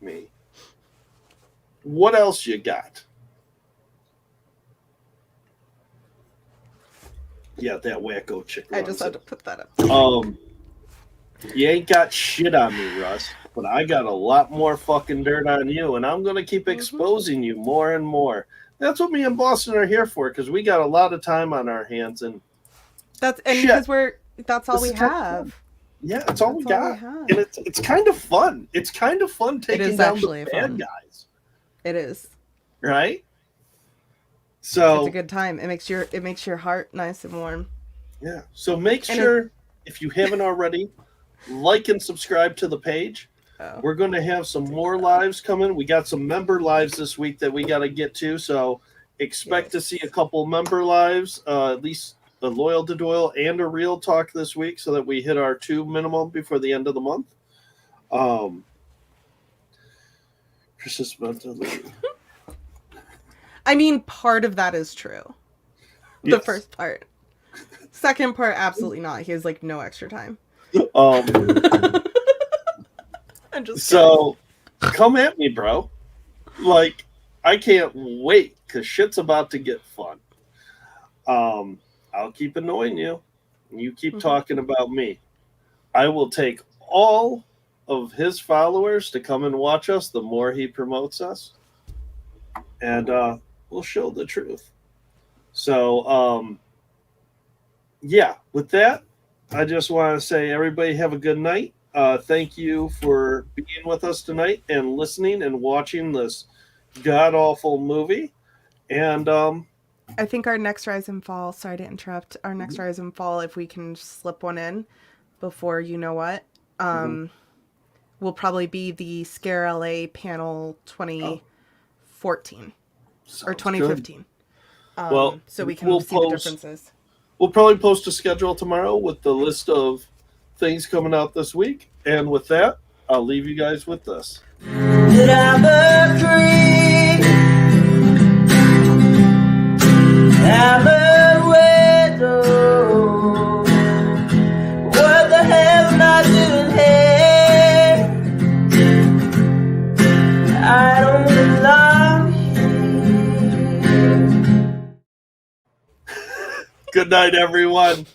me, what else you got? Yeah, that wacko chick. I just had to put that up. You ain't got shit on me, Russ, but I got a lot more fucking dirt on you, and I'm going to keep exposing you more and more. That's what me and Boston are here for, because we got a lot of time on our hands, and That's all we have. Yeah, it's all we got. And it's kind of fun. It's kind of fun taking down the bad guys. It is. Right? So it's a good time. It makes your heart nice and warm. Yeah. So make sure, if you haven't already, like and subscribe to the page. We're going to have some more lives coming. We got some member lives this week that we got to get to. So expect to see a couple member lives, at least a Loyal to Doyle and a Real Talk this week, so that we hit our 2 minimum before the end of the month. Chris is about to leave. I mean, part of that is true. The first part. Second part, absolutely not. He has like no extra time. I'm just so come at me, bro. Like, I can't wait because shit's about to get fun. I'll keep annoying you. You keep talking about me. I will take all of his followers to come and watch us the more he promotes us. And we'll show the truth. So, yeah, with that, I just want to say everybody have a good night. Thank you for being with us tonight and listening and watching this god-awful movie. And I think our next Rise and Fall, sorry to interrupt, our next Rise and Fall, if we can slip one in before you know what, will probably be the Scare LA panel 2014 or 2015. Well, so we can see the differences. We'll probably post a schedule tomorrow with the list of things coming out this week. And with that, I'll leave you guys with this. Did I what the hell am I doing here? I don't belong here. Good night, everyone.